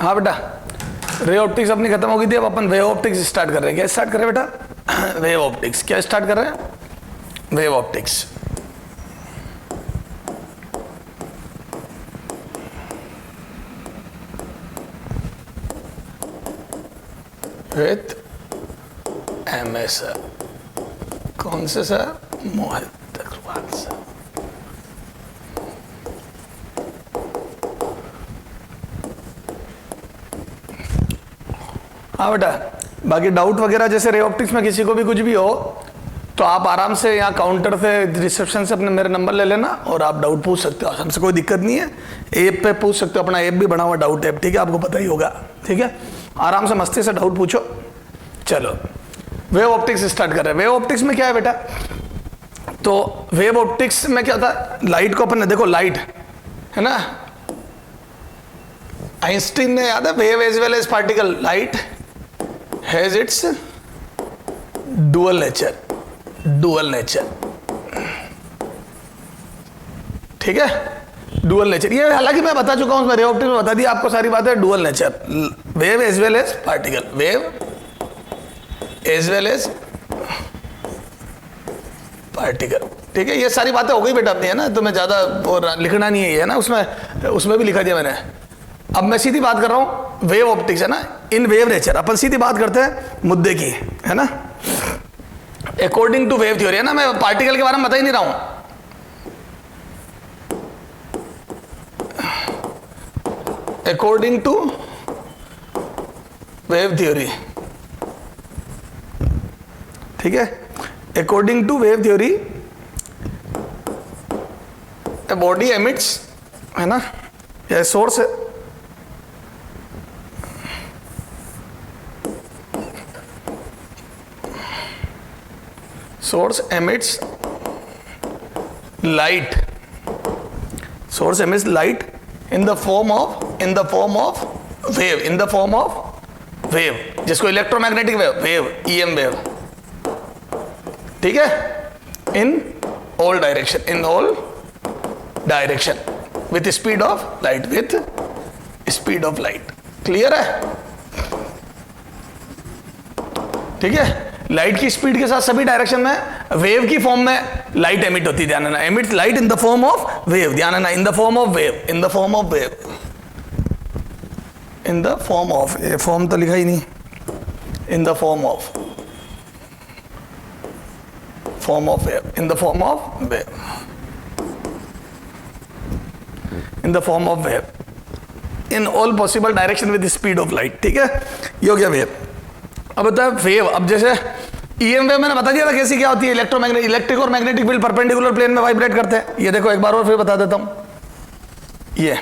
हाँ बेटा, ray optics अपनी खत्म हो गई थी, अब अपन वेव ऑप्टिक्स स्टार्ट कर रहे हैं। क्या स्टार्ट कर रहे हैं बेटा? Wave optics. क्या स्टार्ट कर रहे हैं? Wave optics. With MS sir. कौन से सर? मोहित अग्रवाल सर। हाँ बेटा, बाकी डाउट वगैरह जैसे रे ऑप्टिक्स में किसी को भी कुछ भी हो तो आप आराम से यहाँ काउंटर से, रिसेप्शन से अपने मेरे नंबर ले लेना और आप डाउट पूछ सकते हो, हमसे कोई दिक्कत नहीं है। ऐप पे पूछ सकते हो, अपना ऐप भी बना हुआ डाउट ऐप, ठीक है, आपको पता ही होगा, ठीक है। आराम से मस्ती से डाउट पूछो। चलो वेव ऑप्टिक्स स्टार्ट कर रहे हैं। वेव ऑप्टिक्स में क्या है बेटा? तो वेव ऑप्टिक्स में क्या होता है? लाइट को अपन ने, देखो लाइट है ना, आइंस्टीन ने, याद है, wave as well as particle, light has its dual nature, dual nature, ठीक है, डुअल नेचर। ये हालांकि मैं बता चुका हूं उसमें, रे ऑप्टिक्स में बता दिया आपको सारी बातें। Dual nature, wave as well as particle, wave as well as particle, ठीक है। ये सारी बातें हो गई बेटा अपनी, है ना, तुम्हें ज्यादा और लिखना नहीं है, ये है ना, उसमें भी लिखा दिया मैंने। अब मैं सीधी बात कर रहा हूं, वेव ऑप्टिक्स है ना, इन वेव नेचर। अपन सीधी बात करते हैं मुद्दे की, है ना, अकॉर्डिंग टू वेव थ्योरी, है ना। मैं पार्टिकल के बारे में बता ही नहीं रहा हूं। अकॉर्डिंग टू वेव थ्योरी, ठीक है, according to wave theory a body emits, है ना, यह सोर्स है, source emits light, source emits light in the form of wave, in the form of wave, जिसको इलेक्ट्रोमैग्नेटिक वेव, EM वेव, ठीक है, in all direction with speed of light, with speed of light, clear है, ठीक है। Light की speed के साथ सभी डायरेक्शन में वेव की फॉर्म में लाइट एमिट होती है, ध्यान देना, emit light in the form of wave, ध्यान देना, in the form of wave, in the form of wave, in the form of, ये फॉर्म तो लिखा ही नहीं, in the form of wave, in the form of wave, in the form of wave, in all possible direction with speed of light, ठीक है, ये हो गया wave. अब बता वेव, अब जैसे EM वेव मैंने बता दिया था कैसी क्या होती है, इलेक्ट्रिक और मैग्नेटिक फील्ड परपेंडिकुलर प्लेन में वाइब्रेट करते हैं। ये देखो एक बार और फिर बता देता हूं, ये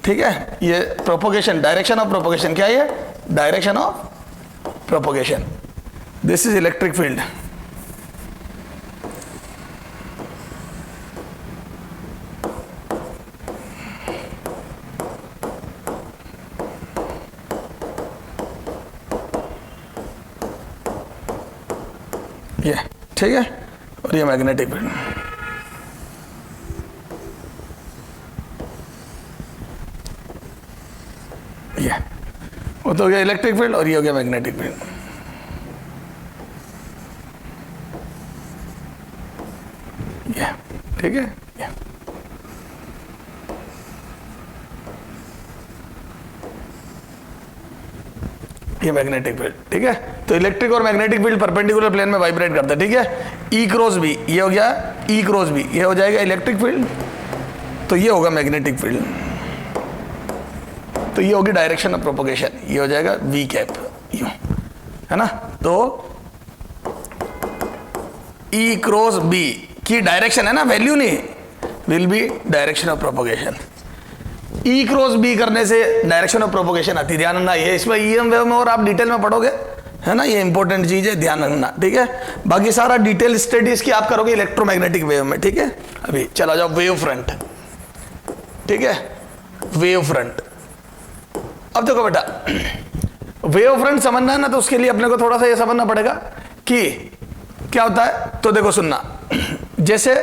ठीक है, ये प्रोपोगेशन, डायरेक्शन ऑफ प्रोपोगेशन, क्या है? Direction of propagation, this is electric field, ये ठीक है, और ये मैग्नेटिक फील्ड, ये वो तो हो गया इलेक्ट्रिक फील्ड और ये हो गया मैग्नेटिक फील्ड, ये ठीक है, ये मैग्नेटिक फील्ड, ठीक है। तो इलेक्ट्रिक और मैग्नेटिक फील्ड परपेंडिकुलर प्लेन में वाइब्रेट करते हैं, ठीक है। E क्रॉस बी, ये हो गया E क्रॉस बी, ये हो जाएगा इलेक्ट्रिक फील्ड, तो ये होगा मैग्नेटिक फील्ड, तो ये होगी डायरेक्शन ऑफ प्रोपोगेशन, ये हो जाएगा V कैप, यूं, है ना। तो E क्रॉस बी की डायरेक्शन है ना, वैल्यू नहीं, will be direction of propagation. E cross B करने से डायरेक्शन ऑफ प्रोपोगेशन आती है, ध्यान रखना, ये इसमें EM वेव में और आप डिटेल में पढ़ोगे, है ना, ये इंपॉर्टेंट चीज है, ध्यान रखना, ठीक है। बाकी सारा डिटेल स्टडीज की आप करोगे इलेक्ट्रोमैग्नेटिक वेव में, ठीक है। अभी चला जाओ वेव फ्रंट, ठीक है, वेव फ्रंट। अब देखो बेटा, वेव फ्रंट समझना है ना, तो उसके लिए अपने को थोड़ा सा ये समझना पड़ेगा कि क्या होता है। तो देखो सुनना, जैसे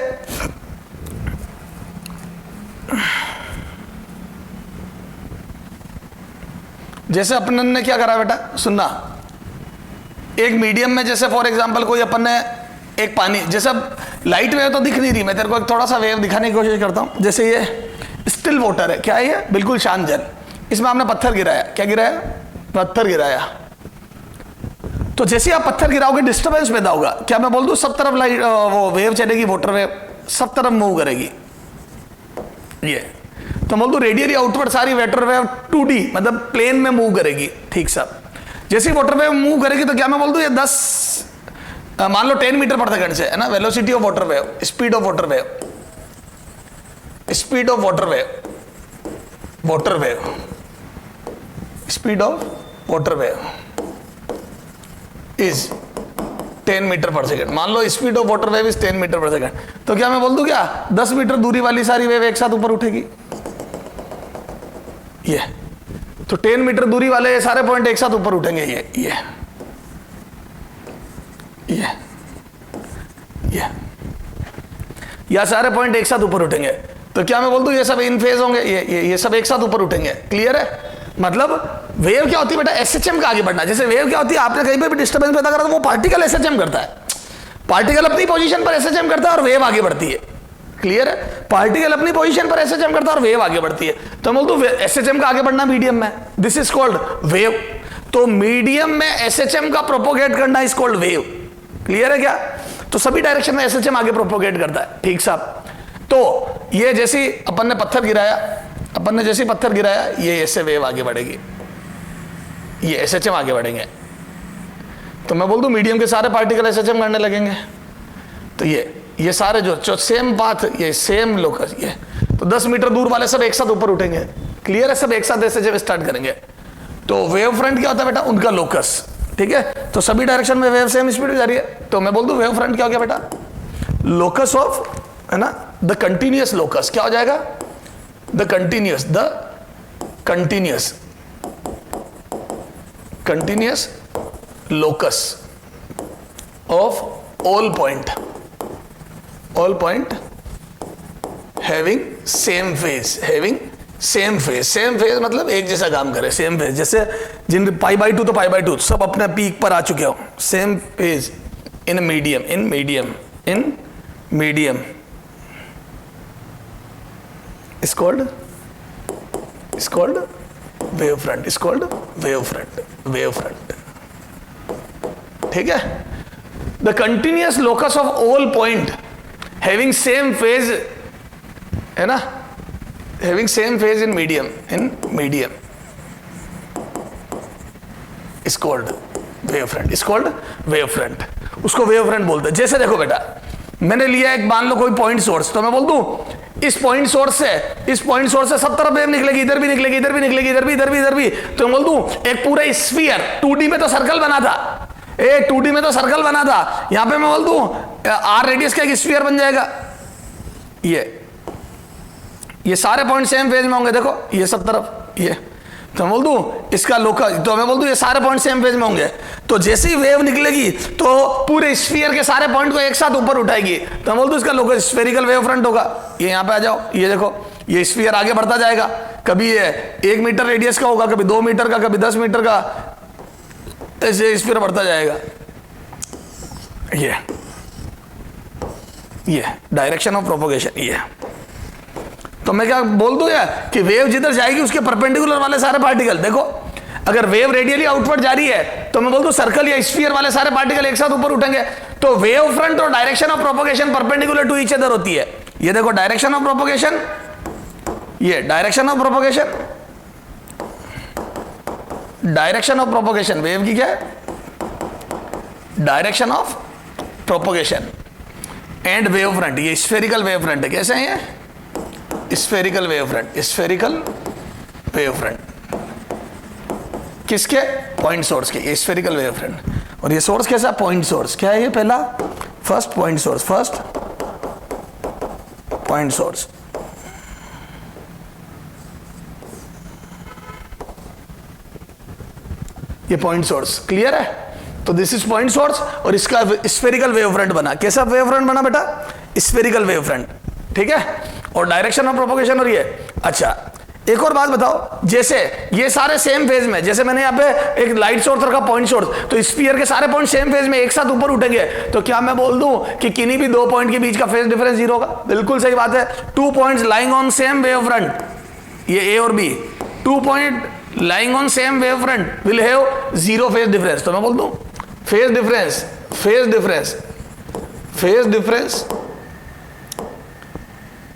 जैसे अपन ने क्या करा बेटा, सुनना, एक मीडियम में जैसे फॉर एग्जांपल कोई अपन ने एक पानी, जैसे लाइट वेव तो दिख नहीं रही, मैं तेरे को एक थोड़ा सा वेव दिखाने की कोशिश करता हूं। जैसे ये स्टिल वाटर है, क्या है ये, बिल्कुल शांत जल, इसमें आपने पत्थर गिराया, क्या गिराया, पत्थर गिराया, तो जैसे आप पत्थर गिराओगे डिस्टर्बेंस पैदा होगा, क्या मैं बोल दूं सब तरफ लाइट वो वेव चलेगी, वाटर वेव सब तरफ मूव करेगी, ये तो बोल दूं रेडियली आउटवर्ड सारी वाटर वेव 2D मतलब प्लेन में मूव करेगी, ठीक सब। जैसे वाटर वेव मूव करेगी तो क्या मैं बोल दूं ये 10 मान लो 10 मीटर पर सेकंड से है ना, velocity of water wave, speed of water wave, speed of water wave, water wave, speed of water wave is 10 metre per second. मान लो speed of water wave is 10 metre per second, तो क्या मैं बोल दूं क्या 10 मीटर दूरी वाली सारी वेव एक साथ ऊपर उठेगी, ये तो 10 मीटर दूरी वाले ये सारे पॉइंट एक साथ ऊपर उठेंगे, ये या सारे पॉइंट एक साथ ऊपर उठेंगे, तो क्या मैं बोल दूं ये सब इन फेज होंगे, ये सब एक साथ ऊपर उठेंगे, क्लियर है। मतलब वेव क्या होती है बेटा, एसएचएम का आगे बढ़ना। जैसे वेव क्या होती है, आपने कहीं पे भी डिस्टर्बेंस पैदा करा तो वो पार्टिकल एसएचएम करता है, पार्टिकल अपनी पोजीशन पर एसएचएम करता है और वेव आगे बढ़ती है, क्लियर है। पार्टिकल अपनी पोजीशन पर एसएचएम करता है और वेव आगे बढ़ती है, तो बोल दूं एसएचएम का आगे बढ़ना मीडियम में, दिस इज कॉल्ड वेव। तो मीडियम में एसएचएम का प्रोपोगेट करना इज कॉल्ड वेव, क्लियर है क्या। तो सभी डायरेक्शन में एसएचएम आगे प्रोपोगेट करता है, ठीक साहब। तो ये जैसी अपन ने पत्थर गिराया, अपन ने जैसे पत्थर गिराया ये ऐसे वेव आगे बढ़ेगी, ये एसएचएम आगे बढ़ेंगे, तो मैं बोल दूं मीडियम के सारे पार्टिकल एसएचएम करने लगेंगे, तो ये सारे जो सेम पाथ, ये सेम लोकस, ये तो 10 मीटर दूर वाले सब एक साथ ऊपर उठेंगे, क्लियर है, सब एक साथ एसएचएम स्टार्ट करेंगे। तो वेव फ्रंट क्या होता है बेटा, उनका लोकस, ठीक है। तो सभी डायरेक्शन में वेव सेम स्पीड में जा रही है, तो मैं बोल दूं वेव फ्रंट क्या हो गया बेटा, लोकस ऑफ, है ना, द कंटिन्यूअस लोकस, क्या हो जाएगा, the continuous locus of all point having same phase मतलब एक जैसा काम करे, सेम फेज, जैसे जिन π/2 तो π/2 सब अपने पीक पर आ चुके हो, same phase in medium is called wave front, ठीक है। the continuous locus of all point having same phase, है ना, having same phase in medium is called wave front, उसको wave front बोलते हैं। जैसे देखो बेटा, मैंने लिया एक, मान लो कोई पॉइंट सोर्स, तो मैं बोल दूं इस पॉइंट सोर्स से सब तरफ वेव निकलेगी, इधर भी निकलेगी, इधर भी निकलेगी, इधर भी, तो मैं बोल दूं एक पूरा स्फीयर, 2D में तो सर्कल बना था, 2D में तो सर्कल बना था, यहां पे मैं बोल दूं आर रेडियस का एक स्फीयर बन जाएगा, ये सारे पॉइंट सेम फेज में होंगे, देखो ये सब तरफ, ये तो मैं बोल दूं इसका लोकस, तो मैं बोल दूं ये सारे पॉइंट सेम फेज में होंगे, तो जैसे ही वेव निकलेगी तो पूरे स्फीयर के सारे पॉइंट को एक साथ ऊपर उठाएगी, तो मैं बोल दूं इसका लोकस स्फेरिकल वेव फ्रंट होगा। ये यहां पे आ जाओ, ये देखो ये स्फीयर आगे बढ़ता जाएगा, कभी ये 1 मीटर रेडियस का होगा, कभी 2 मीटर का, कभी 10 मीटर का, ऐसे स्फीयर बढ़ता जाएगा। ये डायरेक्शन ऑफ प्रोपोगेशन, ये तो मैं क्या बोल दूं यार कि वेव जिधर जाएगी उसके परपेंडिकुलर वाले सारे पार्टिकल, देखो अगर वेव रेडियली आउटवर्ड जा रही है तो मैं बोल दूं सर्कल या स्फीयर वाले सारे पार्टिकल एक साथ ऊपर उठेंगे, तो वेव फ्रंट और direction of propagation perpendicular to each other होती है। ये देखो डायरेक्शन ऑफ प्रोपोगेशन, ये डायरेक्शन ऑफ प्रोपोगेशन वेव की क्या है, direction of propagation and wave front, ये स्फेरिकल वेव फ्रंट है। कैसे है ये, स्फेरिकल वेव फ्रंट, किसके, पॉइंट सोर्स के, ये स्फेरिकल वेव फ्रंट। और ये सोर्स कैसा, पॉइंट सोर्स, क्या है ये, पहला फर्स्ट पॉइंट सोर्स, ये पॉइंट सोर्स, क्लियर है। तो दिस इज पॉइंट सोर्स और इसका स्फेरिकल वेव फ्रंट बना। कैसा वेव फ्रंट बना बेटा, स्फेरिकल वेव फ्रंट, ठीक है। और डायरेक्शन ऑफ प्रोपोगेशन और ये, अच्छा एक और बात बताओ, जैसे ये सारे सेम फेज में, जैसे मैंने यहाँ पे एक लाइट सोर्स रखा, पॉइंट सोर्स, तो स्फीयर के सारे पॉइंट सेम फेज में एक साथ ऊपर उठेंगे, तो क्या मैं बोल दूं कि किन्हीं भी दो पॉइंट के बीच का फेज डिफरेंस जीरो होगा? बिल्कुल सही बात है। 2 points lying on same wave front, ये ए और B, 2 point lying on same wave front will have zero phase difference. तो मैं बोल दूं phase difference, phase difference, phase difference,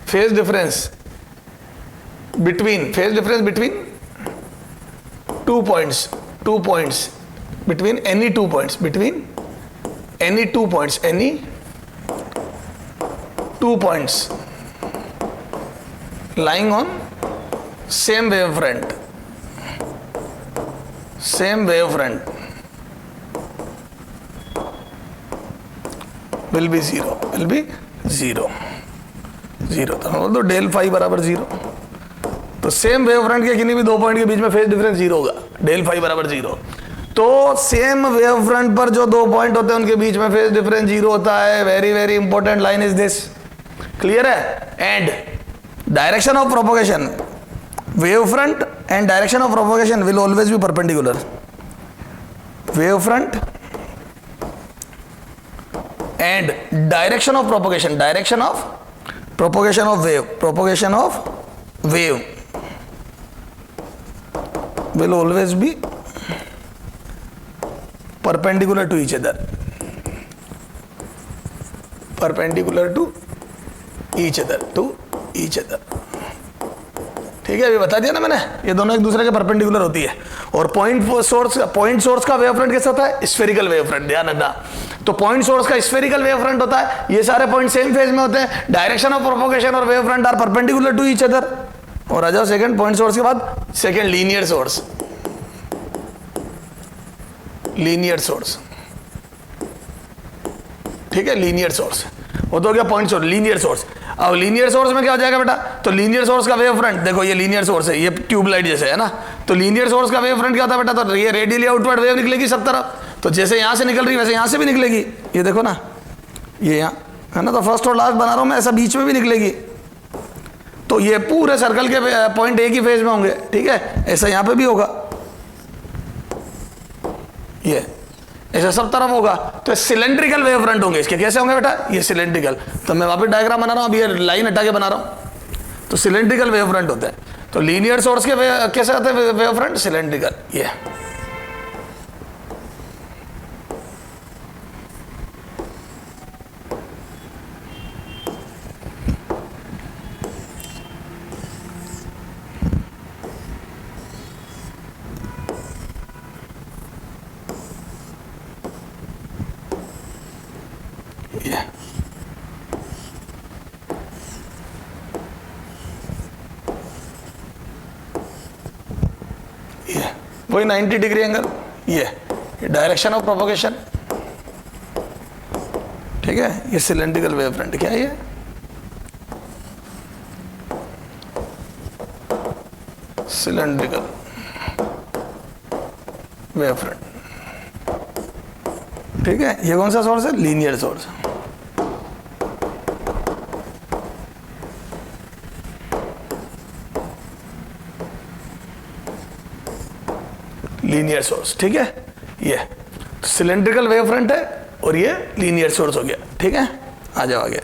phase difference between, phase difference between 2 points, between any 2 points, between any 2 points, any 2 points lying on same wavefront, same wavefront will be zero, will be zero, zero। तो बोल दो del phi बराबर zero. तो same wave front के किन्हीं भी दो point के बीच में फेज डिफरेंस जीरो होगा, डेल फाई बराबर जीरो। तो सेम वेव फ्रंट पर जो दो पॉइंट होते हैं उनके बीच में फेज डिफरेंस जीरो होता है। Very very important line is this, clear है? And direction of propagation, wave front and direction of propagation will always be perpendicular. Wave front and direction of propagation, direction of propagation of wave, propagation of wave will always be perpendicular to each other, perpendicular to each other, to each other। ठीक है, अभी बता दिया ना मैंने, ये दोनों एक दूसरे के परपेंडिकुलर होती है। और पॉइंट सोर्स का वेव फ्रंट कैसा होता है? स्फेरिकल वेव फ्रंट, ध्यान रखना। तो पॉइंट सोर्स का स्फेरिकल वेव फ्रंट होता है, ये सारे पॉइंट सेम फेज में होते हैं। डायरेक्शन ऑफ प्रोपोगेशन और wave front are perpendicular to each other. और आ जाओ सेकंड पॉइंट सोर्स के बाद, second linear source, linear source. ठीक है, लीनियर सोर्स वो तो हो गया पॉइंट सोर्स, लीनियर सोर्स। अब लीनियर सोर्स में क्या हो जाएगा बेटा? तो लीनियर सोर्स का वेव फ्रंट, देखो ये लीनियर सोर्स है, ये ट्यूबलाइट जैसे है ना, तो लीनियर सोर्स का वेव फ्रंट क्या होता है बेटा? तो ये रेडियली आउटवर्ड वेव निकलेगी सब तरफ, तो जैसे यहां से निकल रही वैसे यहां से भी निकलेगी। ये देखो ना, ये यहां है ना, तो फर्स्ट और लास्ट बना रहा हूं मैं, ऐसा बीच में भी निकलेगी। तो ये पूरे सर्कल के पॉइंट एक ही फेज में होंगे, ठीक है? ऐसा यहां पे भी होगा, ये ऐसा सब तरफ होगा। तो सिलेंड्रिकल वेव फ्रंट होंगे इसके। कैसे होंगे बेटा? ये सिलेंड्रिकल। तो मैं वापस डायग्राम बना रहा हूं, अभी ये लाइन हटा के बना रहा हूं। तो सिलेंड्रिकल वेव फ्रंट होते हैं। तो लीनियर सोर्स के कैसे होते हैं वेव फ्रंट? सिलेंड्रिकल। ये वही 90 डिग्री एंगल, ये डायरेक्शन ऑफ प्रोपोगेशन। ठीक है, ये सिलेंड्रिकल वेव फ्रंट। क्या है ये? Cylindrical wave front. ठीक है, ये कौन सा सोर्स है? Linear source. Linear source. ठीक है, ये सिलेंड्रिकल वेव फ्रंट है और ये लीनियर सोर्स हो गया। ठीक है, आ जाओ आगे।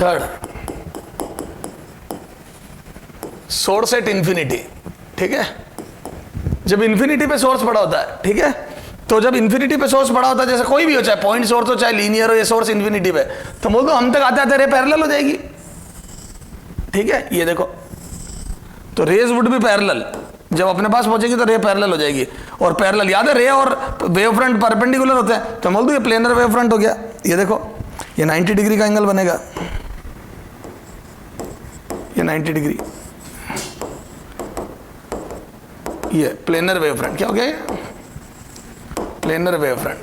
Third, source at infinity. ठीक है, जब इंफिनिटी पे सोर्स पड़ा होता है, ठीक है, तो जब इंफिनिटी पे सोर्स पड़ा होता है, जैसे कोई भी हो, चाहे पॉइंट सोर्स हो चाहे लीनियर हो, ये सोर्स इंफिनिटी पे, तो बोल दो हम तक आते आते रे पैरेलल हो जाएगी। ठीक है, ये देखो, तो रेज वुड बी पैरेलल, जब अपने पास पहुंचेगी तो रे पैरेलल हो जाएगी। और पैरेलल याद है, रे और वेव फ्रंट परपेंडिकुलर होते हैं, तो बोल दो ये प्लेनर वेव फ्रंट हो गया। ये देखो, ये 90 डिग्री का एंगल बनेगा, ये 90 डिग्री, ये प्लेनर वेव फ्रंट। क्या हो गया? ये प्लेनर वेव फ्रंट,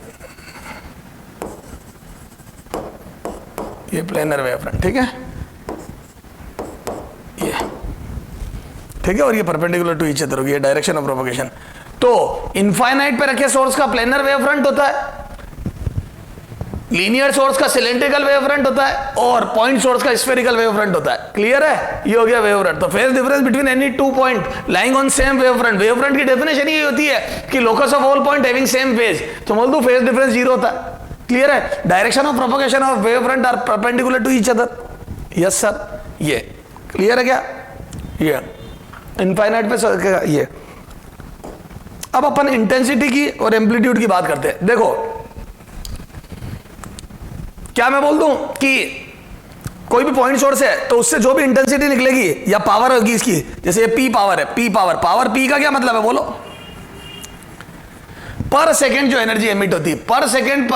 ये प्लेनर वेव फ्रंट। ठीक है, ये ठीक है, और ये परपेंडिकुलर टू ईच अदर होगी, ये डायरेक्शन ऑफ प्रोपोगेशन। तो इनफाइनाइट पे रखे सोर्स का प्लेनर वेव फ्रंट होता है, लीनियर सोर्स का सिलेंड्रिकल वेव फ्रंट होता है और पॉइंट सोर्स का स्फेरिकल वेव फ्रंट होता है। क्लियर है? ये हो गया वेव फ्रंट। तो phase difference between any two point lying on same wave front, wave front की डेफिनेशन ये होती है कि locus of all point having same phase, तो बोल दो फेज डिफरेंस जीरो होता है। क्लियर है? Direction of propagation of wave front are perpendicular to each other. Yes sir, ये क्लियर है क्या? ये इनफाइनाइट पे ये। अब अपन इंटेंसिटी की और एम्पलीट्यूड की बात करते हैं। देखो क्या मैं बोल दूं कि कोई भी पॉइंट सोर्स है तो उससे जो भी इंटेंसिटी निकलेगी या पावर होगी इसकी, जैसे ये पी पावर है, पी पावर पी का क्या मतलब है बोलो? पर सेकेंड जो एनर्जी एमिट होती है, पर सेकेंड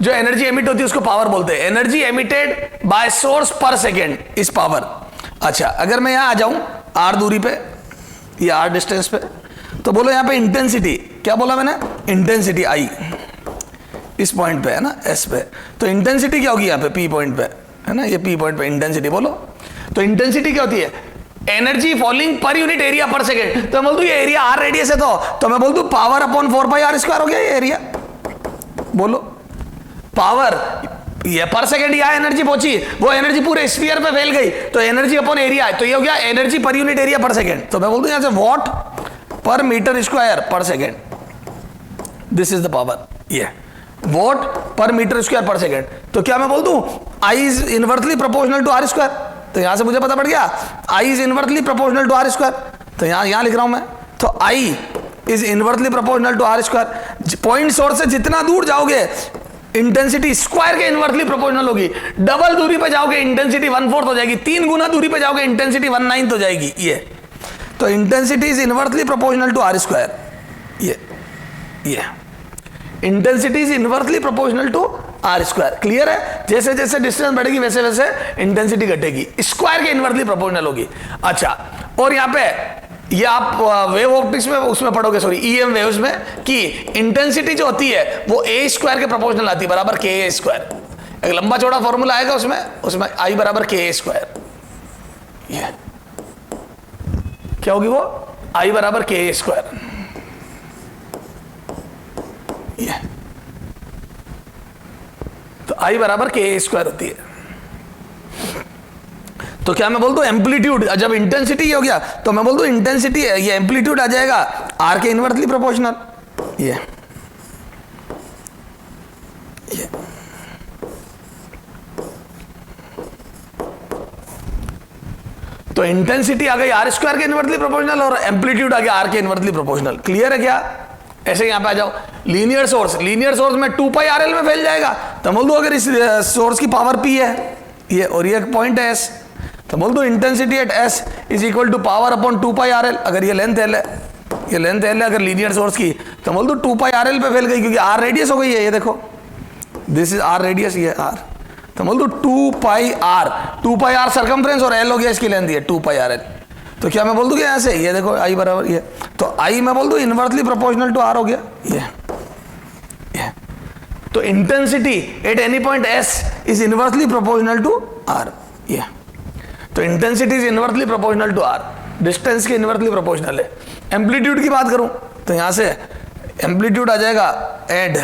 जो एनर्जी एमिट होती है उसको पावर बोलते हैं। एनर्जी एमिटेड बाय सोर्स पर सेकेंड इस पावर। अच्छा, अगर मैं यहां आ जाऊं आर दूरी पे या आर डिस्टेंस पे, तो बोलो यहां पे इंटेंसिटी, क्या बोला मैंने? इंटेंसिटी आई इस पॉइंट पे है ना, एस पे। तो इंटेंसिटी क्या होगी यहाँ पे? पी पॉइंट पे है ना, ये पी पॉइंट पे इंटेंसिटी बोलो। तो इंटेंसिटी क्या होती है? Energy falling per unit area पर सेकेंड। तो मैं बोल दूं ये एरिया आर रेडियस है तो मैं बोल दूं पावर अपॉन 4πr² हो गया ये एरिया। बोलो पावर, ये पर सेकेंड यहाँ एनर्जी पहुंची, वो एनर्जी पूरे स्फीयर पे फैल गई, तो एनर्जी अपॉन एरिया है, तो ये हो गया एनर्जी पर यूनिट एरिया पर सेकेंड। तो मैं बोल दूं यहां से वॉट पर मीटर स्क्वायर पर second, this is the power. ये वॉट पर मीटर स्क्वायर पर सेकेंड। तो क्या मैं बोल दूं I is inversely proportional to R square? तो यहां से मुझे पता पड़ गया I is inversely proportional to R square. तो यहां लिख रहा हूं मैं, तो I is inversely proportional to R square. Point source से जितना दूर जाओगे इंटेंसिटी स्क्वायर के इनवर्सली प्रोपोर्शनल होगी। डबल दूरी पे जाओगे इंटेंसिटी 1/4 हो जाएगी, 3 गुना दूरी पे जाओगे इंटेंसिटी 1/9 हो जाएगी। ये तो intensity is inversely proportional to R square. ये intensity is inversely proportional to R square. Clear है? जैसे जैसे डिस्टेंस बढ़ेगी वैसे वैसे इंटेंसिटी घटेगी, स्क्वायर के इनवर्सली प्रोपोर्शनल होगी। अच्छा, और यहाँ पे ये आप वेव ऑप्टिक्स में उसमें पढ़ोगे, सॉरी ईएम वेव्स में, कि इंटेंसिटी जो होती है वो ए स्क्वायर के प्रोपोर्शनल आती है, बराबर के ए स्क्वायर। एक लंबा चौड़ा फॉर्मूला आएगा उसमें आई बराबर के ए स्क्वायर। ये क्या होगी वो? आई बराबर के ए स्क्वायर। ये तो आई बराबर के ए स्क्वायर होती है। तो क्या मैं बोल दूं एम्पलीट्यूड, जब इंटेंसिटी हो गया तो मैं बोल दूं इंटेंसिटी ये एम्पलीट्यूड आ जाएगा आर के इनवर्सली प्रोपोर्शनल। ये तो इंटेंसिटी आ गई आर स्क्वायर के इनवर्सली प्रोपोर्शनल और एम्पलीट्यूड आ गया आर के इनवर्सली प्रोपोर्शनल। क्लियर है क्या? ऐसे यहां पे आ जाओ, लीनियर सोर्स में 2πrl में फैल जाएगा। तो बोल दो अगर इस सोर्स की पावर p है ये और ये पॉइंट है s, तो बोल दो intensity at s is equal to power upon 2πrl। अगर ये लेंथ l है, ये लेंथ l है अगर लीनियर सोर्स की, तो बोल दो 2πrl पे फैल गई क्योंकि r रेडियस हो गई है। ये देखो दिस इज r रेडियस, ये r। तो बोल दो 2πr सर्कमफ्रेंस और l हो गया इसकी लेंथ, ये 2πrl। तो क्या मैं बोल दूं यहां से ये देखो आई बराबर ये, तो आई मैं बोल दूं इनवर्सली प्रोपोर्शनल टू आर हो गया। ये तो intensity at any point S is inversely proportional to R. ये तो intensity is inversely proportional to R, distance के इनवर्सली प्रोपोर्शनल है। एम्पलीट्यूड की बात करूं तो यहां से एम्पलीट्यूड आ जाएगा एड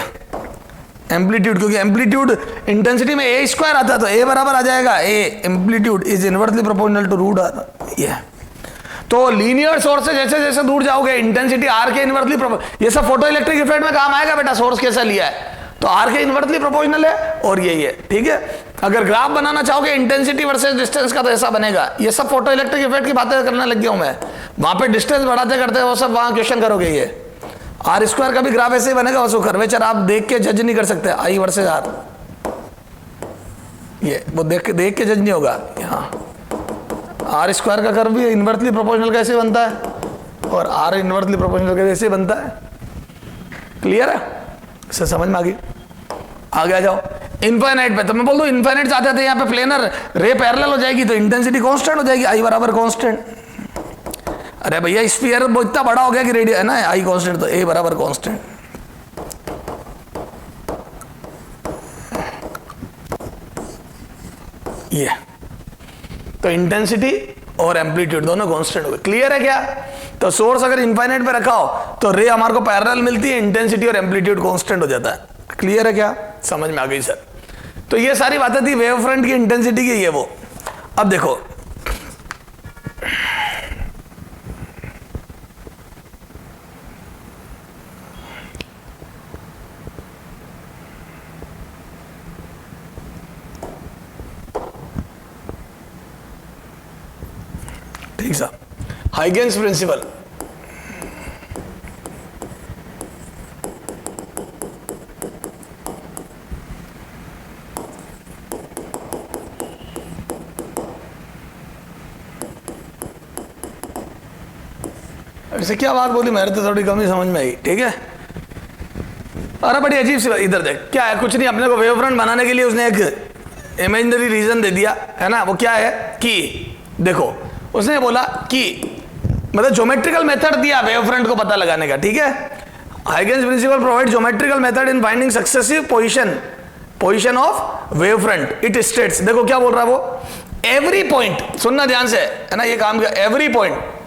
एम्पलीट्यूड, क्योंकि एम्पलीट्यूड इंटेंसिटी में ए स्क्वायर आता है तो ए बराबर आ जाएगा A amplitude is inversely proportional to root R. ये तो लीनियर सोर्स से जैसे जैसे दूर जाओगे इंटेंसिटी आर के इनवर्सली प्रोपोर्शनल। ये सब फोटो इलेक्ट्रिक इफेक्ट में काम आएगा बेटा, सोर्स कैसा लिया है तो आर के इनवर्सली प्रोपोर्शनल है और यही है। ठीक है, अगर ग्राफ बनाना चाहोगे इंटेंसिटी वर्सेस डिस्टेंस का तो ऐसा बनेगा। ये सब फोटो इलेक्ट्रिक इफेक्ट की बातें करने लग गया हूं मैं, वहां पे डिस्टेंस बढ़ाते करते वो सब वहां क्वेश्चन करोगे। ये आर स्क्वायर का भी ग्राफ ऐसे ही बनेगा, उसको कर्वेचर आप देख के जज नहीं कर सकते आई वर्सेस आर, ये वो देख के जज नहीं होगा। यहाँ आर स्क्वायर का कर्व भी इनवर्सली प्रोपोर्शनल कैसे बनता है और आर इनवर्सली प्रोपोर्शनल कैसे बनता है। क्लियर है? इससे समझ में आ गई? आगे आ जाओ इनफाइनाइट पे। तो मैं बोल दूं इनफाइनाइट चाहते थे, यहाँ पे प्लेनर रे पैरेलल हो जाएगी तो इंटेंसिटी कांस्टेंट हो जाएगी, आई बराबर कांस्टेंट। अरे भैया स्फीयर वो इतना बड़ा हो गया कि रेडियस है ना आई कांस्टेंट, तो ए बराबर कांस्टेंट। ये तो इंटेंसिटी और एम्पलीट्यूड दोनों कांस्टेंट हो गए। क्लियर है क्या? तो सोर्स अगर इनफाइनाइट पे रखा हो तो रे हमारे को पैरेलल मिलती है, इंटेंसिटी और एम्पलीट्यूड कांस्टेंट हो जाता है। क्लियर है क्या? समझ में आ गई सर? तो ये सारी बातें थी वेव फ्रंट की इंटेंसिटी की, ये वो। अब देखो ठीक सा, हाइगेन्स प्रिंसिपल। ऐसे क्या बात बोली, मेरे तो थोड़ी कम ही समझ में आई, ठीक है। अरे बड़ी अजीब सी बात, इधर देख क्या है, कुछ नहीं, अपने को वेव फ्रंट बनाने के लिए उसने एक इमेजिनरी रीजन दे दिया है ना। वो क्या है कि देखो उसने बोला कि मतलब ज्योमेट्रिकल मेथड दिया वेव फ्रंट को पता लगाने का, ठीक है। Huygens principle provide geometrical method in finding successive position of wave front. It states, देखो क्या बोल रहा है वो, एवरी पॉइंट, सुनना ध्यान से है ना, ये काम किया, every point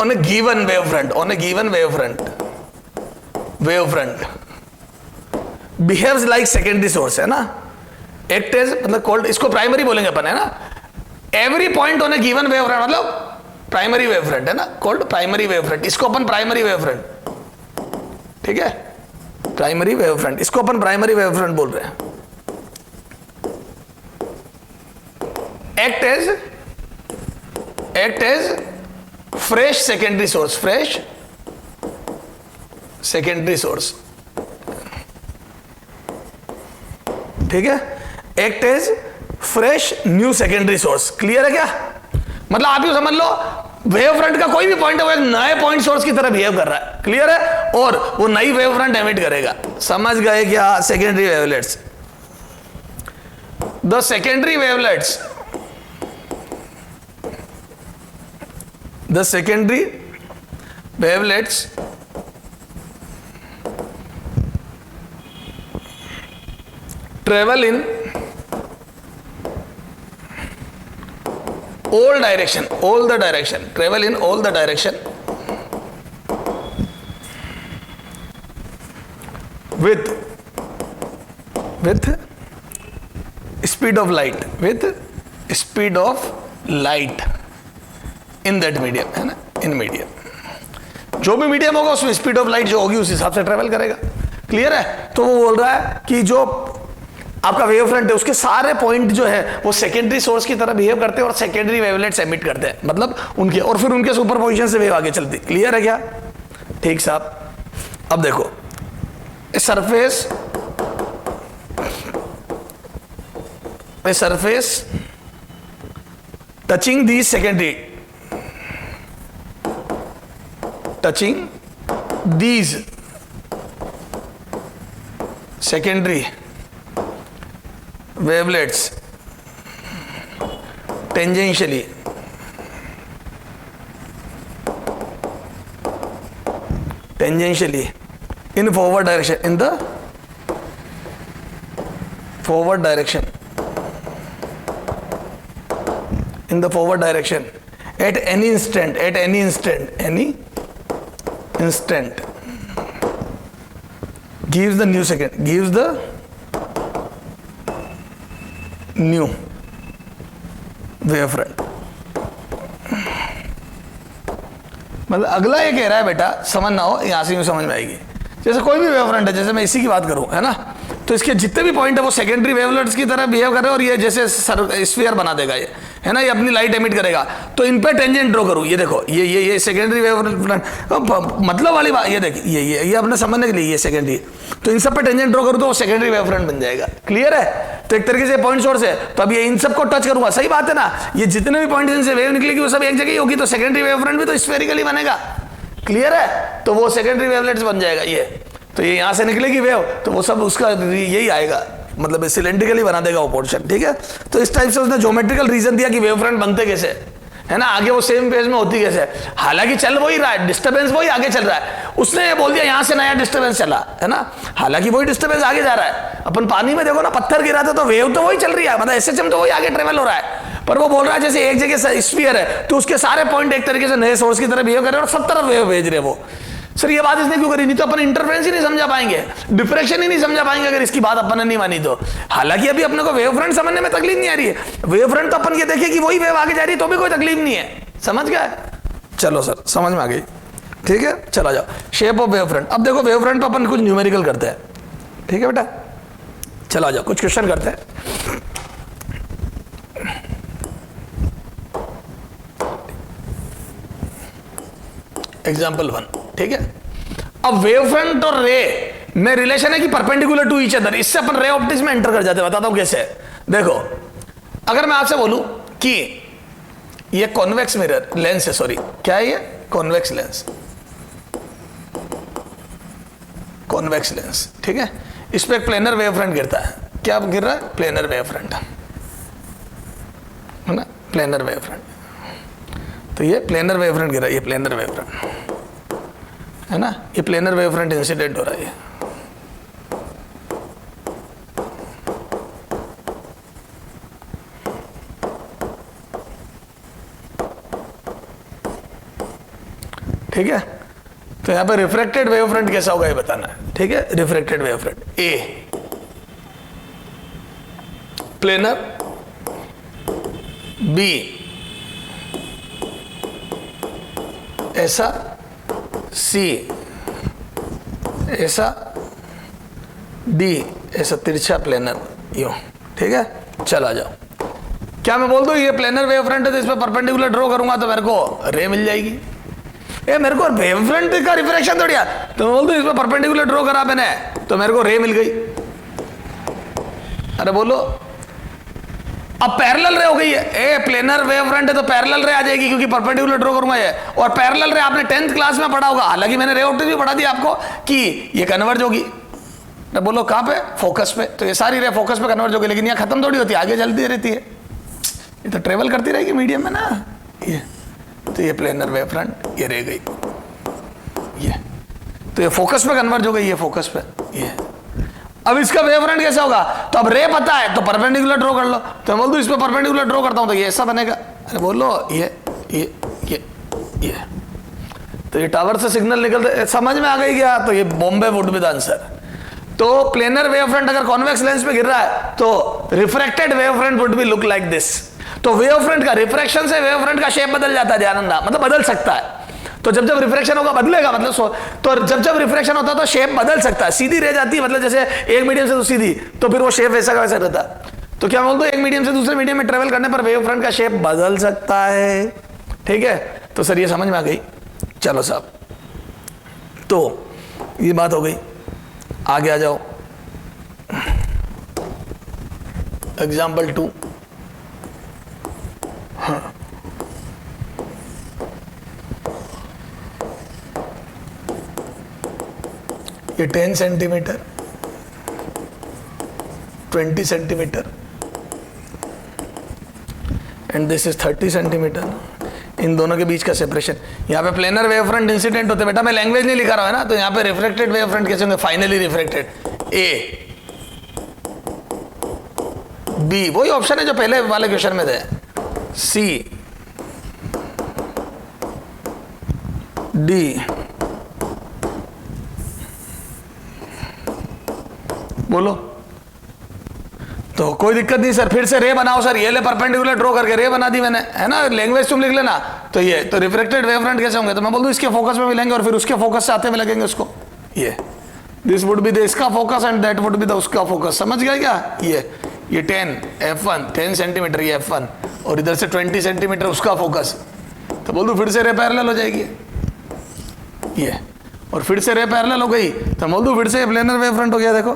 on a given wavefront behaves like secondary source, है ना। act as मतलब called, इसको प्राइमरी बोलेंगे अपन, है ना। every point on a given wavefront मतलब प्राइमरी वेवफ्रंट है ना, called प्राइमरी वेवफ्रंट। इसको अपन प्राइमरी वेवफ्रंट, ठीक है, प्राइमरी वेवफ्रंट, इसको अपन प्राइमरी वेवफ्रंट बोल रहे हैं। act as fresh secondary source, ठीक है। act as fresh new secondary source, clear है क्या। मतलब आप ये समझ लो वेव फ्रंट का कोई भी पॉइंट है वो एक नए पॉइंट सोर्स की तरह बिहेव कर रहा है, क्लियर है, और वो नई वेव फ्रंट एमिट करेगा। समझ गए क्या। Secondary wavelets, the secondary wavelets, the secondary wavelets travel in all the direction with speed of light in that medium, है ना, इन मीडियम, जो भी मीडियम होगा उसमें स्पीड ऑफ लाइट जो होगी उस हिसाब से ट्रेवल करेगा, क्लियर है। तो वो बोल रहा है कि जो आपका वेव फ्रंट है उसके सारे पॉइंट जो है वो सेकेंडरी सोर्स की तरह बिहेव करते हैं और सेकेंडरी वेवलेट्स एमिट करते हैं, मतलब उनके, और फिर उनके सुपरपोजिशन से वेव आगे चलती, क्लियर है क्या। ठीक साहब। अब देखो surface touching these secondary wavelets tangentially in the forward direction at any instant gives the new wavefront। मतलब अगला ये कह रहा है बेटा, समझना हो, यहां से यूं समझ में आएगी। जैसे कोई भी वेवफ्रंट है, जैसे मैं इसी की बात करूं, है ना, तो इसके जितने भी पॉइंट है वो सेकेंडरी वेवलेट्स की तरह बिहेव कर रहे हैं और ये जैसे स्फीयर बना देगा ये, है ना, ये अपनी लाइट एमिट करेगा। तो इन पे टेंजेंट ड्रॉ करूं, ये देखो ये सेकेंडरी वेवफ्रंट, मतलब वाली बात, ये देखिए ये अपने समझने के लिए ये सेकेंडरी, तो इन सब पे टेंजेंट ड्रॉ करूं तो वो सेकेंडरी वेवफ्रंट बन जाएगा, क्लियर है। तो एक तरीके से पॉइंट सोर्स है, तो अब ये इन सबको टच करूंगा, सही बात है ना, ये जितने भी पॉइंट इनसे वेव निकलेगी वो सब एक जगह ही होगी, तो सेकेंडरी वेवफ्रंट भी तो स्फेरिकली बनेगा, क्लियर है। तो वो सेकेंडरी वेवलेट्स बन जाएगा ये, तो ये यहां से निकलेगी वेव तो वो सब उसका यही आएगा, मतलब सिलेंड्रिकली बना देगा वो पोर्शन, ठीक है। तो इस टाइप से उसने ज्योमेट्रिकल रीजन दिया कि वेवफ्रंट बनते कैसे, है ना, आगे वो सेम फेज में होती कैसे, हालांकि चल वही रहा है, डिस्टर्बेंस वही आगे चल रहा है। उसने ये बोल दिया यहां से नया डिस्टर्बेंस चला, है ना, हालांकि वही डिस्टर्बेंस आगे जा रहा है। अपन पानी में देखो ना, पत्थर गिरा था तो वेव तो वही चल रही है, मतलब एसएचएम तो वही आगे ट्रेवल हो रहा है, पर वो बोल रहा है जैसे एक जगह स्फीयर है तो उसके सारे पॉइंट एक तरीके से नए सोर्स की तरह बिहेव कर रहे हैं और सब तरफ वेव भेज रहे हैं वो। सर ये बात इसने क्यों करी? नहीं तो अपन इंटरफेरेंस ही नहीं समझा पाएंगे, डिफ्रैक्शन ही नहीं समझा पाएंगे अगर इसकी बात अपन ने नहीं मानी तो। हालांकि अभी अपने को वेव फ्रंट समझने में तकलीफ नहीं आ रही है, वेव फ्रंट तो अपन ये देखे कि वही वेव आगे जा रही है तो भी कोई तकलीफ नहीं है, समझ गए? चलो सर समझ में आ गई, ठीक है चला जाओ। Shape of wave front. अब देखो वेव फ्रंट पर अपन कुछ न्यूमेरिकल करते हैं, ठीक है बेटा, चला जाओ कुछ क्वेश्चन करते हैं। एग्जाम्पल 1, ठीक है। अब वेव फ्रंट और रे में रिलेशन है कि परपेंडिकुलर टू ईच अदर, इससे अपन रे ऑप्टिक्स में एंटर कर जाते हैं। बताता हूं कैसे। देखो अगर मैं आपसे बोलूं कि ये कॉन्वेक्स मिरर लेंस है, सॉरी क्या है ये? कॉन्वेक्स लेंस, कॉन्वेक्स लेंस, ठीक है। इस पे एक प्लेनर वेव फ्रंट गिरता है। क्या गिर रहा है? प्लेनर वेव फ्रंट, है ना, प्लेनर वेव फ्रंट। तो ये प्लेनर वेव फ्रंट गिरा, ये प्लेनर वेव फ्रंट है ना, ये प्लेनर वेव फ्रंट इंसिडेंट हो रहा है। ठीक है, तो यहां पे रिफ्रेक्टेड वेव फ्रंट कैसा होगा ये बताना है, ठीक है। रिफ्रेक्टेड वेव फ्रंट ए प्लेनर, बी ऐसा, सी ऐसा, डी ऐसा तिरछा प्लेनर यूं, ठीक है। चला जाओ। क्या मैं बोल दूं ये प्लेनर वेव फ्रंट है तो इस पर परपेंडिकुलर ड्रॉ करूंगा तो मेरे को रे मिल जाएगी? ये मेरे को वेव फ्रंट का रिफ्रैक्शन थोड़ी है, तो मैं बोल दूं इस पर परपेंडिकुलर ड्रॉ करा मैंने तो मेरे को रे मिल गई। अरे बोलो, अब पैरेलल रे हो गई है। ए प्लेनर वेव फ्रंट है तो पैरेलल रे आ जाएगी क्योंकि परपेंडिकुलर ड्रॉ करूंगा ये। और पैरेलल रे आपने 10th क्लास में पढ़ा होगा, हालांकि मैंने रे ऑप्टिक्स भी पढ़ा दिया आपको कि ये कन्वर्ज होगी। तो बोलो कहां पे? फोकस पे। तो ये सारी रे फोकस पे कन्वर्ज होगी, लेकिन यहाँ खत्म थोड़ी होती है, आगे चलती रहती है, ये तो ट्रेवल करती रहेगी मीडियम में ना। ये तो ये प्लेनर वेव फ्रंट ये रह गई, ये तो ये फोकस पे कन्वर्ज हो गई, ये फोकस पे ये। अब इसका वेव फ्रंट कैसा होगा? तो अब रे पता है तो परपेंडिकुलर ड्रॉ कर लो। तो मैं बोल दूं इस पे परपेंडिकुलर ड्रॉ करता हूं तो ये ऐसा बनेगा। अरे बोलो ये तो ये टावर से सिग्नल निकलते, समझ में आ गई क्या? तो ये Bombay would be the answer. तो प्लेनर वेव फ्रंट अगर कॉन्वेक्स लेंस पे गिर रहा है तो refracted wave front would be look like this. तो वेव फ्रंट का रिफ्रैक्शन से वेव फ्रंट का शेप बदल जाता है, ध्यान रखना, मतलब बदल सकता है। तो जब जब रिफ्रैक्शन होगा बदलेगा, मतलब तो जब जब रिफ्रैक्शन होता है तो शेप बदल सकता है, सीधी रह जाती है, मतलब जैसे एक मीडियम से तो सीधी, तो फिर वो शेप वैसा का वैसा रहता है। तो क्या बोल दो एक मीडियम से दूसरे मीडियम में ट्रेवल करने पर वेव फ्रंट का शेप बदल सकता है, ठीक है। तो सर ये समझ में आ गई। चलो साहब, तो ये बात हो गई, आगे आ जाओ। एग्जाम्पल 2, हाँ ये 10 centimetre, 20 centimetre and this is 30 centimetre. इन दोनों के बीच का सेपरेशन, यहाँ पे प्लेनर वेव फ्रंट इंसिडेंट होते, बेटा मैं लैंग्वेज नहीं लिखा रहा है ना, तो यहाँ पे रिफ्लेक्टेड वेव फ्रंट कैसे होंगे? Finally reflected. ए बी वही ऑप्शन है जो पहले वाले क्वेश्चन में थे, सी डी, बोलो। तो कोई दिक्कत नहीं सर, फिर से रे बनाओ सर, ये ले परपेंडिकुलर ड्रॉ करके रे बना दी मैंने, है ना, लैंग्वेज तुम लिख लेना। तो ये तो रिफ्लेक्टेड वेव फ्रंट कैसे होंगे? तो मैं बोल दूं इसके फोकस में मिलेंगे और फिर उसके फोकस से आते हुए लगेंगे उसको। ये दिस वुड बी द इसका focus and that would be the उसका फोकस, समझ गए क्या? ये 10 F1 10 सेंटीमीटर ये F1 और इधर से 20 सेंटीमीटर उसका फोकस। तो बोल दूं फिर से रे पैरेलल हो जाएगी ये, और फिर से रे पैरेलल हो गई तो बोल दूं फिर से प्लेनर वेव फ्रंट हो गया। देखो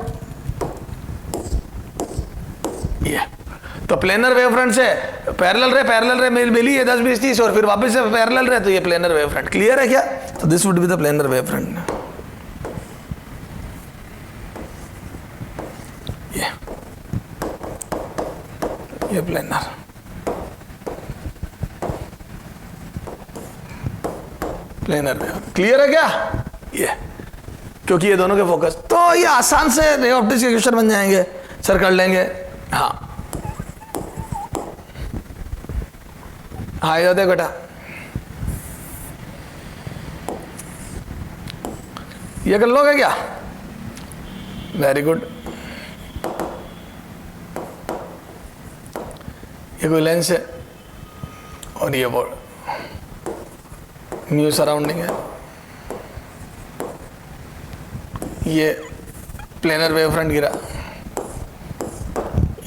ये तो प्लेनर वेव फ्रंट से पैरेलल रे मिली है 10 20 30 और फिर वापस से पैरेलल रे, तो ये प्लेनर वेव फ्रंट। क्लियर है क्या? तो this would be the planar wave front. ये प्लेनर वेव। क्लियर है क्या? ये क्योंकि ये दोनों के फोकस, तो ये आसान से रे ऑप्टिक्स के क्वेश्चन बन जाएंगे सर, कर लेंगे। हाँ हाँ ये देख बेटा, ये कर लोगे क्या? Very good. ये कोई लेंस है और ये वो म्यू सराउंडिंग है। ये प्लेनर वेव फ्रंट गिरा,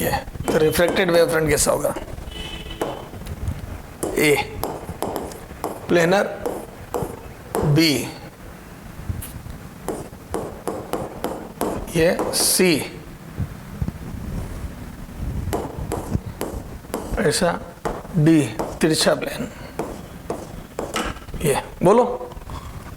ये तो रिफ्लेक्टेड वेव फ्रंट कैसा होगा? ए प्लेनर, बी ये सी, ऐसा डी तिरछा प्लेन। ये बोलो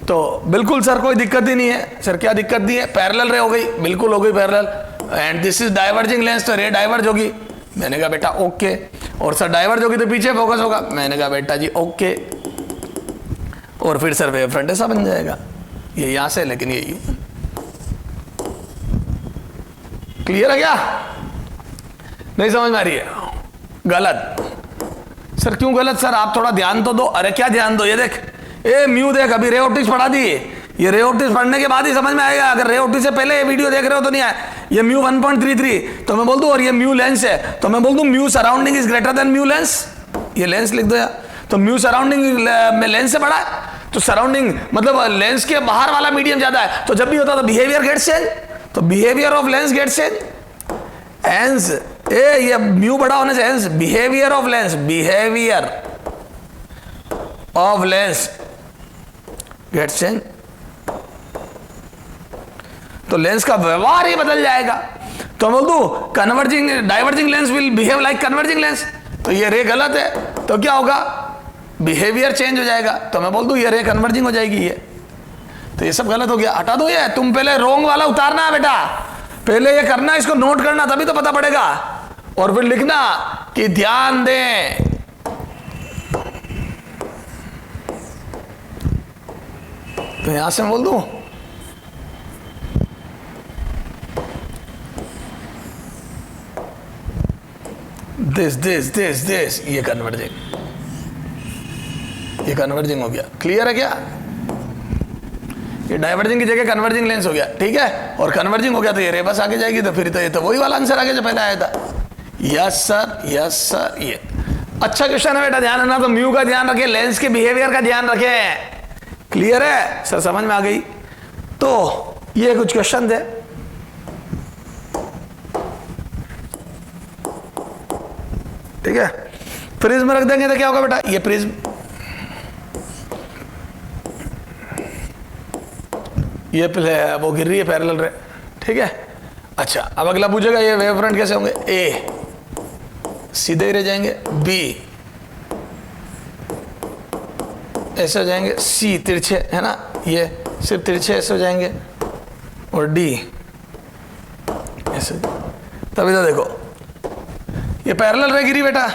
तो बिल्कुल सर कोई दिक्कत ही नहीं है। सर क्या दिक्कत नहीं है? पैरेलल रे हो गई, बिल्कुल हो गई parallel. And this is diverging lens, तो रे डाइवर्ज होगी। मैंने कहा बेटा ओके। और सर डाइवर्ज होगी तो पीछे फोकस होगा। मैंने कहा बेटा जी ओके। और फिर सर वेव फ्रंट ऐसा बन जाएगा, ये यहां से, लेकिन ये क्लियर है क्या? नहीं समझ में आ रही है? गलत। सर क्यों गलत? सर आप थोड़ा ध्यान तो दो। अरे क्या ध्यान दो? ये देख, ए म्यू देख, अभी रे ऑप्टिक्स पढ़ा दी। ये रे ऑप्टिक्स पढ़ने के बाद ही समझ में आएगा। अगर रे ऑप्टिक्स से पहले ये वीडियो देख रहे हो तो नहीं आया। ये म्यू 1.33 तो मैं बोल दूं, और ये म्यू लेंस है तो मैं बोल दूं mu surrounding is greater than mu lens. ये लेंस लिख दो यार। तो म्यू सराउंडिंग में लेंस से बड़ा है, तो सराउंडिंग मतलब लेंस के बाहर वाला मीडियम ज्यादा है। तो जब भी होता तो बिहेवियर गेट्स चेंज, तो behaviour of lens gets change. Hence ये म्यू बड़ा होने से hence behaviour of lens, behaviour of lens gets change. तो लेंस का व्यवहार ही बदल जाएगा। तो बोल दू converging diverging lens will behave like converging lens. तो ये रे गलत है, तो क्या होगा? बिहेवियर चेंज हो जाएगा। तो मैं बोल दूं ये रे कन्वर्जिंग हो जाएगी। ये तो ये सब गलत हो गया, हटा दो ये। तुम पहले रोंग वाला उतारना है बेटा, पहले ये करना, इसको नोट करना, तभी तो पता पड़ेगा। और फिर लिखना कि ध्यान दें। तो यहां से मैं बोल दूं दिस ये कन्वर्जिंग हो गया। क्लियर है क्या? ये डाइवर्जिंग की जगह कन्वर्जिंग लेंस हो गया, ठीक है। और कन्वर्जिंग हो गया तो ये रे बस आगे जाएगी। तो फिर तो ये तो वही वाला आंसर आगे जो पहले आया था। Yes sir, yes sir. ये अच्छा क्वेश्चन है बेटा, ध्यान रखना। तो म्यू का ध्यान रखें, लेंस के बिहेवियर का ध्यान रखें। क्लियर है सर? समझ में आ गई? तो ये कुछ क्वेश्चन थे। ठीक है, प्रिज्म रख देंगे तो क्या होगा बेटा? ये प्रिज्म, ये वो गिर रही है पैरेलल रे, ठीक है। अच्छा अब अगला पूछेगा ये वेव फ्रंट कैसे होंगे? ए सीधे ही रह जाएंगे, बी ऐसे हो जाएंगे, सी तिरछे है ना, ये सिर्फ तिरछे ऐसे हो जाएंगे, और डी ऐसे। तभी तो देखो ये पैरेलल रह गिरी बेटा,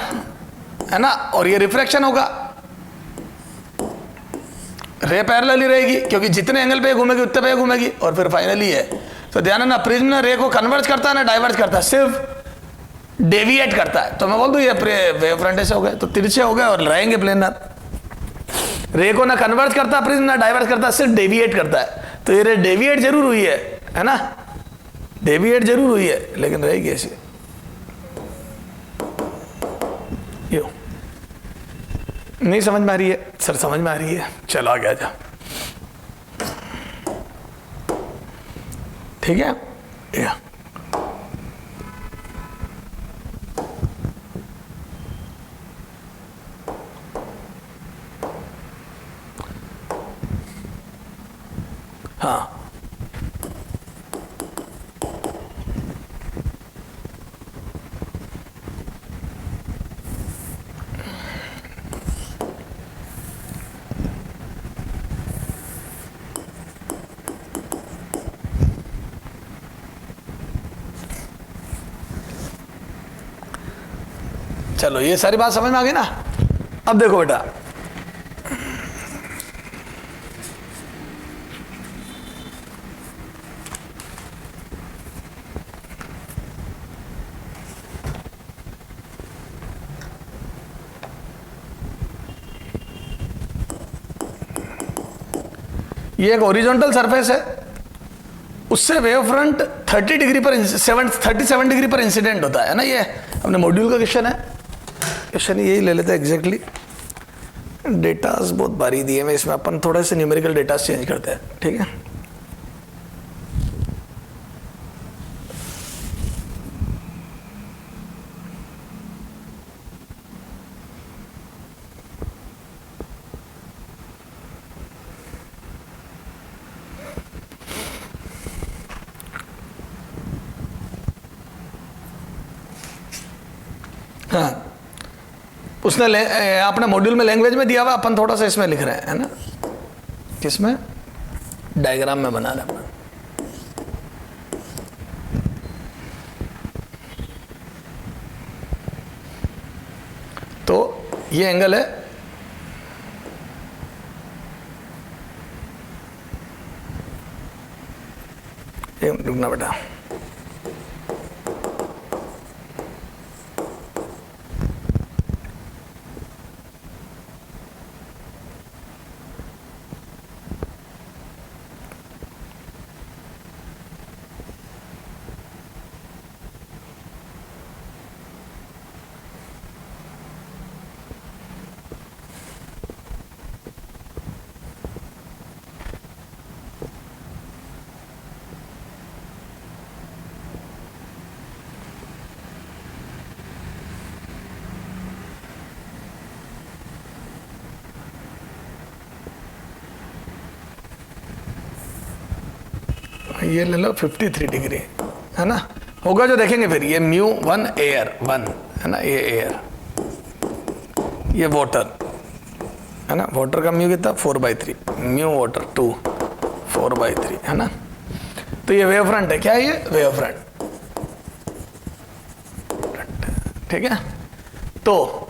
है ना। और ये रिफ्रैक्शन होगा, रे पैरेलल ही रहेगी क्योंकि जितने एंगल पे घूमेगी उतने पे घूमेगी। और फिर फाइनली है, तो ध्यान है ना, प्रिज्म ना रे को कन्वर्ज करता है ना डाइवर्ज करता है, सिर्फ डेविएट करता है। तो मैं बोल दूं ये वेव फ्रंट ऐसे हो गए, तो तिरछे हो गए और रहेंगे प्लेनर। रे को ना कन्वर्ज करता प्रिज्म ना डाइवर्ज करता, सिर्फ डेविएट करता है। तो ये रे डेविएट जरूर हुई है ना, डेविएट जरूर हुई है, लेकिन रहेगी ऐसी। यो नहीं समझ में आ रही है? सर समझ में आ रही है, चलो आगे आ जा। ठीक है, या हाँ चलो ये सारी बात समझ में आ गई ना। अब देखो बेटा, ये एक हॉरिजॉन्टल सरफेस है, उससे वेव फ्रंट 30 डिग्री पर 37 डिग्री पर इंसिडेंट होता है ना। ये अपने मॉड्यूल का क्वेश्चन है, क्वेश्चन यही ले लेते हैं एग्जैक्टली। डेटास बहुत भारी दिए हैं, इसमें अपन थोड़े से न्यूमेरिकल डेटास चेंज करते हैं, ठीक है। हाँ, उसने अपने मॉड्यूल में लैंग्वेज में दिया हुआ, अपन थोड़ा सा इसमें लिख रहे हैं, है ना, किसमें, डायग्राम में बना रहे हैं। तो ये एंगल है, रुकना बेटा, ये ले लो 53 डिग्री, है ना, होगा जो देखेंगे फिर। ये म्यू 1 एयर 1 है ना, ये एयर, ये वाटर है ना, वाटर का म्यू कितना 4/3, म्यू वाटर 2 4/3 है ना। तो ये वेव फ्रंट है, क्या है ये वेव फ्रंट, ठीक है। तो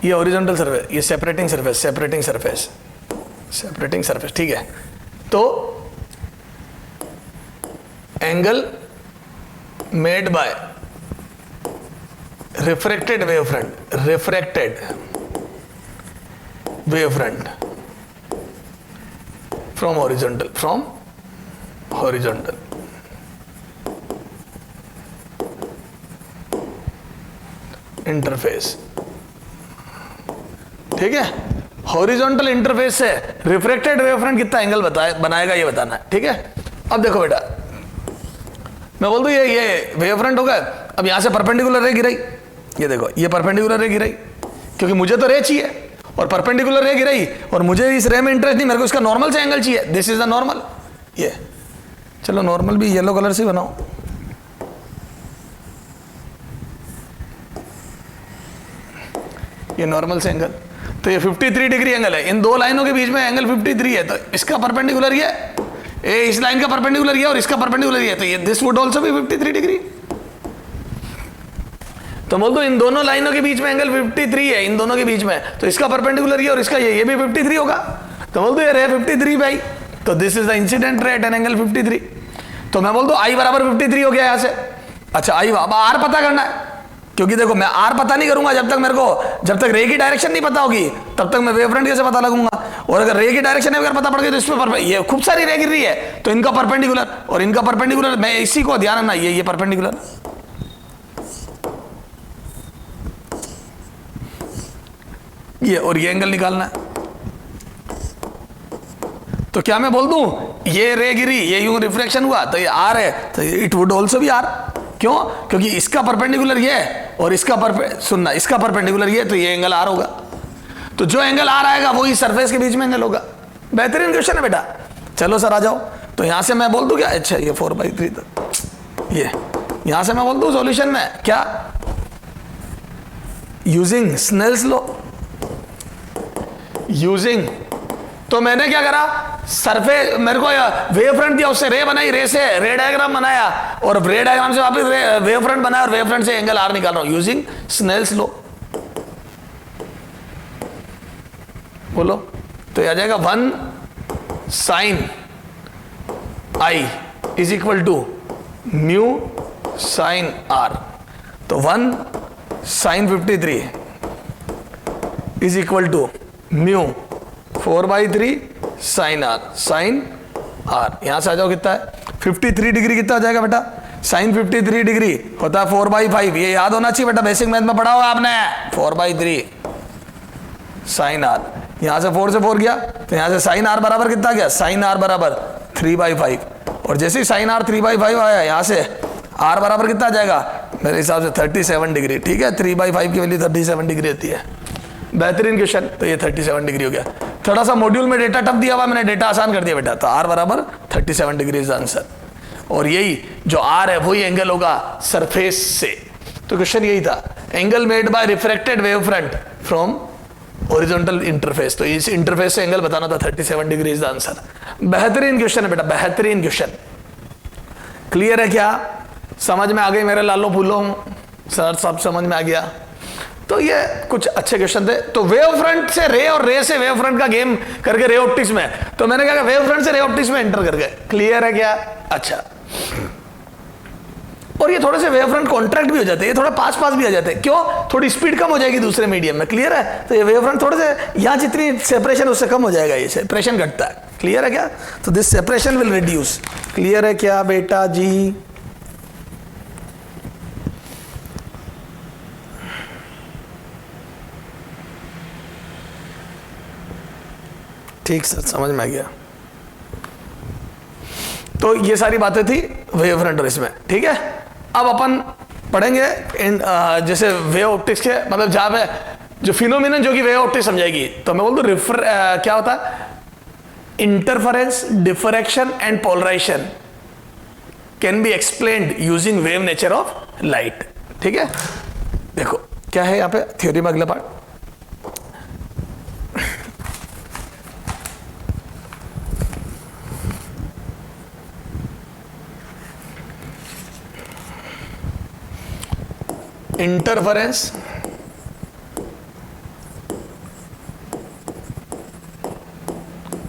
ये हॉरिजॉन्टल सरफेस, ये सेपरेटिंग सरफेस, ठीक है। तो angle made by refracted wave front from horizontal interface, ठीक है। हॉरिजॉन्टल इंटरफेस से रिफ्रैक्टेड वेव फ्रंट कितना एंगल बनाएगा ये बताना है, ठीक है। अब देखो बेटा, मैं बोल दूं ये वेव फ्रंट होगा, अब यहां से परपेंडिकुलर रे गिराई, ये देखो ये परपेंडिकुलर रे गिराई, क्योंकि मुझे तो रे चाहिए और परपेंडिकुलर रे गिराई, और मुझे इस रे में इंटरेस्ट नहीं, मेरे को इसका नॉर्मल से एंगल चाहिए, दिस इज द नॉर्मल। ये चलो नॉर्मल भी येलो कलर से बनाओ, ये नॉर्मल से एंगल, तो ये 53 डिग्री एंगल है, इन दो लाइनों के बीच में एंगल 53 है, तो इसका परपेंडिकुलर ये, इस लाइन का परपेंडिकुलर ये और इसका परपेंडिकुलर ये, तो ये this would also be 53 degree. तो बोल दो इन दोनों लाइनों के बीच में एंगल 53 है, इन दोनों के बीच में, तो इसका परपेंडिकुलर ये और इसका ये भी 53 होगा। तो बोल दो ये रे 53 भाई, तो this is the incident ray at an angle 53। तो मैं बोल दो आई बराबर 53 हो गया यहां से। अच्छा आई, अब आर पता करना है, क्योंकि देखो मैं आर पता नहीं करूंगा जब तक रे की डायरेक्शन नहीं पता होगी, तब तक मैं वेव फ्रंट कैसे पता लगूंगा। और अगर रे की डायरेक्शन अगर पता पड़ गई तो इसमें ये खूब सारी रे गिर रही है, तो इनका परपेंडिकुलर और इनका परपेंडिकुलर, मैं इसी को ध्यान रखना, ये परपेंडिकुलर, ये और ये एंगल निकालना है। तो क्या मैं बोल दूं ये रे गिरी, ये यूं रिफ्लेक्शन हुआ, तो ये आर है, तो it would also be R. क्यों? क्योंकि इसका परपेंडिकुलर ये है और इसका इसका परपेंडिकुलर ये, तो ये एंगल आर होगा। तो जो एंगल आर आएगा वही सरफेस के बीच में एंगल होगा। बेहतरीन क्वेश्चन है बेटा। चलो सर आ जाओ। तो यहां से मैं बोल दूं क्या, अच्छा ये 4/3 तक, ये यहां से मैं बोल दूं सॉल्यूशन में क्या, यूजिंग स्नेल्स लॉ, यूजिंग, तो मैंने क्या करा, सरफेस मेरे को वेव फ्रंट दिया, उससे रे बनाई, रे से रे डायग्राम बनाया और रे डायग्राम से वापस वेव फ्रंट बनाया और वेव फ्रंट से एंगल आर निकाल रहा हूं यूजिंग स्नेल्स लॉ। बोलो तो आ जाएगा 1 sin I is equal to mu sin R। तो 1 sin 53 is equal to mu 4/3 sin R, sin R, यहां से आ जाओ कितना है 53 डिग्री, कितना हो जाएगा बेटा साइन 53 डिग्री होता है 4/5, ये याद होना चाहिए बेटा, बेसिक मैथ में पढ़ा होगा आपने 4/3 साइन आर, यहां से 4 से 4 गया तो यहां से साइन आर बराबर कितना गया, साइन आर बराबर 3/5, और जैसे ही साइन आर 3/5 आया यहां से आर बराबर कितना आ जाएगा मेरे हिसाब से 37 डिग्री, ठीक है 3/5 की वैल्यू 37 डिग्री होती है। बेहतरीन क्वेश्चन, तो ये 37 डिग्री हो गया। थोड़ा सा मॉड्यूल में डेटा टफ दिया हुआ, मैंने डेटा आसान कर दिया बेटा, तो आर बराबर 37 डिग्री इज आंसर, और यही जो आर है वही एंगल होगा सरफेस से। तो क्वेश्चन यही था, angle made by refracted wave front from horizontal interface, तो इस इंटरफेस से एंगल बताना था 37 डिग्री इज द आंसर। बेहतरीन क्वेश्चन है बेटा, बेहतरीन क्वेश्चन। क्लियर है क्या, समझ में आ गई मेरे लालो फूलो सर, सब समझ में आ गया। तो ये कुछ अच्छे क्वेश्चन थे। तो वेव फ्रंट से रे और रे से वेव फ्रंट का गेम करके रे ऑप्टिक्स में, तो मैंने कहा वेव फ्रंट से रे ऑप्टिक्स में एंटर कर गए। क्लियर है क्या, अच्छा। और ये थोड़े से वेव फ्रंट कॉन्ट्रैक्ट भी हो जाते हैं, ये थोड़ा पास पास भी आ जाते हैं, क्यों, थोड़ी स्पीड कम हो जाएगी दूसरे मीडियम में। क्लियर है, तो ये वेव फ्रंट थोड़े से यहाँ जितनी सेपरेशन उससे कम हो जाएगा, ये सेपरेशन घटता है। क्लियर है क्या, तो this separation will reduce. Clear है क्या बेटा जी, ठीक सर, समझ में आ गया। तो ये सारी बातें थी वेव फ्रंट और इसमें, ठीक है। अब अपन पढ़ेंगे जैसे वेव ऑप्टिक्स के, मतलब जहां पे जो फिनोमिनन जो कि वेव ऑप्टिक्स समझाएगी, तो मैं बोल दूं क्या होता है, interference, diffraction and polarization can be explained using wave nature of light. ठीक है, देखो क्या है यहाँ पे थ्योरी में अगला part, interference,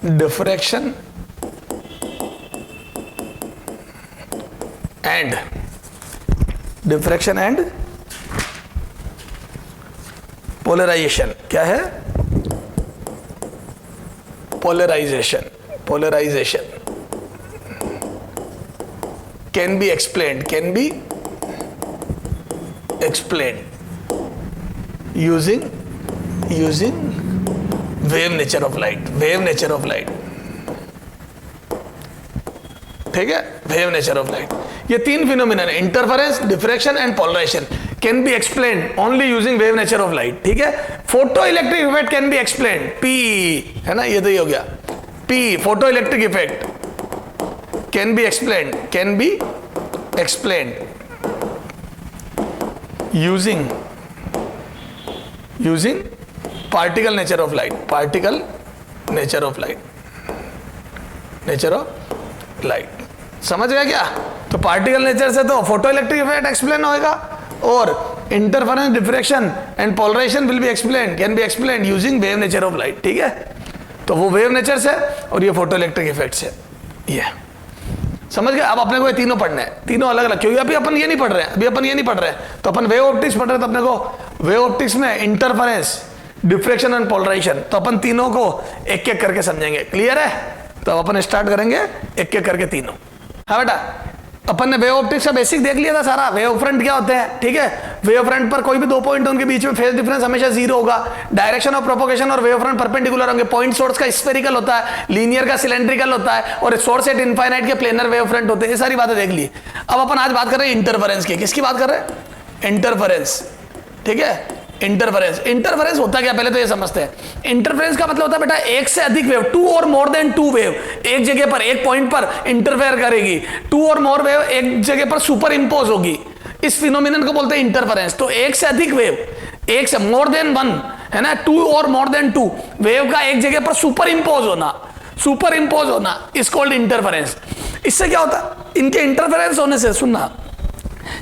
diffraction and polarization. क्या है, polarization can be explained using wave nature of light। ठीक है, वेव नेचर ऑफ लाइट। ये तीन फिनोमिना है, interference, diffraction and polarization, can be explained only using wave nature of light. ठीक है, photo electric effect can be explained, P है ना, ये तो ये हो गया, P photo electric effect can be explained using particle nature of light। समझ गया क्या, तो पार्टिकल नेचर से तो फोटो इलेक्ट्रिक इफेक्ट एक्सप्लेन होगा, और interference, diffraction and polarization can be explain using wave nature of light. ठीक है, तो वो वेव नेचर से और ये फोटो इलेक्ट्रिक इफेक्ट से, ये समझ गए। अब अपने को ये तीनों पढ़ने हैं, तीनों अलग अलग, क्योंकि अभी अपन ये नहीं पढ़ रहे हैं, तो अपन वेव ऑप्टिक्स पढ़ रहे हैं, तो अपने को वेव ऑप्टिक्स में इंटरफेरेंस, डिफ्रैक्शन एंड पोलराइजेशन, तो अपन तीनों को एक एक करके समझेंगे। क्लियर है, तो अपन स्टार्ट करेंगे एक एक करके तीनों। हाँ बेटा, अपन ने वेव ऑप्टिक्स का बेसिक देख लिया था सारा, वेव फ्रंट क्या होते हैं। ठीक है, वेव फ्रंट पर कोई भी दो पॉइंट उनके बीच में फेज डिफरेंस हमेशा जीरो होगा, डायरेक्शन ऑफ प्रोपोगेशन और वेव फ्रंट परपेंडिकुलर होंगे, पॉइंट सोर्स का स्फेरिकल होता है, लीनियर का सिलेंड्रिकल होता है, और सोर्स एट इनफाइनाइट के प्लेनर वेव फ्रंट होते हैं। ये सारी बातें देख ली। अब अपन आज बात कर रहे हैं इंटरफेरेंस की। किसकी बात कर रहे हैं, इंटरफेरेंस। ठीक है, इंटरफेरेंस होता क्या, पहले तो ये समझते हैं। इंटरफेरेंस का मतलब होता है बेटा एक से अधिक वेव, टू और मोर देन टू वेव एक जगह पर, एक पॉइंट पर इंटरफेयर करेगी, टू और मोर वेव एक जगह पर सुपर इंपोज होगी, इस फिनोमिनन को बोलते हैं इंटरफेरेंस। तो एक से अधिक वेव, एक से मोर देन वन है ना, टू और मोर देन टू वेव का एक जगह पर सुपर इंपोज होना इज कॉल्ड इंटरफेरेंस। इससे क्या होता है, इनके इंटरफेरेंस होने से, सुनना,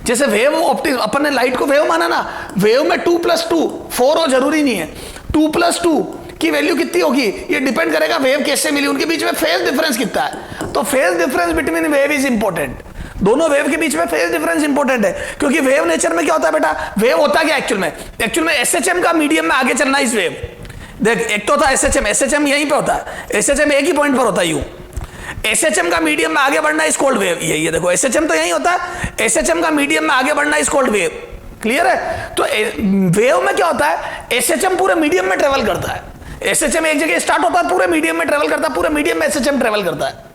जैसे वेव ऑप्टिक्स, अपन ने लाइट को वेव माना ना, वेव में 2+2 4 हो जरूरी नहीं है, 2+2 की वैल्यू कितनी होगी ये डिपेंड करेगा वेव कैसे मिली, उनके बीच में फेज डिफरेंस कितना है। तो phase difference between wave is important, दोनों वेव के बीच में फेज डिफरेंस इंपॉर्टेंट है, क्योंकि वेव नेचर में क्या होता है बेटा, वेव होता क्या एक्चुअल में एसएचएम का मीडियम में आगे चलना इस वेव। देख, एक तो था एसएचएम यहीं पे होता है, एसएचएम एक ही पॉइंट पर होता है, यू एसएचएम का मीडियम में आगे बढ़ना इज कॉल्ड वेव। ये देखो एसएचएम तो यही होता है, एसएचएम का मीडियम में आगे बढ़ना इज कॉल्ड वेव। क्लियर है? तो वेव में क्या होता है, एसएचएम पूरे मीडियम में ट्रेवल करता है। एसएचएम एक जगह स्टार्ट होता है, पूरे मीडियम में ट्रेवल करता है, पूरे मीडियम में एसएचएम ट्रेवल करता है।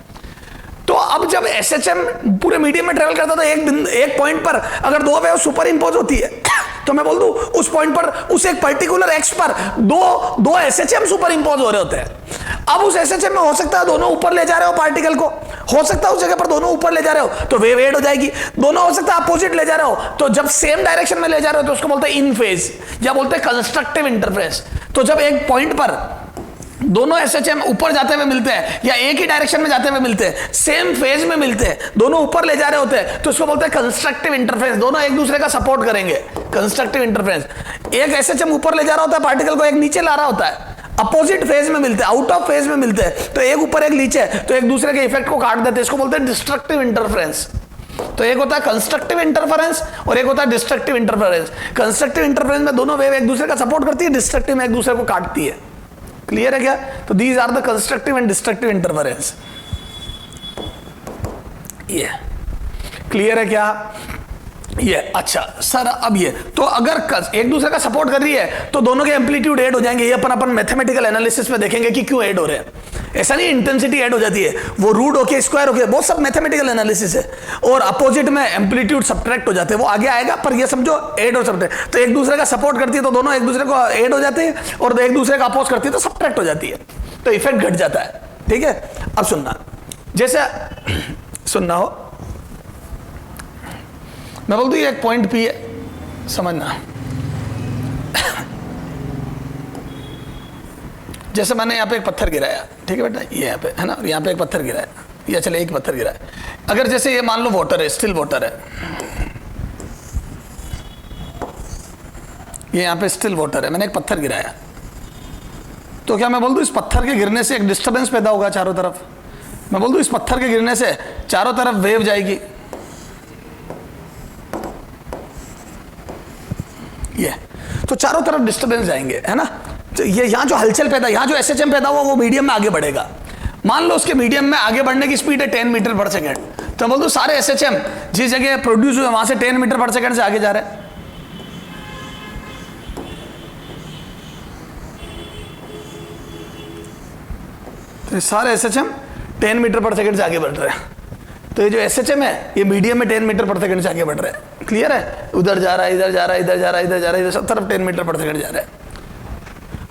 तो अब जब एसएचएम पूरे मीडियम में ट्रेवल करता है तो एक पॉइंट पर अगर दो वेव सुपर इंपोज होती है तो मैं बोल दूं उस पॉइंट पर, उस एक पर्टिकुलर एक्स पर दो एसएचएम सुपर इंपोज हो रहे होते हैं। अब उस एसएचएम में हो सकता है दोनों ऊपर ले जा रहे हो पार्टिकल को, हो सकता है उस जगह पर दोनों ऊपर ले जा रहे हो तो वेव एड हो जाएगी। दोनों हो सकता है अपोजिट ले जा रहे हो, तो जब सेम डायरेक्शन में ले जा रहे हो तो उसको बोलते हैं इन फेज या बोलते हैं कंस्ट्रक्टिव इंटरफेरेंस। तो जब एक पॉइंट पर दोनों एसएचएम ऊपर जाते हुए मिलते हैं या एक ही डायरेक्शन में जाते हुए मिलते हैं, सेम फेज में मिलते हैं, दोनों ऊपर ले जा रहे होते हैं, तो इसको बोलते हैं कंस्ट्रक्टिव इंटरफेरेंस। दोनों एक दूसरे का सपोर्ट करेंगे, कंस्ट्रक्टिव इंटरफेरेंस। एक एसएचएम ऊपर ले जा रहा होता है पार्टिकल को, एक नीचे ला रहा होता है, अपोजिट फेज में मिलते हैं, आउट ऑफ फेज में मिलते हैं, तो एक ऊपर एक नीचे, तो एक दूसरे के इफेक्ट को काट देते हैं। इसको बोलते हैं डिस्ट्रक्टिव इंटरफेरेंस। तो एक होता है कंस्ट्रक्टिव इंटरफेरेंस और एक होता है डिस्ट्रक्टिव इंटरफेरेंस। कंस्ट्रक्टिव इंटरफेरेंस में दोनों वेव एक दूसरे का सपोर्ट करती है, डिस्ट्रक्टिव में एक दूसरे को काटती है। क्लियर है क्या? तो these are the constructive and destructive interference. ये क्लियर है क्या? ये अच्छा सर, अब ये तो अगर एक दूसरे का सपोर्ट कर रही है तो दोनों के एम्पलीट्यूड ऐड हो जाएंगे। ये अपन मैथमेटिकल एनालिसिस में देखेंगे कि क्यों ऐड हो रहे हैं। ऐसा नहीं इंटेंसिटी ऐड हो जाती है, वो रूट होके स्क्वायर होके, वो सब मैथमेटिकल एनालिसिस है। और अपोजिट में एम्पलीट्यूड सब्ट्रैक्ट हो जाते हैं, वो आगे आएगा, पर ये समझो ऐड और सब्ट्रैक्ट। तो एक दूसरे का सपोर्ट करती है तो दोनों एक दूसरे को ऐड हो जाते हैं, और एक दूसरे का अपोज करती है तो सब्ट्रैक्ट हो जाती है, तो इफेक्ट घट जाता है। ठीक है? अब सुनना, जैसे सुनना हो, मैं बोल दूं ये एक पॉइंट पी है, समझना। जैसे मैंने यहाँ पे एक पत्थर गिराया, ठीक है बेटा, ये यहाँ पे है ना, यहाँ पे एक पत्थर गिराया, या चले एक पत्थर गिराया। अगर जैसे ये मान लो वाटर है, स्टिल वाटर है, ये यहाँ पे स्टिल वाटर है, मैंने एक पत्थर गिराया, तो क्या मैं बोल दूं इस पत्थर के गिरने से एक डिस्टर्बेंस पैदा होगा चारों तरफ? मैं बोल दूं इस पत्थर के गिरने से चारों तरफ वेव जाएगी, ये तो चारों तरफ डिस्टर्बेंस जाएंगे, है ना। तो ये यहाँ जो हलचल पैदा, यहाँ जो एसएचएम पैदा हुआ वो मीडियम में आगे बढ़ेगा। मान लो उसके मीडियम में आगे बढ़ने की स्पीड है 10 मीटर पर सेकेंड, तो बोल दो सारे एसएचएम जिस जगह प्रोड्यूस हुए वहां से 10 मीटर पर सेकेंड से आगे जा रहे हैं। तो सारे एसएचएम 10 मीटर पर सेकेंड से आगे बढ़ रहे हैं। तो ये जो एसएचएम है ये मीडियम में 10 मीटर पर सेकेंड से आगे बढ़ रहे हैं। क्लियर है? उधर जा रहा है, इधर जा रहा है, इधर जा रहा है, इधर जा रहा है, इधर सब तरफ 10 मीटर पर सेकेंड जा रहे हैं।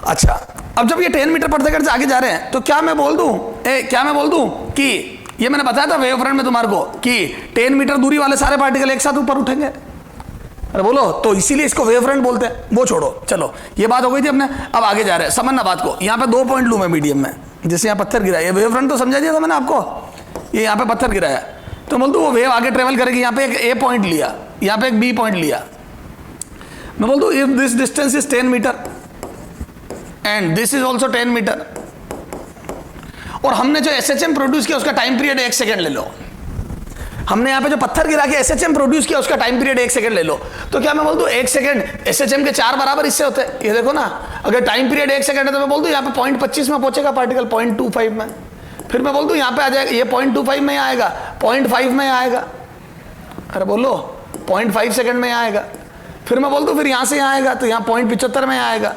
अच्छा, अब जब ये 10 मीटर पर सेकेंड से आगे जा रहे हैं तो क्या मैं बोल दूं कि ये मैंने बताया था वेव फ्रंट में तुम्हारे को कि 10 मीटर दूरी वाले सारे पार्टिकल एक साथ ऊपर उठेंगे। अरे बोलो, तो इसीलिए इसको वेव फ्रंट बोलते हैं। वो छोड़ो, चलो ये बात हो गई थी अपने, अब आगे जा रहे हैं, समझना बात को। यहाँ पे 2 पॉइंट लूँ मैं मीडियम में, जैसे यहाँ पत्थर गिराया, ये वेव फ्रंट तो समझा दिया था मैंने आपको। ये यहाँ पे पत्थर गिराया तो बोल दूं वो वेव आगे ट्रेवल करेगी। यहाँ पे एक ए पॉइंट लिया, यहाँ पे एक बी पॉइंट लिया, मैं बोल दूं if this distance is 10 metre and this is also 10 metre, और हमने जो एसएचएम प्रोड्यूस किया उसका टाइम पीरियड 1 सेकेंड ले लो। हमने यहाँ पे जो पत्थर गिरा के एसएचएम प्रोड्यूस किया उसका टाइम पीरियड 1 सेकेंड ले लो, तो क्या मैं बोल दूं 1 सेकेंड एसएचएम के 4 बराबर हिस्से होते हैं। ये देखो ना, अगर टाइम पीरियड 1 सेकेंड है तो मैं बोल दूं यहाँ पे 0.25 में पहुंचेगा पार्टिकल, 0.25 में। फिर मैं बोल दूं यहाँ पे आ जाएगा, ये 0.25 में आएगा, 0.5 में आएगा, अरे बोलो 0.5 सेकेंड में आएगा। फिर मैं बोल दूं फिर यहाँ से यहाँ आएगा तो यहाँ 0.75 में आएगा।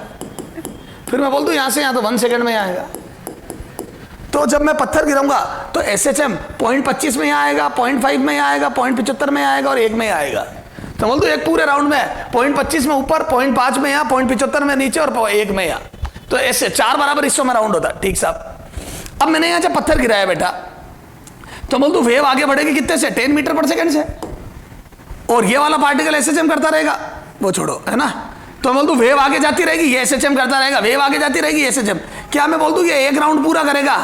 फिर मैं बोल दूं यहाँ से यहाँ तो 1 सेकेंड में आएगा। तो जब मैं पत्थर गिराऊंगा तो एसएचएम 0.25 में यहाँ आएगा, 0.5 में यहाँ आएगा, 0.75 में आएगा और 1 में आएगा। तो बोल दो एक पूरे राउंड में 0.25 में ऊपर, 0.5 में यहाँ, 0.75 में नीचे और 1 में यहाँ, तो ऐसे 4 बराबर हिस्सों में राउंड होता है। ठीक साहब, अब मैंने यहाँ जब पत्थर गिराया बेटा, तो बोल दो वेव आगे बढ़ेगी कितने से, 10 मीटर पर सेकेंड से, और ये वाला पार्टिकल एसएचएम करता रहेगा, वो छोड़ो, है ना। तो बोल दूं वेव आगे जाती रहेगी, ये एसएचएम करता रहेगा, वेव आगे जाती रहेगी, एसएचएम। क्या मैं बोल दूं ये एक राउंड पूरा करेगा,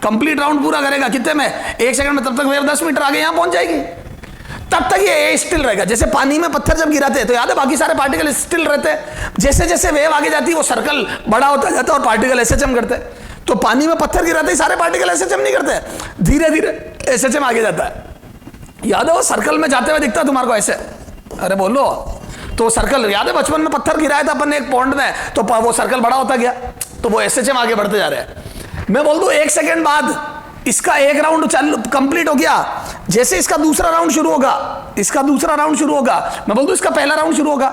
कंप्लीट राउंड पूरा करेगा कितने में, 1 सेकंड में, तब तक वेव 10 मीटर आगे यहां पहुंच जाएगी, तब तक ये स्टिल रहेगा। जैसे पानी में पत्थर जब गिराते हैं तो याद है बाकी सारे पार्टिकल स्टिल रहते हैं, जैसे जैसे वेव आगे जाती है वो सर्कल बड़ा होता जाता है और पार्टिकल एसएचएम करते हैं। तो पानी में पत्थर गिराते ही सारे पार्टिकल एसएचएम नहीं करते, धीरे धीरे एसएचएम आगे जाता है। याद है वो सर्कल में जाते हुए दिखता है तुम्हारे को ऐसे, अरे बोलो, तो सर्कल याद है बचपन में पत्थर गिराया था अपन ने एक पॉन्ड में, तो वो सर्कल बड़ा होता गया, तो वो एसएचएम आगे बढ़ते जा रहे हैं। मैं बोल दूं 1 सेकंड बाद इसका एक राउंड चल कंप्लीट हो गया, जैसे इसका दूसरा राउंड शुरू होगा, इसका दूसरा राउंड शुरू होगा, मैं बोल दूं इसका पहला राउंड शुरू होगा।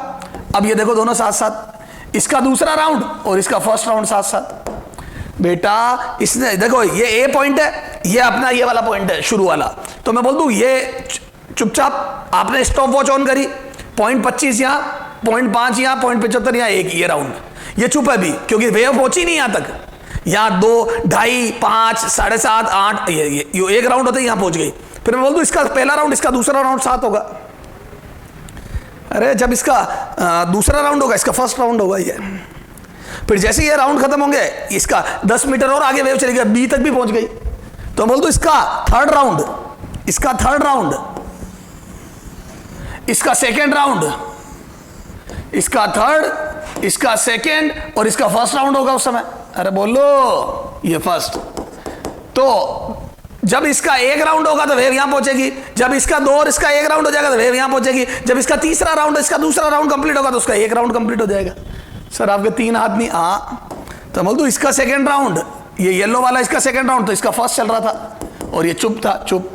अब ये देखो दोनों साथ साथ, इसका दूसरा राउंड और इसका फर्स्ट राउंड साथ साथ। बेटा इसने देखो ये ए पॉइंट है, ये अपना ये वाला पॉइंट है शुरू वाला, तो मैं बोल दूं ये चुपचाप आपने स्टॉप वॉच ऑन करी, 0.25 यहाँ, 0.5 यहाँ, 0.75 यहाँ, एक ये राउंड, ये चुप है अभी क्योंकि वेव पहुंची नहीं यहां तक, यहाँ 2, 2.5, 5, 7.5, 8, ये एक राउंड होते ही यहां पहुंच गई। फिर मैं बोल दूं इसका पहला राउंड इसका दूसरा राउंड साथ होगा। अरे जब इसका दूसरा राउंड होगा इसका फर्स्ट राउंड होगा ये। फिर जैसे ये राउंड खत्म होंगे इसका 10 मीटर और आगे वेव चली गई, बी तक भी पहुंच गई, तो बोल दो इसका थर्ड राउंड, इसका थर्ड राउंड, इसका सेकेंड राउंड, इसका थर्ड, इसका सेकेंड और इसका फर्स्ट राउंड होगा उस समय। अरे बोलो ये फर्स्ट। तो जब इसका एक राउंड होगा तो वेव यहां पहुंचेगी, जब इसका 2 और इसका एक राउंड हो जाएगा तो वेव यहां पहुंचेगी, जब इसका तीसरा राउंड इसका दूसरा राउंड कंप्लीट होगा तो उसका एक राउंड कंप्लीट हो जाएगा। सर आपके 3 हाथ नहीं, हाँ तो बोल दो इसका सेकेंड राउंड, ये येलो वाला इसका सेकेंड राउंड, तो इसका फर्स्ट चल रहा था और ये चुप था, चुप।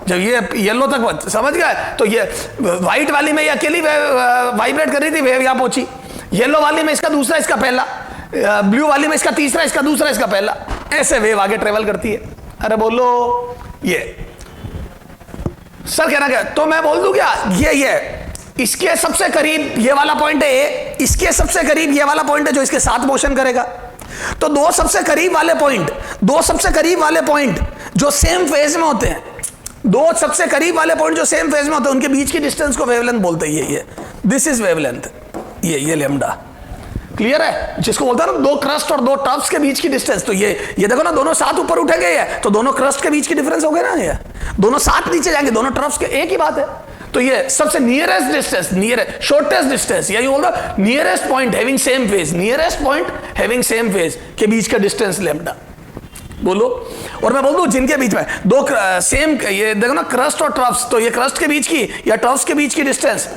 जब ये येलो तक समझ गया तो ये व्हाइट वाली में ये अकेली वाइब्रेट कर रही थी, वेव यहां पहुंची, येलो वाली में इसका दूसरा इसका पहला, ब्लू वाली में इसका तीसरा इसका दूसरा इसका पहला, ऐसे वेव आगे ट्रेवल करती है। अरे बोलो ये सर कहना क्या, तो मैं बोल दूं क्या ये इसके सबसे करीब ये वाला पॉइंट है ए, इसके सबसे करीब ये वाला पॉइंट है जो इसके साथ मोशन करेगा। तो दो सबसे करीब वाले पॉइंट जो सेम फेज में होते हैं, दो सबसे करीब वाले पॉइंट जो सेम फेज में होते हैं उनके बीच की डिस्टेंस को वेवलेंथ बोलते हैं। ये दिस इज वेवलेंथ, ये लैम्डा। क्लियर है? जिसको बोलता है ना दो क्रस्ट और दो टफ्स के बीच की डिस्टेंस, तो ये देखो ना दोनों साथ ऊपर उठे गए हैं तो दोनों क्रस्ट के बीच की डिफरेंस हो गए ना, ये दोनों साथ नीचे जाएंगे, दोनों टफ्स के एक ही बात है। तो ये सबसे नियरेस्ट डिस्टेंस, शॉर्टेस्ट डिस्टेंस, यही बोलता nearest point having same phase, nearest point having same phase के बीच का डिस्टेंस लैम्डा बोलो। और मैं बोल दूं जिनके बीच में दो सेम, ये देखो ना क्रस्ट और ट्रफ्स, तो ये क्रस्ट के बीच की या ट्रफ्स के बीच की डिस्टेंस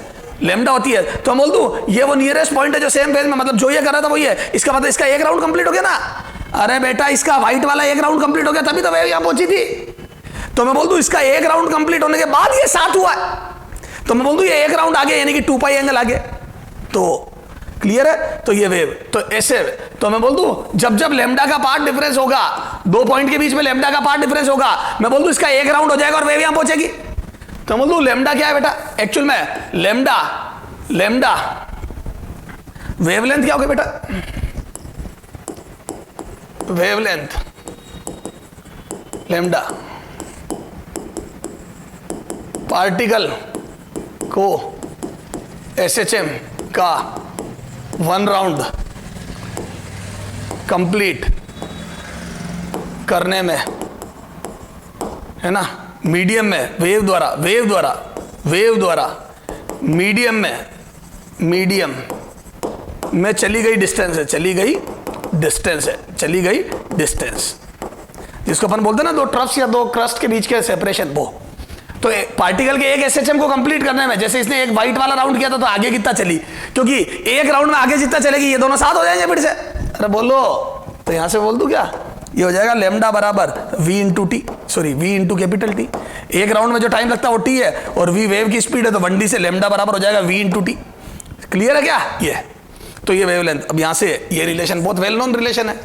लैम्डा होती है। तो मैं बोल दूं ये वो नियरेस्ट पॉइंट है जो सेम फेज में, मतलब जो ये कर रहा था वही है, इसका मतलब इसका एक राउंड कंप्लीट हो गया ना। अरे बेटा इसका व्हाइट वाला एक राउंड कंप्लीट हो गया तभी तो वेव यहां पहुंची थी। तो मैं बोल दूं इसका एक राउंड कंप्लीट होने के बाद ये साथ हुआ, तो मैं बोल दूं ये एक राउंड आगे यानी कि 2 पाई एंगल आगे। तो क्लियर है? तो ये वेव तो ऐसे, तो मैं बोल दूं जब जब लैम्डा का पार्ट डिफरेंस होगा, दो पॉइंट के बीच में लैम्डा का पार्ट डिफरेंस होगा, मैं बोल दूं इसका एक राउंड हो जाएगा और वेव यहां पहुंचेगी। तो बोल दूं लैम्डा क्या है बेटा, एक्चुअल में लैम्डा वेवलेंथ क्या होगा बेटा, वेवलेंथ लैम्डा पार्टिकल को एसएचएम का 1 राउंड कंप्लीट करने में, है ना, मीडियम में वेव द्वारा मीडियम में चली गई डिस्टेंस जिसको अपन बोलते हैं ना दो ट्रफ्स या दो क्रस्ट के बीच के सेपरेशन, वो तो पार्टिकल के एक एसएचएम को कंप्लीट करने में, जैसे इसने एक व्हाइट वाला राउंड किया था तो आगे कितना चली, क्योंकि एक राउंड में आगे जितना चलेगी ये दोनों साथ हो जाएंगे फिर से। अरे बोलो, तो यहां से बोल दूं क्या, ये हो जाएगा लैम्डा बराबर v into T, sorry v into capital T. एक राउंड में जो टाइम लगता है वो t है और v वेव की स्पीड है, तो 1d से लैम्डा बराबर हो जाएगा v इंटू टी। क्लियर है क्या? ये तो ये वेवलेंथ, अब यहां से ये रिलेशन बहुत वेल नोन रिलेशन है।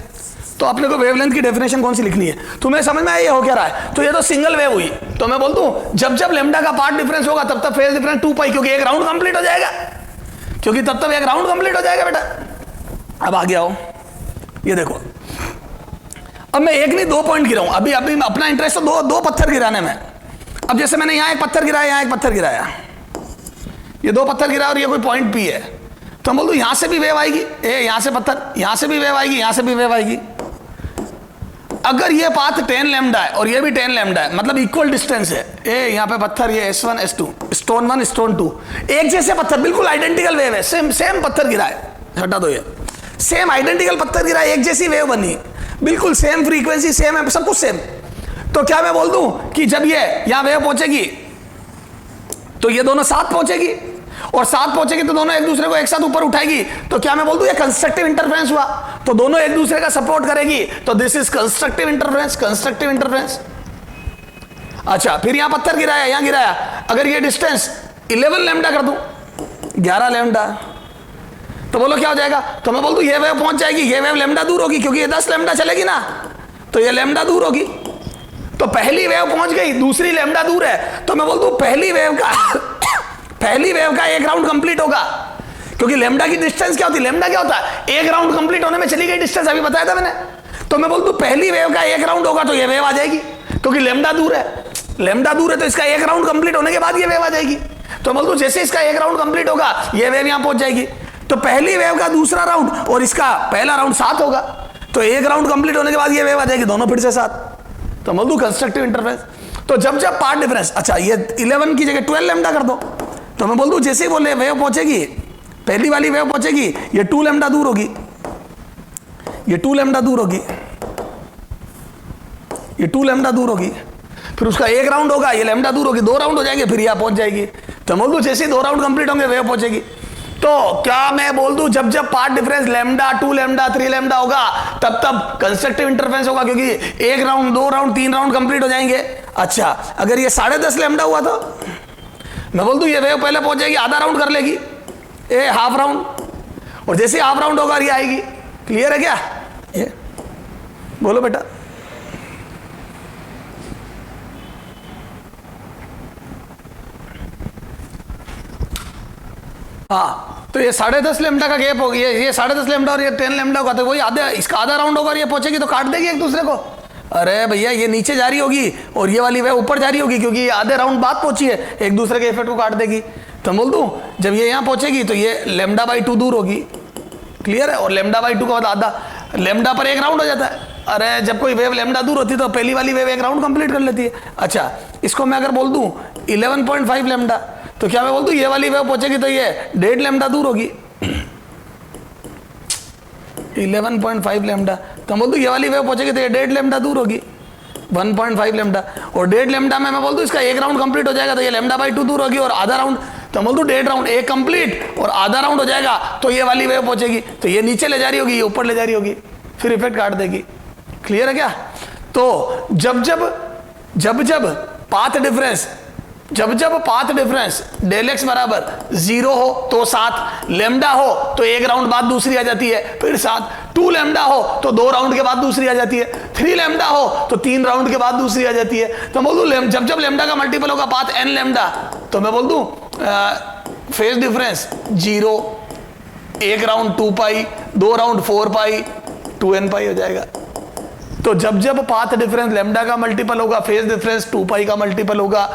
तो अपने को वेवलेंथ की डेफिनेशन कौन सी लिखनी है, तुम्हें समझ में आया ये हो क्या रहा है? तो ये तो सिंगल वेव हुई, तो मैं बोल दूं जब जब लैम्डा का पार्ट डिफरेंस होगा तब तक फेज डिफरेंस 2 पाई, क्योंकि एक राउंड कंप्लीट हो जाएगा, बेटा। अब आगे आओ, ये देखो अब मैं एक नहीं 2 पॉइंट गिराऊं, अभी अपना इंटरेस्ट तो दो पत्थर गिराने में। अब जैसे मैंने यहां एक पत्थर गिराया, यहां एक पत्थर गिराया, ये 2 पत्थर गिराया और ये कोई पॉइंट पी है, तो मैं बोल दूं यहां से भी वेव आएगी, यहां से पत्थर, यहां से भी वेव आएगी, यहां से भी वेव आएगी। अगर ये पाथ 10 लैम्डा है और ये भी 10 लैम्डा है, मतलब इक्वल डिस्टेंस है, यहाँ पे पत्थर, ये S1 S2, स्टोन 1 स्टोन 2, एक जैसे पत्थर, बिल्कुल आइडेंटिकल वेव है, सेम पत्थर गिरा है, हटा दो ये, सेम आइडेंटिकल पत्थर गिरा है, एक जैसी वेव बनी, बिल्कुल सेम फ्रीक्वेंसी, सेम है, सब कुछ सेम। तो क्या मैं बोल दूं कि जब ये यहां वेव पहुंचेगी तो ये दोनों साथ पहुंचेगी, और साथ पहुंचेगी तो दोनों एक दूसरे को एक साथ ऊपर उठाएगी, तो क्या मैं बोल दूं ये कंस्ट्रक्टिव इंटरफेरेंस हुआ। तो दोनों एक दूसरे का सपोर्ट करेगी, तो this is constructive interference, constructive interference. अच्छा, फिर यहां पत्थर गिराया, यहां गिराया, अगर ये डिस्टेंस 11 लैम्डा कर दूं, 11 लैम्डा, तो बोलो क्या हो जाएगा? तो मैं बोल दूं ये वेव पहुंच जाएगी, ये वेव लैम्डा दूर होगी, क्योंकि ये 10 लैम्डा चलेगी ना, तो ये लैम्डा दूर होगी। तो पहली वेव पहुंच गई, दूसरी लैम्डा दूर है, तो मैं बोल दूं पहली वेव का एक राउंड कंप्लीट होगा, क्योंकि लैम्डा की डिस्टेंस क्या होती है? लैम्डा क्या होता है? एक राउंड कंप्लीट होने में चली गई डिस्टेंस, अभी बताया था मैंने। तो मैं बोल दूं पहली वेव का एक राउंड होगा तो ये वेव आ जाएगी, क्योंकि लैम्डा दूर है, लैम्डा दूर है, तो इसका एक राउंड कंप्लीट होने के बाद ये वेव आ जाएगी। तो बोल दूं जैसे इसका एक राउंड कंप्लीट होगा ये वेव यहां पहुंच जाएगी, तो पहली वेव का दूसरा राउंड और इसका पहला राउंड साथ होगा, तो एक राउंड कंप्लीट होने के बाद ये वेव आ जाएगी, दोनों फिर से साथ। तो बोल दूं कंस्ट्रक्टिव इंटरफेरेंस। तो जब जब पार्ट डिफरेंस, अच्छा ये 11 की जगह 12 लैम्डा कर दो, तो मैं बोल दूं जैसे ही बोले वेव पहुंचेगी, पहली वाली वेव पहुंचेगी, ये 2 लैम्डा दूर होगी, ये 2 लैम्डा दूर होगी, ये 2 लैम्डा दूर होगी, फिर उसका एक राउंड होगा, ये लैम्डा दूर होगी, 2 राउंड हो जाएंगे, फिर यहां पहुंच जाएगी। तो बोल दूं जैसे ही 2 राउंड कंप्लीट होंगे वेव पहुंचेगी। तो क्या मैं बोल दूं जब जब path difference lambda, 2 lambda, 3 lambda होगा, तब तब कंस्ट्रक्टिव इंटरफेरेंस होगा, क्योंकि एक राउंड, 2 राउंड, 3 राउंड कंप्लीट हो जाएंगे। अच्छा, अगर ये 10.5 लैम्डा हुआ तो मैं बोल दूं ये वेव पहले पहुंच जाएगी, आधा राउंड कर लेगी, हाफ राउंड, और जैसे हाफ राउंड होगा ये आएगी। क्लियर है क्या? ये बोलो बेटा। हाँ, तो ये 10.5 लैम्डा का गैप होगी, ये 10.5 लैम्डा और ये 10 लैम्डा होगा, तो वही आधे, इसका आधा राउंड होगा और ये पहुंचेगी तो काट देगी एक दूसरे को। अरे भैया ये नीचे जा रही होगी और ये वाली वेव ऊपर जा रही होगी, क्योंकि ये आधे राउंड बाद पहुंची है, एक दूसरे के इफेक्ट को काट देगी। तो बोल दूं जब ये यहां पहुंचेगी तो ये λ/2 दूर होगी। क्लियर है? और λ/2 का बाद आधा, लैम्डा पर एक राउंड हो जाता है। अरे जब कोई वेव लैम्डा दूर होती है तो पहली वाली वेव एक राउंड कंप्लीट कर लेती है। अच्छा, इसको मैं अगर बोल दूं 11.5 लैम्डा, तो क्या मैं बोल दूं ये वाली वेव पहुंचेगी तो ये 1.5 लैम्डा दूर होगी, 11.5 लैम्डा, तो बोल दूं ये वाली वेव पहुंचेगी तो ये 1.5 लैम्डा दूर होगी, 1.5 लैम्डा, और 1.5 लैम्डा में मैं बोल दूं इसका एक राउंड कंप्लीट हो जाएगा तो ये λ/2 दूर होगी, और आधा राउंड, तो बोल दूं 1.5 राउंड, एक कंप्लीट और आधा राउंड हो जाएगा तो ये वाली वेव पहुंचेगी, तो ये नीचे ले जा रही होगी, ये ऊपर ले जा रही होगी, फिर इफेक्ट काट देगी। क्लियर है क्या? तो जब जब पाथ डिफरेंस डेल एक्स बराबर 0 हो तो 7 लैम्डा हो तो एक राउंड बाद दूसरी आ जाती है, फिर 7, 2 लैम्डा हो तो 2 राउंड के बाद दूसरी आ जाती है, 3 लैम्डा हो तो 3 राउंड के बाद दूसरी आ जाती है। तो बोल दूं जब लैम्डा का मल्टीपल होगा पाथ n लैम्डा, तो मैं बोल दूं फेज डिफरेंस 0, एक राउंड 2 पाई, 2 राउंड 4 पाई, 2n पाई हो जाएगा। तो जब पाथ डिफरेंस लैम्डा का मल्टीपल होगा, फेज डिफरेंस 2 पाई का मल्टीपल होगा,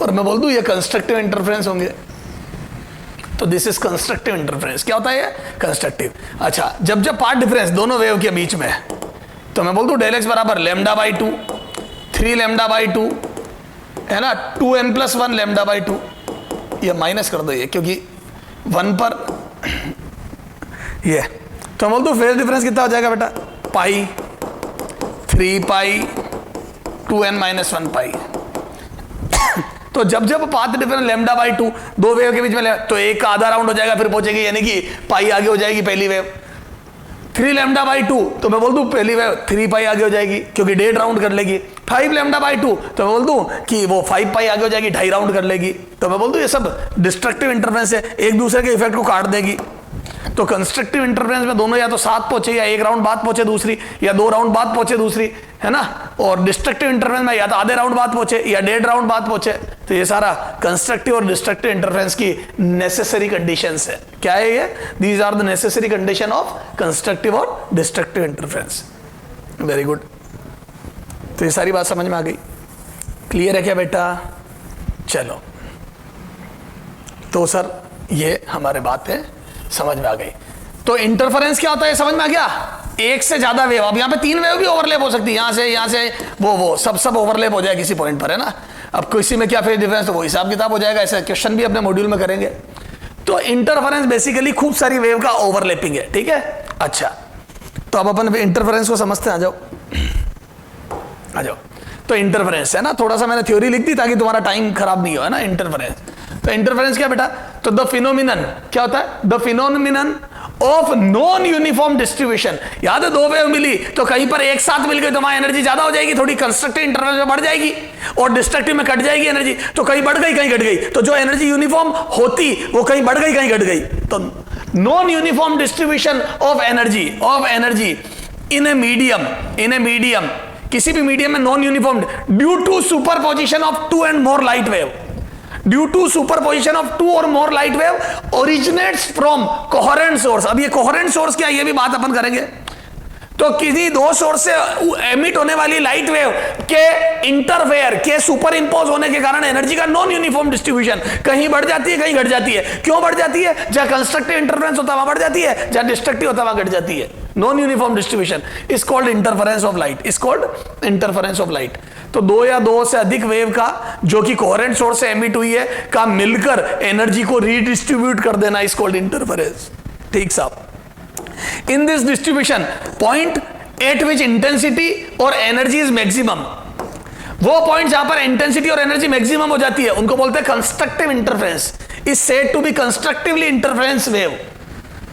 और मैं बोल दूं ये कंस्ट्रक्टिव इंटरफेरेंस होंगे। तो दिस इज कंस्ट्रक्टिव इंटरफेरेंस। क्या होता है ये? कंस्ट्रक्टिव। अच्छा, जब पार्ट डिफरेंस दोनों वेव के बीच में, तो मैं बोल दूं डेल एक्स बराबर λ/2, 3 λ/2 है ना, 2n+1 λ/2, ये माइनस कर दो ये, क्योंकि 1 पर ये, तो बोल दूं फेज डिफरेंस कितना हो जाएगा बेटा? पाई, 3 पाई, 2n-1 पाई। तो जब पाथ डिफरेंस λ/2 दो वेव के बीच में, तो एक का आधा राउंड हो जाएगा, फिर पहुंचेगी, यानी कि पाई आगे हो जाएगी पहली वेव। 3 λ/2 तो मैं बोल दूं पहली वेव 3 पाई आगे हो जाएगी, क्योंकि 1.5 राउंड कर लेगी। 5 λ/2 तो मैं बोल दूं कि वो 5 पाई आगे हो जाएगी, 2.5 राउंड कर लेगी। तो मैं बोल दूं ये सब डिस्ट्रक्टिव इंटरफेरेंस है, एक दूसरे के इफेक्ट को काट देगी। तो कंस्ट्रक्टिव इंटरफेरेंस में दोनों या तो साथ पहुंचे, या एक राउंड बाद पहुंचे दूसरी, या 2 राउंड बाद पहुंचे दूसरी, है ना। और डिस्ट्रक्टिव इंटरफेरेंस में या तो आधे राउंड बाद पहुंचे या 1.5 राउंड बाद पहुंचे। तो ये सारा कंस्ट्रक्टिव और डिस्ट्रक्टिव इंटरफेरेंस की नेसेसरी कंडीशंस है। क्या है ये? These are the necessary condition of constructive और डिस्ट्रक्टिव इंटरफेरेंस। Very good. तो ये सारी बात समझ में आ गई? क्लियर है क्या बेटा? चलो, तो सर ये हमारे बातें समझ में आ गई। तो इंटरफेरेंस क्या होता है समझ में आ गया? एक से ज्यादा वेव, अब यहाँ पे 3 वेव भी ओवरलैप हो सकती है, यहाँ से वो सब ओवरलैप हो जाए किसी पॉइंट पर, है ना। अब किसी में क्या फेज डिफरेंस, तो वो हिसाब किताब हो जाएगा, ऐसे क्वेश्चन भी अपने मॉड्यूल में करेंगे। तो इंटरफेरेंस बेसिकली खूब सारी वेव का ओवरलैपिंग है, ठीक है। अच्छा, तो अब अपन इंटरफेरेंस को समझते हैं। आ जाओ। तो इंटरफेरेंस है ना, थोड़ा सा मैंने थ्योरी लिख दी ताकि तुम्हारा टाइम खराब नहीं हो, है ना। इंटरफेरेंस, तो इंटरफेरेंस क्या बेटा? तो द फिनोमिनन क्या होता है? The phenomenon of non uniform distribution. याद है दो वेव मिली तो कहीं पर एक साथ मिल गई तो वहां एनर्जी ज्यादा हो जाएगी, थोड़ी कंस्ट्रक्टिव इंटरवल में बढ़ जाएगी और डिस्ट्रक्टिव में कट जाएगी एनर्जी, तो कहीं बढ़ गई कहीं घट गई। तो जो एनर्जी यूनिफॉर्म होती वो कहीं बढ़ गई कहीं घट गई। तो non uniform distribution of energy in a medium, किसी भी मीडियम में non uniform due to superposition of two and more light wave, due to superposition of two और more light wave originates from coherent source. अब ये coherent source क्या है ये भी बात अपन करेंगे। तो किसी दो सोर्स से एमिट होने वाली लाइट वेव के इंटरफेयर के सुपर इंपोज होने के कारण एनर्जी का नॉन यूनिफॉर्म डिस्ट्रीब्यूशन, कहीं बढ़ जाती है कहीं घट जाती है। क्यों बढ़ जाती है? जहां कंस्ट्रक्टिव इंटरफेरेंस होता है वहां बढ़ जाती है, जहां डिस्ट्रक्टिव होता है वहां घट जाती है। Non uniform distribution is called interference of light, is called interference of light. तो दो या दो से अधिक वेव का जो कि कोहेरेंट सोर्स से एमिट हुई है का मिलकर एनर्जी को रीडिस्ट्रीब्यूट कर देना इज कॉल्ड इंटरफेरेंस। ठीक साहब। In this distribution, point at which intensity और energy is maximum, वो पॉइंट जहां पर इंटेंसिटी और एनर्जी मैक्सिमम हो जाती है उनको बोलते हैं constructive interference. Is said to be constructively interference wave,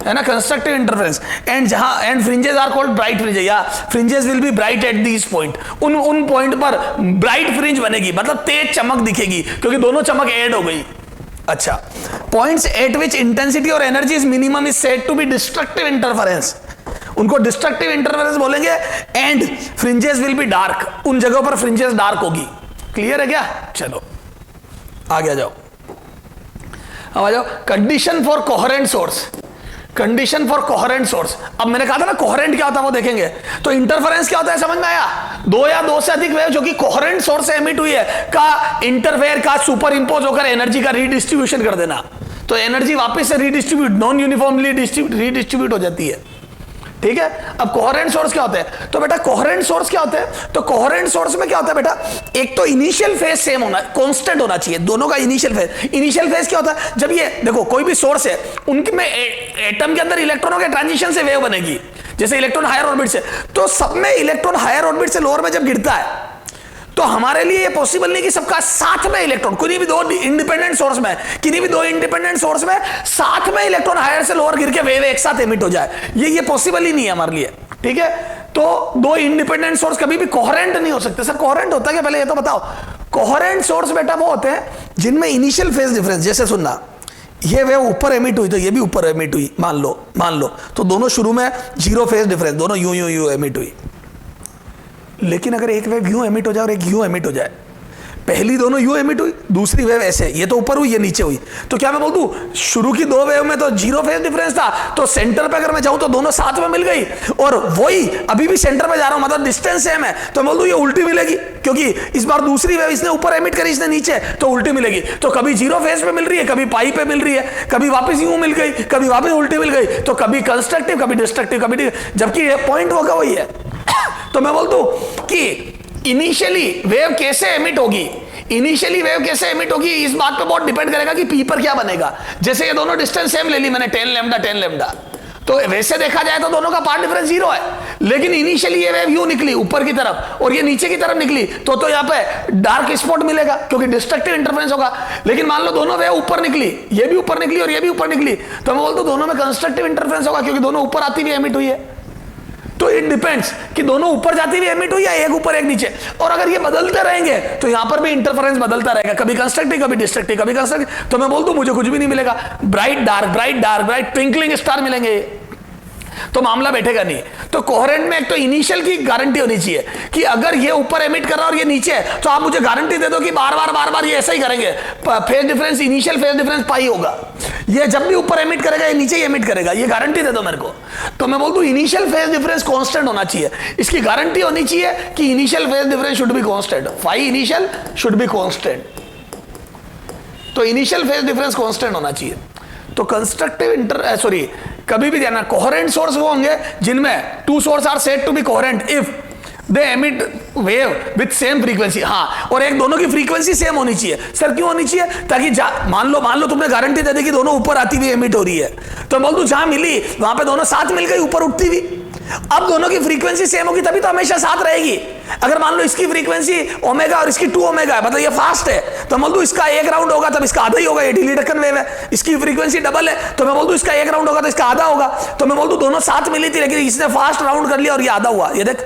है ना, कंस्ट्रक्टिव इंटरफेरेंस। एंड जहां and fringes are called bright fringes, या fringes will be bright at this point. उन पॉइंट पर ब्राइट फ्रिंज बनेगी, मतलब तेज चमक दिखेगी क्योंकि दोनों चमक ऐड हो गई। अच्छा, पॉइंट्स एट विच इंटेंसिटी और energy is minimum is said to be destructive interference, उनको डिस्ट्रक्टिव इंटरफेरेंस बोलेंगे। And fringes will be dark, उन जगहों पर फ्रिंजेस डार्क होगी। क्लियर है क्या? चलो आगे आ जाओ, अब आ जाओ condition for coherent source. Condition for coherent source, अब मैंने कहा था ना कोहेरेंट क्या होता है वो देखेंगे। तो इंटरफेरेंस क्या होता है समझ में आया? दो या दो से अधिक वेव जो कि कोहेरेंट सोर्स से एमिट हुई है का इंटरफेयर का सुपर इंपोज होकर एनर्जी का रीडिस्ट्रीब्यूशन कर देना। तो एनर्जी वापस से रीडिस्ट्रीब्यूट, नॉन यूनिफॉर्मली रीडिस्ट्रीब्यूट हो जाती है। ठीक है। अब कोहेरेंट सोर्स क्या होता है? तो बेटा कोहेरेंट सोर्स क्या होता है? तो कोहेरेंट सोर्स में क्या होता है बेटा, एक तो इनिशियल फेज सेम होना, कांस्टेंट होना चाहिए दोनों का इनिशियल फेज। इनिशियल फेज क्या होता है? जब ये देखो कोई भी सोर्स है उनके में एटम के अंदर इलेक्ट्रॉनों के ट्रांजिशन से वेव बनेगी। जैसे इलेक्ट्रॉन हायर ऑर्बिट से, तो सब में इलेक्ट्रॉन हायर ऑर्बिट से लोअर में जब गिरता है तो हमारे लिए ये पॉसिबल नहीं कि सबका साथ में इलेक्ट्रॉन, किसी भी दो इंडिपेंडेंट सोर्स में, किसी भी दो इंडिपेंडेंट सोर्स में साथ में इलेक्ट्रॉन हायर से लोअर गिर के वेव एक साथ एमिट हो जाए। ये पॉसिबल ही नहीं है हमारे लिए। ठीक है। तो दो इंडिपेंडेंट सोर्स कभी भी कोहेरेंट नहीं हो सकते। सर कोहेरेंट होता है पहले ये तो बताओ। कोहेरेंट सोर्स बेटा वो होते हैं जिनमें इनिशियल फेज डिफरेंस, जैसे सुनना, ये वेव ऊपर एमिट हुई तो ये भी ऊपर एमिट हुई, मान लो तो दोनों शुरू में जीरो फेज डिफरेंस, दोनों यूं एमिट हुई। लेकिन अगर एक वेव यूं एमिट हो जाए और एक यूं एमिट हो जाए, पहली दोनों यूं एमिट हुई, दूसरी वेव ऐसे, ये तो ऊपर हुई ये नीचे हुई, तो क्या मैं बोल दूं शुरू की दो वेव में तो जीरो फेज डिफरेंस था, तो सेंटर पे अगर मैं जाऊं तो दोनों साथ में मिल गई, और वही अभी भी सेंटर पे जा रहा हूं, मतलब डिस्टेंस सेम है, तो मैं बोल दूं ये उल्टी मिलेगी, क्योंकि इस बार दूसरी वेव इसने ऊपर एमिट करी, इसने नीचे, तो उल्टी मिलेगी। तो कभी जीरो फेज पे मिल रही है, कभी पाई पे मिल रही है, कभी वापस यूं मिल गई, कभी वापस उल्टी मिल गई, तो कभी कंस्ट्रक्टिव कभी डिस्ट्रक्टिव कभी, जबकि ये पॉइंट होगा वही है। तो मैं बोल दूं कि इनिशियली वेव कैसे एमिट होगी, इनिशियली वेव कैसे एमिट होगी इस बात पे बहुत डिपेंड करेगा कि पी पर क्या बनेगा। जैसे ये दोनों डिस्टेंस सेम ले ली मैंने 10 लैम्डा, तो वैसे देखा जाए तो दोनों का पार्ट डिफरेंस जीरो है, लेकिन इनिशियली ये वेव यूं निकली ऊपर की तरफ और ये नीचे की तरफ निकली, तो यहाँ पे डार्क स्पॉट मिलेगा क्योंकि डिस्ट्रक्टिव इंटरफेरेंस होगा। लेकिन मान लो दोनों वेव ऊपर निकली, ये भी ऊपर निकली और ये भी ऊपर निकली, तो मैं बोलता हूं दोनों में कंस्ट्रक्टिव इंटरफेरेंस होगा क्योंकि दोनों ऊपर आती हुई एमिट हुई है। तो इट डिपेंड्स कि दोनों ऊपर जाती हुई एमिट हुई या एक ऊपर एक नीचे। और अगर ये बदलते रहेंगे तो यहां पर भी इंटरफेरेंस बदलता रहेगा, कभी कंस्ट्रक्टिव कभी डिस्ट्रक्टिव कभी कंस्ट्रक्टिव। तो मैं बोल दूं मुझे कुछ भी नहीं मिलेगा, ब्राइट डार्क ट्विंकलिंग स्टार मिलेंगे, तो मामला बैठेगा नहीं। तो कोहेरेंट में एक तो इनिशियल की गारंटी होनी चाहिए कि अगर ये ऊपर एमिट कर रहा है और ये नीचे है, तो आप मुझे गारंटी दे दो कि बार बार ये ऐसा ही करेंगे, phase difference initial phase difference pi होगा, ये जब भी ऊपर एमिट करेगा ये नीचे ही एमिट करेगा, ये गारंटी दे दो मेरे को। तो मैं बोल दूं इनिशियल फेज डिफरेंस कांस्टेंट होना चाहिए, इसकी गारंटी होनी चाहिए कि initial phase difference should be constant, phi initial should be constant, तो इनिशियल फेज डिफरेंस कांस्टेंट होना चाहिए। तो कंस्ट्रक्टिव कभी भी ध्यान, कोहेरेंट सोर्स वो होंगे जिनमें two source are said to be coherent if they emit wave with same frequency. हाँ, और एक दोनों की फ्रीक्वेंसी सेम होनी चाहिए। सर क्यों होनी चाहिए? ताकि मान लो तुमने गारंटी दे दी कि दोनों ऊपर आती हुई एमिट हो रही है, तो बोल दूं जहां मिली वहां पे दोनों साथ मिल गई ऊपर उठती हुई, अब दोनों की फ्रीक्वेंसी सेम होगी तभी तो हमेशा साथ रहेगी। अगर मान लो इसकी फ्रीक्वेंसी ओमेगा और इसकी 2 ओमेगा है, मतलब ये फास्ट है, तो मैं बोल दूं इसका एक राउंड होगा तब इसका आधा ही होगा, ये ढीली ढक्कन वेव है। इसकी फ्रीक्वेंसी डबल है तो मैं बोल दूं इसका एक राउंड होगा तो इसका आधा होगा। तो मैं बोल दूं दोनों साथ मिली थी लेकिन इसने फास्ट राउंड कर लिया और ये आधा हुआ। ये देख,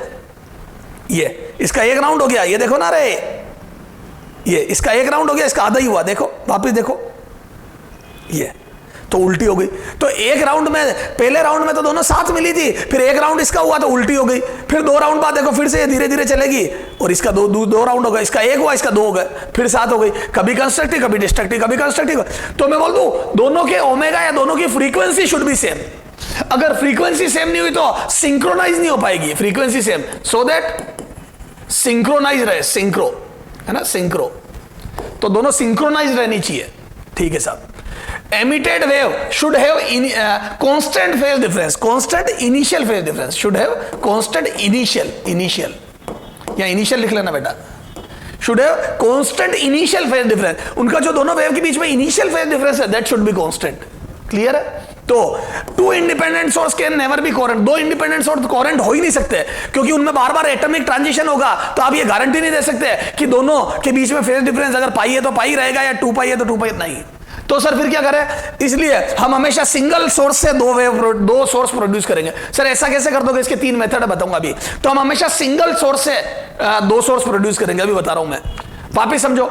ये इसका एक राउंड हो गया, ये देखो ना रे, ये इसका एक राउंड हो गया, इसका आधा ही हुआ। देखो वापिस देखो, ये तो उल्टी हो गई। तो एक राउंड में, पहले राउंड में तो दोनों साथ मिली थी, फिर एक राउंड इसका हुआ तो उल्टी हो गई। फिर 2 राउंड बाद देखो फिर से ये धीरे धीरे चलेगी और इसका दो राउंड हो गया, इसका एक हुआ, इसका 2 हो गए, फिर 7 हो गई। कभी कंस्ट्रक्टिव कभी डिस्ट्रक्टिव, कभी कंस्ट्रक्टिव। तो मैं बोल दूं दोनों के ओमेगा या दोनों की फ्रीक्वेंसी शुड बी सेम। अगर फ्रीक्वेंसी सेम नहीं हुई तो सिंक्रोनाइज नहीं हो पाएगी frequency same, so that synchronize रहे, सिंक्रो है ना, सिंक्रो। तो दोनों सिंक्रोनाइज रहनी चाहिए, ठीक है साहब। emitted wave should have constant phase difference, constant initial phase difference, should have constant initial या initial लिख लेना बेटा, should have constant initial phase difference। उनका जो दोनों वेव के बीच में initial phase difference है that should be constant। Clear है? तो 2 independent source can never B coherent, 2 independent source coherent हो ही नहीं सकते क्योंकि उनमें बार बार एटॉमिक ट्रांजिशन होगा। तो आप ये गारंटी नहीं दे सकते कि दोनों के बीच में फेज डिफरेंस अगर पाई है तो पाई रहेगा या 2 पाई है तो 2 पाई नहीं। तो सर फिर क्या करें? इसलिए हम हमेशा सिंगल सोर्स से दो सोर्स प्रोड्यूस करेंगे। सर ऐसा कैसे कर दोगे? इसके 3 मेथड बताऊंगा अभी। तो हम हमेशा सिंगल सोर्स से 2 सोर्स प्रोड्यूस करेंगे, अभी बता रहा हूं मैं। वापिस समझो,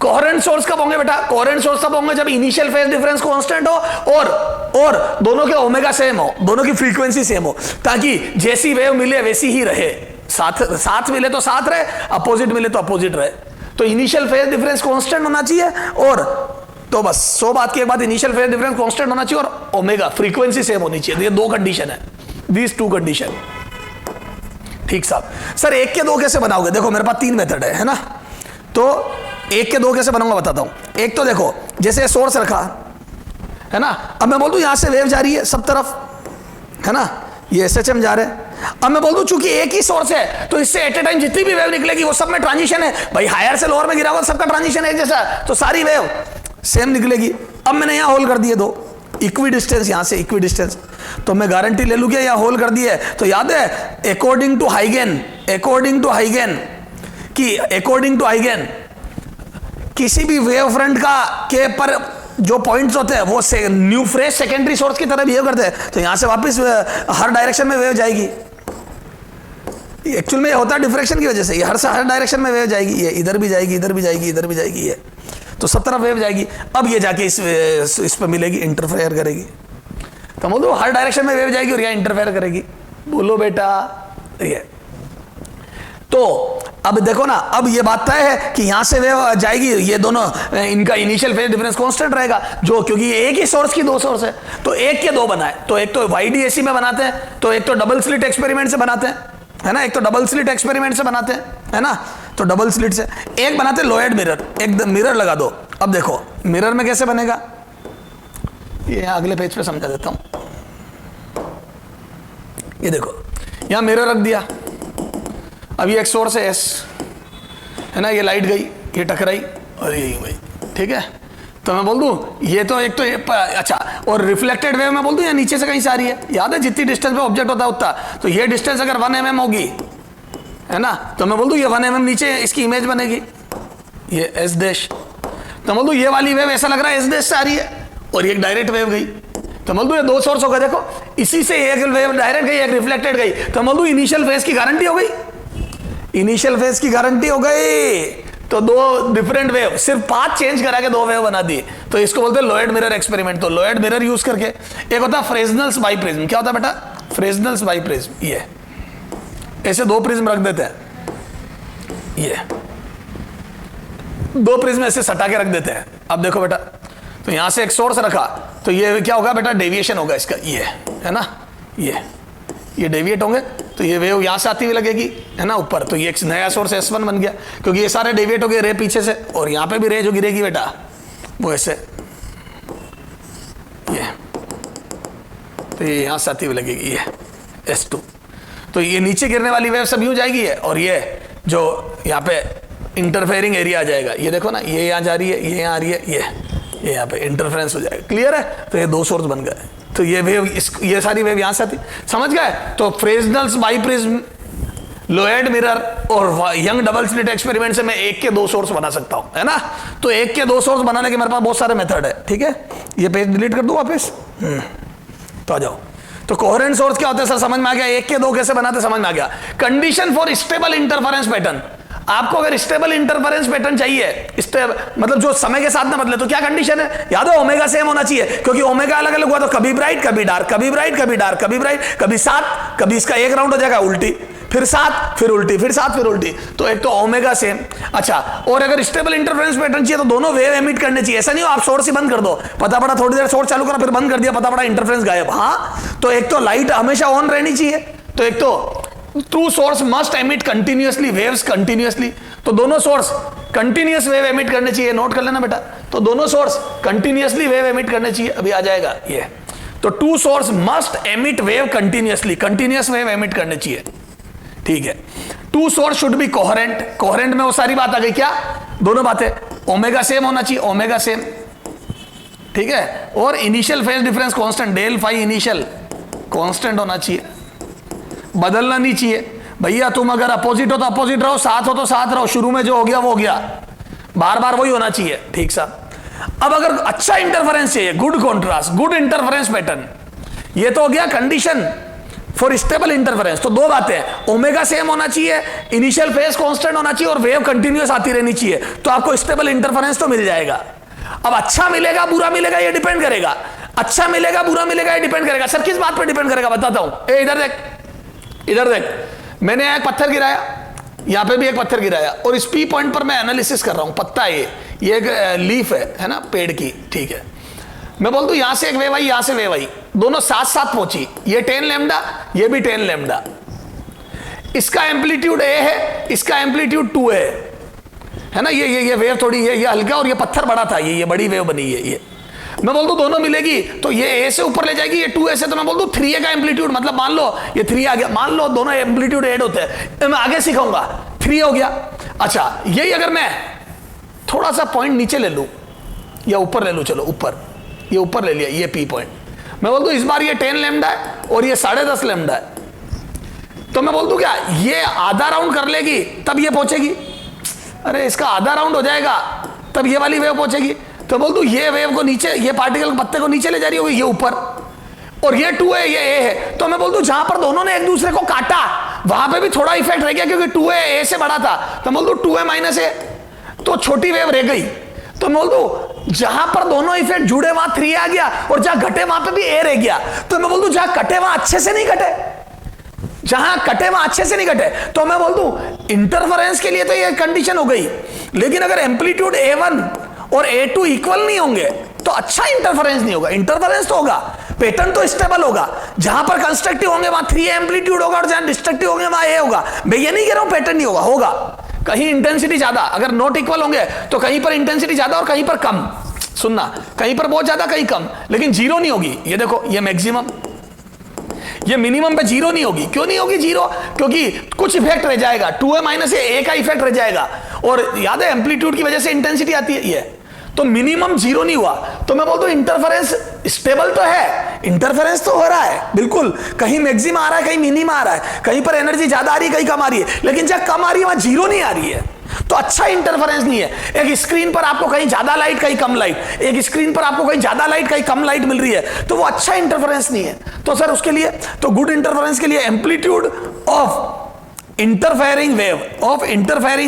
कोहेरेंट सोर्स कब होंगे बेटा? कोहेरेंट सोर्स तब होंगे जब इनिशियल फेज डिफरेंस कांस्टेंट हो और दोनों के ओमेगा सेम हो, दोनों की फ्रीक्वेंसी सेम हो, ताकि जैसी वेव मिले वैसी ही रहे। साथ मिले तो साथ रहे, अपोजिट मिले तो अपोजिट रहे। तो इनिशियल फेज डिफरेंस कांस्टेंट होना चाहिए और तो बस 100 बात के बाद इनिशियल फेज डिफरेंस कांस्टेंट होना चाहिए और ओमेगा फ्रीक्वेंसी सेम होनी चाहिए। ये 2 कंडीशन है, दीज 2 कंडीशन। ठीक साहब। सर 1 के 2 कैसे बनाओगे? देखो मेरे पास 3 मेथड है ना। तो 1 के 2 कैसे बनाऊंगा बताता हूं। एक तो देखो, जैसे सोर्स रखा है ना, अब मैं बोल दूं यहां से वेव जा रही है सब तरफ है ना, ये SHM जा रहे हैं। अब मैं बोल दूं चूंकि एक ही सोर्स है तो इससे एट ए टाइम जितनी भी वेव निकलेगी वो सब में ट्रांजिशन है भाई, हायर से लोअर में गिरा हुआ सबका ट्रांजिशन है एक जैसा, तो सारी वेव सेम निकलेगी। अब मैंने यहां होल कर दिए 2 इक्वी डिस्टेंस, यहां से इक्वी डिस्टेंस, तो मैं गारंटी ले लूंगा यहां होल कर दिए। तो याद है अकॉर्डिंग टू हाइगेन किसी भी वेव फ्रंट का के पर जो पॉइंट्स होते हैं वो से न्यू फ्रेश सेकेंडरी सोर्स की तरह बिहेव करते हैं। तो यहां से वापस हर डायरेक्शन में वेव जाएगी। एक्चुअल में ये होता है डिफ्रेक्शन की वजह से, ये हर डायरेक्शन में वेव जाएगी, ये इधर भी जाएगी, इधर भी जाएगी, इधर भी जाएगी, ये तो सब तरफ वेव जाएगी। अब ये जाके इस पर मिलेगी, इंटरफेयर करेगी। तो बोलो हर डायरेक्शन में वेव जाएगी और यहाँ इंटरफेयर करेगी। बोलो बेटा ये। तो अब देखो ना, अब ये बात तय है कि यहां से वेव जाएगी, ये दोनों इनका इनिशियल फेज डिफरेंस कांस्टेंट रहेगा, जो क्योंकि ये एक ही सोर्स की 2 सोर्स है। तो 1 के 2 बनाए, तो एक तो YDAC में बनाते हैं, तो एक तो डबल स्लिट एक्सपेरिमेंट से बनाते हैं है ना, एक तो डबल स्लिट एक्सपेरिमेंट से बनाते हैं है ना। तो डबल स्लिट से एक बनाते हैं लोएड मिरर, एक मिरर लगा दो। अब देखो मिरर में कैसे बनेगा, ये अगले पेज पे समझा देता हूं। ये देखो यहां मिरर रख दिया, अब ये एक सोर्स है S है ना, ये लाइट गई, ये टकराई और ये यूं गई, ठीक है। तो मैं बोल दूं ये तो एक तो अच्छा, और रिफ्लेक्टेड वेव मैं बोल दूं या नीचे से कहीं से आ रही है। याद है जितनी डिस्टेंस पे ऑब्जेक्ट होता है उतना, तो ये डिस्टेंस अगर 1 mm होगी है ना, तो मैं बोल दूं ये 1 mm नीचे इसकी इमेज बनेगी, ये S डैश। तो बोल दूं ये वाली वेव ऐसा लग रहा है S डैश से आ रही है और ये एक डायरेक्ट वेव गई। तो बोल दूं ये 2 सोर्स हो गए, देखो इसी से एक वेव डायरेक्ट गई, एक रिफ्लेक्टेड गई। तो बोल दूं इनिशियल फेज की गारंटी हो गई, इनिशियल फेज की गारंटी हो गई। तो 2 डिफरेंट वेव, सिर्फ पाथ चेंज करा के 2 वेव बना दी। तो इसको बोलते हैं लोएड मिरर एक्सपेरिमेंट। तो लोएड मिरर यूज करके एक होता है फ्रेस्नेल्स बाइप्रिज्म। क्या होता है बेटा? फ्रेस्नेल्स बाइप्रिज्म। ये ऐसे 2 प्रिज्म रख देते हैं, ये 2 प्रिज्म ऐसे सटा के रख देते हैं। अब देखो बेटा, तो यहां से एक सोर्स रखा, तो ये क्या होगा बेटा? डेविएशन होगा इसका, ये है ना, ये डेविएट होंगे, तो ये वेव यहां से आती हुई लगेगी है ना ऊपर। तो ये एक नया सोर्स S1 बन गया, क्योंकि ये सारे डेविएट हो गए रे पीछे से, और यहां पे भी रे जो गिरेगी बेटा वो ऐसे, ये तो ये यहां से आती हुई लगेगी, ये S2। तो ये नीचे गिरने वाली वेव सब यूं जाएगी है, और ये जो यहाँ पे इंटरफेयरिंग एरिया आ जाएगा, ये देखो ना, ये यहाँ जा रही है, ये यहाँ आ रही है, ये यहाँ पे इंटरफेरेंस हो जाएगा। क्लियर है? तो ये 2 सोर्स बन गए। तो ये वेव, ये सारी वेव यहां से आती, समझ गए? तो फ्रेस्नेल्स बाइप्रिज्म, लोएड मिरर और यंग डबल स्लिट एक्सपेरिमेंट से मैं एक के दो सोर्स बना सकता हूं, है ना? तो एक के दो सोर्स बनाने के मेरे पास बहुत सारे मेथड है, ठीक है? ये पेज डिलीट कर दूं वापस, तो आ जाओ। तो कोहेरेंट सोर्स क्या होता है सर, समझ में आ गया? एक के दो कैसे बनाते, समझ में आ गया? Condition for stable interference pattern, आपको अगर स्टेबल इंटरफेरेंस पैटर्न चाहिए, मतलब जो समय के साथ ना बदले, तो क्या कंडीशन है? याद है, ओमेगा सेम होना चाहिए, क्योंकि ओमेगा अलग अलग हुआ तो कभी ब्राइट कभी डार्क, कभी ब्राइट कभी डार्क, कभी ब्राइट कभी 7, कभी इसका एक राउंड हो जाएगा उल्टी, फिर 7 फिर उल्टी, फिर 7 फिर उल्टी, तो एक तो ओमेगा सेम। अच्छा, और अगर स्टेबल इंटरफेरेंस पैटर्न चाहिए तो दोनों वेव एमिट करने चाहिए। ऐसा नहीं हो आप सोर्स ही बंद कर दो, पता पड़ा थोड़ी देर सोर्स चालू करा फिर बंद कर दिया, पता पड़ा इंटरफेरेंस गायब। हाँ, तो एक तो लाइट हमेशा ऑन रहनी चाहिए, तो एक तो two source must emit continuously waves continuously, तो दोनों सोर्स कंटिन्यूअस वेव एमिट करने चाहिए, नोट कर लेना बेटा। तो दोनों सोर्स कंटिन्यूअसली वेव एमिट करने चाहिए, अभी आ जाएगा ये। तो two source must emit wave continuously, continuous wave emit करने चाहिए, ठीक है? Two source should be coherent, coherent में वो सारी बात आ गई क्या? दोनों बातें, ओमेगा सेम होना चाहिए, ओमेगा सेम, ठीक है? और initial phase difference constant, del phi initial constant होना चाहिए, बदलना नहीं चाहिए। भैया तुम अगर अपोजिट हो तो अपोजिट रहो, साथ हो तो साथ रहो, शुरू में जो हो गया वो हो गया, बार बार वही होना चाहिए, ठीक साहब? अब अगर अच्छा इंटरफेरेंस चाहिए, good contrast, good interference pattern, ये तो हो गया कंडीशन फॉर स्टेबल इंटरफेरेंस। तो दो बातें, ओमेगा सेम होना चाहिए, इनिशियल फेज कांस्टेंट होना चाहिए और वेव कंटिन्यूअस आती रहनी चाहिए, तो आपको स्टेबल इंटरफेरेंस तो मिल जाएगा। अब अच्छा मिलेगा बुरा मिलेगा ये डिपेंड करेगा, अच्छा मिलेगा बुरा मिलेगा ये डिपेंड करेगा। सर किस बात पर डिपेंड करेगा बताता हूं, इधर देख, इधर देख, मैंने एक पत्थर गिराया, यहां पे भी एक पत्थर गिराया, और इस पी पॉइंट पर मैं एनालिसिस कर रहा हूं, पत्ता है ये एक लीफ है ना, पेड़ की, ठीक है? मैं बोल दूं यहां से एक वेव आई, यहां से वेव आई, दोनों साथ साथ पहुंची, ये 10 लैम्डा, ये भी 10 लैम्डा, इसका एम्पलीट्यूड ए है, इसका एम्पलीट्यूड 2 है ना? ये वेव थोड़ी ये हल्का और ये पत्थर बड़ा था, ये बड़ी वेव बनी है ये। मैं बोल दूं दोनों मिलेगी तो ये ए से ऊपर ले जाएगी, ये 2a से, तो मैं बोल दूं 3a का एम्पलीट्यूड, मतलब मान लो ये 3 आ गया, मान लो दोनों एम्पलीट्यूड ऐड होते हैं, मैं आगे सिखाऊंगा, 3 हो गया। अच्छा, यही अगर मैं थोड़ा सा पॉइंट नीचे ले लूं या ऊपर ले लूं, चलो ऊपर, ये ऊपर ले लिया, ये पी पॉइंट, मैं बोल दूं इस बार ये 10 लैम्डा है और ये 10.5 लैम्डा है, तो मैं बोल दूं क्या ये आधा राउंड कर लेगी तब ये पहुंचेगी, अरे इसका आधा राउंड हो जाएगा तब ये वाली वेव पहुंचेगी, तो बोल दूं ये वेव को नीचे, ये पार्टिकल पत्ते को नीचे ले जा रही होगी, ये ऊपर, और ये 2 है ये ए है, तो मैं बोल दूं जहां पर दोनों ने एक दूसरे को काटा वहां पे भी थोड़ा इफेक्ट रह गया, क्योंकि 2a ए से बड़ा था, तो मैं बोल दूं 2a माइनस ए, तो छोटी वेव रह गई, तो मैं बोल दूं जहां पर दोनों इफेक्ट जुड़े वहां 3 आ गया, और जहां घटे वहां पे भी ए रह गया, तो मैं बोल दूं जहां कटे वहां अच्छे से नहीं कटे, जहां कटे वहां अच्छे से नहीं कटे, तो मैं बोल दूं इंटरफेरेंस के लिए तो ये कंडीशन हो गई, लेकिन अगर एम्पलीट्यूड A1 और A2 इक्वल नहीं होंगे तो अच्छा इंटरफेरेंस नहीं होगा। इंटरफेरेंस तो होगा, पैटर्न तो स्टेबल होगा, जहां पर कंस्ट्रक्टिव होंगे वहां 3 एम्पलीट्यूड होगा और जहां डिस्ट्रक्टिव होंगे वहां A होगा। मैं ये नहीं कह रहा हूं पैटर्न नहीं होगा, होगा, कहीं इंटेंसिटी ज्यादा, अगर नॉट इक्वल होंगे तो कहीं पर इंटेंसिटी ज्यादा और कहीं पर कम, सुनना, कहीं पर बहुत ज्यादा कहीं कम, लेकिन जीरो नहीं होगी। ये देखो ये मैक्सिमम, ये मिनिमम पे जीरो नहीं होगी। क्यों नहीं होगी जीरो? क्योंकि कुछ इफेक्ट रह जाएगा, 2a माइनस ए का इफेक्ट रह जाएगा, और याद है एम्पलीट्यूड की वजह से इंटेंसिटी आती है ये, तो मिनिमम जीरो नहीं हुआ, तो मैं बोलता हूं इंटरफेरेंस स्टेबल तो है, इंटरफेरेंस तो हो रहा है बिल्कुल, कहीं मैक्सिमम आ रहा है कहीं मिनिमम आ रहा है, कहीं पर एनर्जी ज्यादा आ रही है कहीं कम आ रही है, लेकिन जब कम आ रही है वहां जीरो नहीं आ रही है, तो अच्छा इंटरफेरेंस नहीं है। एक स्क्रीन पर आपको कहीं ज्यादा लाइट कहीं कम लाइट, एक स्क्रीन पर आपको कहीं ज्यादा लाइट कहीं कम लाइट मिल रही है, तो वो अच्छा इंटरफेरेंस नहीं है। तो सर उसके लिए तो गुड इंटरफेरेंस के लिए amplitude of interfering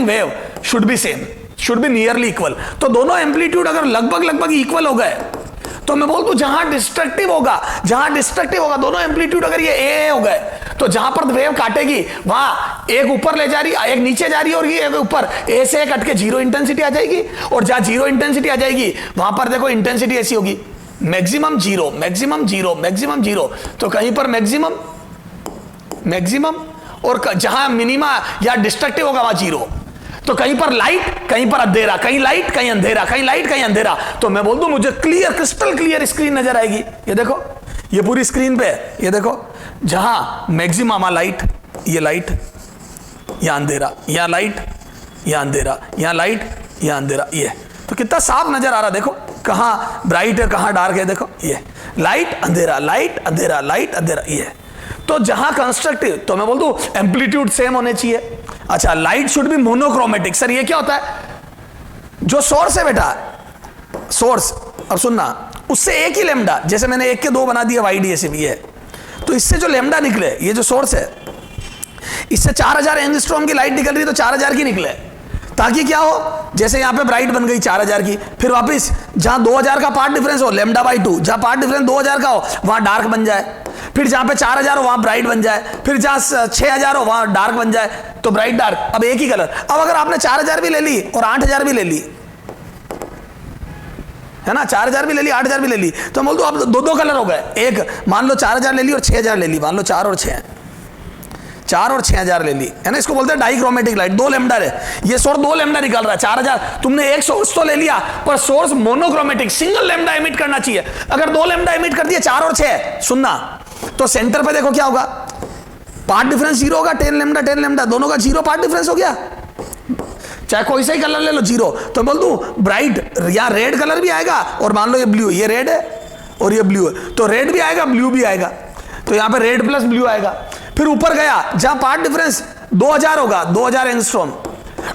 wave should be same, should be nearly equal. तो दोनों एम्पलीट्यूड अगर लगभग इक्वल हो गए तो मैं बोल दूं जहां डिस्ट्रक्टिव होगा दोनों एम्पलीट्यूड अगर ये ए हो गए, तो जहां पर वेव काटेगी वहां एक ऊपर ले जा रही, एक नीचे जा रही है और ये ऊपर, ए से कट के जीरो इंटेंसिटी आ जाएगी, और जहां जीरो इंटेंसिटी आ जाएगी वहां पर देखो इंटेंसिटी ऐसी होगी मैक्सिमम जीरो, तो कहीं पर मैक्सिमम और जहां मिनिमा या डिस्ट्रक्टिव होगा वहां जीरो, तो कहीं पर लाइट कहीं पर अंधेरा, कहीं लाइट कहीं अंधेरा, कहीं लाइट कहीं अंधेरा, तो मैं बोल दूं मुझे क्लियर क्रिस्टल क्लियर स्क्रीन नजर आएगी। ये देखो ये पूरी स्क्रीन पे, ये देखो जहां मैक्सिमम लाइट, ये लाइट, यहां अंधेरा, यहां लाइट, यहां अंधेरा, यहां लाइट, यहां अंधेरा, ये तो कितना साफ नजर आ रहा, देखो कहाँ ब्राइट है कहाँ डार्क है, देखो ये लाइट अंधेरा लाइट अंधेरा लाइट अंधेरा, ये तो जहां कंस्ट्रक्टिव, तो मैं बोल दूं एम्पलीट्यूड सेम होने चाहिए। अच्छा, light should be monochromatic. Sir ये क्या होता है? जो सोर्स है बेटा, सोर्स, अब सुनना, उससे एक ही लेमडा, जैसे मैंने 1 के 2 बना दिया YDSM ये, तो इससे जो लेमडा निकले, ये जो सोर्स है, इससे 4000 एंगस्ट्रॉम की लाइट निकल रही है तो 4000 की निकले, ताकि क्या हो, जैसे यहां पे ब्राइट बन गई 4000 की, फिर वापस जहां 2000 का पार्ट डिफरेंस हो λ/2, जहां पार्ट डिफरेंस 2000 का हो वहां डार्क बन जाए, फिर जहां पे 4000 हो वहां ब्राइट बन जाए, फिर जहां 6000 हो वहां डार्क बन जाए, तो ब्राइट डार्क, अब एक ही कलर। अब अगर आपने 4000 भी ले ली और 8000 भी ले ली, है ना, 4000 भी ले ली 8000 भी ले ली, तो बोल दो अब दो कलर हो गए। एक मान लो 4000 ले ली और 6000 ले ली, मान लो 4 और 6000 ले ली, है ना, इसको बोलते हैं डाइक्रोमेटिक लाइट। 2 लेमडा है, ये सोर्स 2 लेमडा निकाल रहा है, 4000, तुमने एक सोर्स तो ले लिया पर source monochromatic single lambda emit करना चाहिए। अगर 2 लेमडा एमिट कर दिए 4 और 6, सुनना, तो सेंटर पे देखो क्या होगा, पार्ट डिफरेंस 0 होगा, 10 लेमडा दोनों का 0 पार्ट डिफरेंस हो गया, चाहे कोई सा ही कलर ले लो 0। तो बोल दूं ब्राइट या रेड कलर भी आएगा, और मान लो ये ब्लू, ये रेड है और ये ब्लू है, तो रेड भी आएगा ब्लू भी आएगा, तो यहां पे रेड प्लस ब्लू आएगा। फिर ऊपर गया जहां पार्ट डिफरेंस 2000 होगा, 2000 एंगस्ट्रॉम,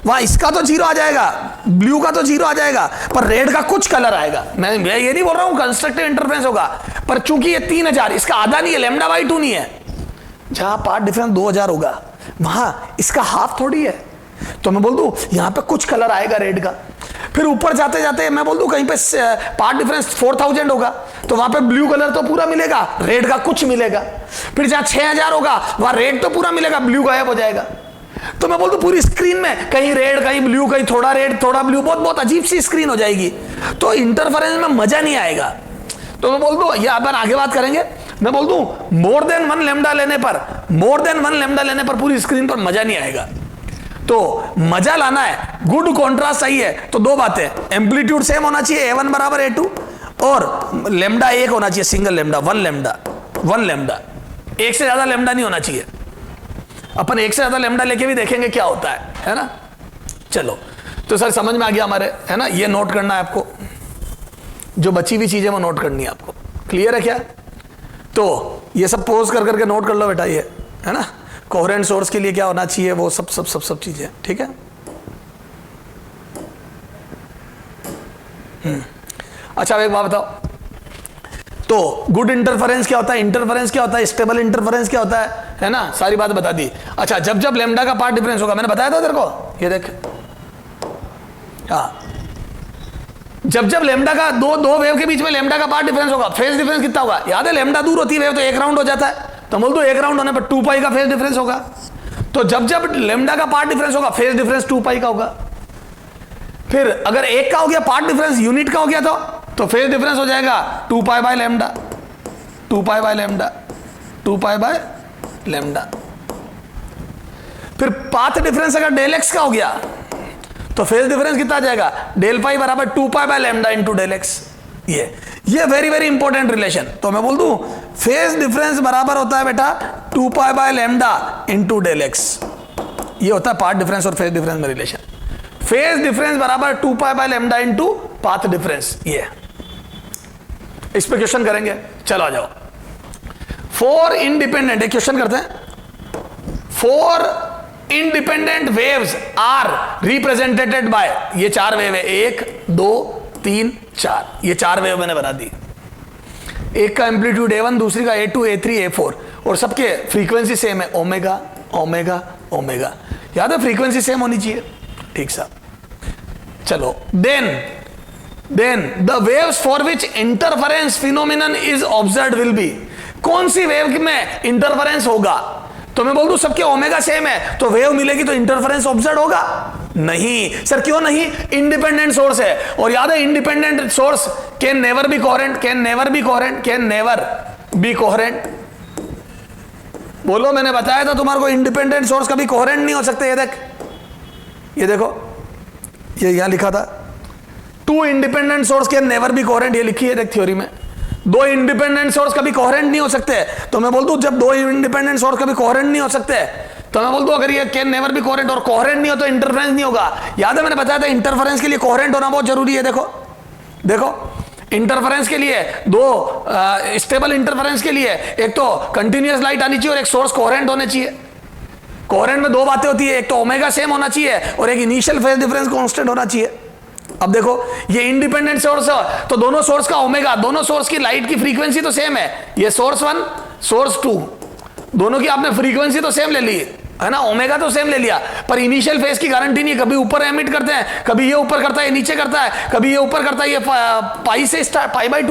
वहां इसका तो 0 आ जाएगा, ब्लू का तो 0 आ जाएगा, पर रेड का कुछ कलर आएगा। मैं ये नहीं बोल रहा हूं कंस्ट्रक्टिव इंटरफेरेंस होगा, पर चूंकि ये 3000, इसका आधा नहीं है, λ/2 नहीं है, जहां पार्ट डिफरेंस 2000 होगा वहां इसका हाफ थोड़ी है, तो मैं बोल दूं यहां पे कुछ कलर आएगा रेड का। फिर ऊपर जाते जाते मैं बोल दूं कहीं पे पार्ट डिफरेंस 4000 होगा, तो वहां पे ब्लू कलर तो पूरा मिलेगा, रेड का कुछ मिलेगा। फिर जहां 6000 होगा वहां रेड तो पूरा मिलेगा, ब्लू गायब हो जाएगा। तो मैं बोल दूं पूरी स्क्रीन में कहीं रेड कहीं ब्लू, कहीं थोड़ा रेड थोड़ा ब्लू, बहुत बहुत अजीब सी स्क्रीन हो जाएगी, तो इंटरफेरेंस में मजा नहीं आएगा। तो मैं बोल दूं ये अपन आगे बात करेंगे, मैं बोल दूं मोर देन 1 लेमडा लेने पर पूरी स्क्रीन पर मजा नहीं आएगा। तो मजा लाना है, गुड कॉन्ट्रास्ट सही है, तो 2 बातें, एम्पलीट्यूड सेम होना चाहिए, A1 बराबर A2, और लेमडा 1 होना चाहिए, सिंगल लेमडा, 1 लेमडा, एक से ज्यादा लेमडा नहीं होना चाहिए। अपन एक से ज्यादा लेमडा लेके भी देखेंगे क्या होता है ना। चलो, तो सर समझ में आ गया हमारे, है ना, ये नोट करना है आपको, जो बची हुई चीजें वो नोट करनी है आपको, क्लियर है क्या? तो ये सब पोज कर करके नोट कर लो बेटा, ये है ना, कोहेरेंट सोर्स के लिए क्या होना चाहिए, वो सब चीजें, ठीक है। अच्छा, एक बात बताओ, तो गुड इंटरफेरेंस क्या होता है, इंटरफेरेंस क्या होता है, स्टेबल इंटरफेरेंस क्या होता है ना, सारी बात बता दी। अच्छा, जब लेमडा का पार्ट डिफरेंस होगा, मैंने बताया था तेरे को, ये देख, हाँ, जब लेमडा का दो वेव के बीच में लेमडा का पार्ट डिफरेंस होगा, फेज डिफरेंस कितना होगा, याद है, लेमडा दूर होती है वेव तो 1 राउंड हो जाता है, तो बोल दो 1 राउंड होने पर 2 पाई का फेज डिफरेंस होगा। तो जब लेमडा का पार्ट डिफरेंस होगा, फेज डिफरेंस 2 पाई का होगा। फिर अगर 1 का हो गया पार्ट डिफरेंस, यूनिट का हो गया तो फेज डिफरेंस हो जाएगा 2 पाई by lambda, 2 pi by lambda, 2 pi by lambda. फिर पाथ डिफरेंस अगर डेल एक्स का हो गया तो फेज डिफरेंस कितना आ जाएगा, डेल पाई बराबर 2 पाई by lambda into del X. ये वेरी वेरी इंपॉर्टेंट रिलेशन। तो मैं बोल दूं फेज डिफरेंस बराबर होता है बेटा 2 पाई by lambda into del X, ये होता है पाथ डिफरेंस और फेज डिफरेंस में रिलेशन। फेज डिफरेंस बराबर 2 पाई by lambda into path difference, ये इस पे क्वेश्चन करेंगे। चलो आ जाओ, 4 इंडिपेंडेंट, एक क्वेश्चन करते हैं। 4 independent waves are represented by, ये 4 वेव है, 1 2 3 4, ये 4 वेव मैंने बना दी। एक का एम्पलीट्यूड A1, दूसरी का A2 A3 A4, और सबके फ्रीक्वेंसी सेम है, ओमेगा ओमेगा ओमेगा, याद है फ्रीक्वेंसी सेम होनी चाहिए, ठीक साहब। चलो, then the waves for which interference phenomenon is observed will be, कौन सी वेव में इंटरफेरेंस होगा, तो मैं बोल दूं सबके ओमेगा सेम है तो वेव मिलेगी तो इंटरफेरेंस ऑब्जर्व होगा नहीं। सर क्यों नहीं, इंडिपेंडेंट सोर्स है, और याद है independent source can never be coherent, can never be coherent, can never be coherent. बोलो, मैंने बताया था तुम्हारे को इंडिपेंडेंट सोर्स कभी कोहेरेंट नहीं हो सकते। ये देखो ये यहां लिखा था, 2 independent source can never be coherent, ये लिखी है देख थ्योरी में। 2 इंडिपेंडेंट सोर्स कभी कोहेरेंट नहीं हो सकते, तो मैं बोल दूं जब 2 इंडिपेंडेंट सोर्स कभी कोहेरेंट नहीं हो सकते, तो मैं बोल दूं अगर ये कैन नेवर बी कोहेरेंट और कोहेरेंट नहीं हो तो इंटरफेरेंस नहीं होगा। याद है मैंने बताया था इंटरफेरेंस के लिए कोहेरेंट होना बहुत जरूरी है। देखो इंटरफेरेंस के लिए दो स्टेबल इंटरफेरेंस के लिए एक तो कंटिन्यूअस लाइट आनी चाहिए और एक सोर्स कोहेरेंट होने चाहिए। कोहेरेंट में दो बातें होती है, एक तो ओमेगा सेम होना चाहिए और एक इनिशियल फेज डिफरेंस कांस्टेंट होना चाहिए। अब देखो ये इंडिपेंडेंट सोर्स है तो दोनों सोर्स का ओमेगा, दोनों सोर्स की लाइट की फ्रीक्वेंसी तो सेम है, ये सोर्स 1 सोर्स 2 दोनों की आपने फ्रीक्वेंसी तो सेम ले ली है ना, ओमेगा तो सेम ले लिया, पर इनिशियल फेज की गारंटी नहीं है, कभी ऊपर एमिट करते हैं, कभी ये ऊपर करता है, ये नीचे करता है, कभी ये ऊपर करता है, ये पाई/2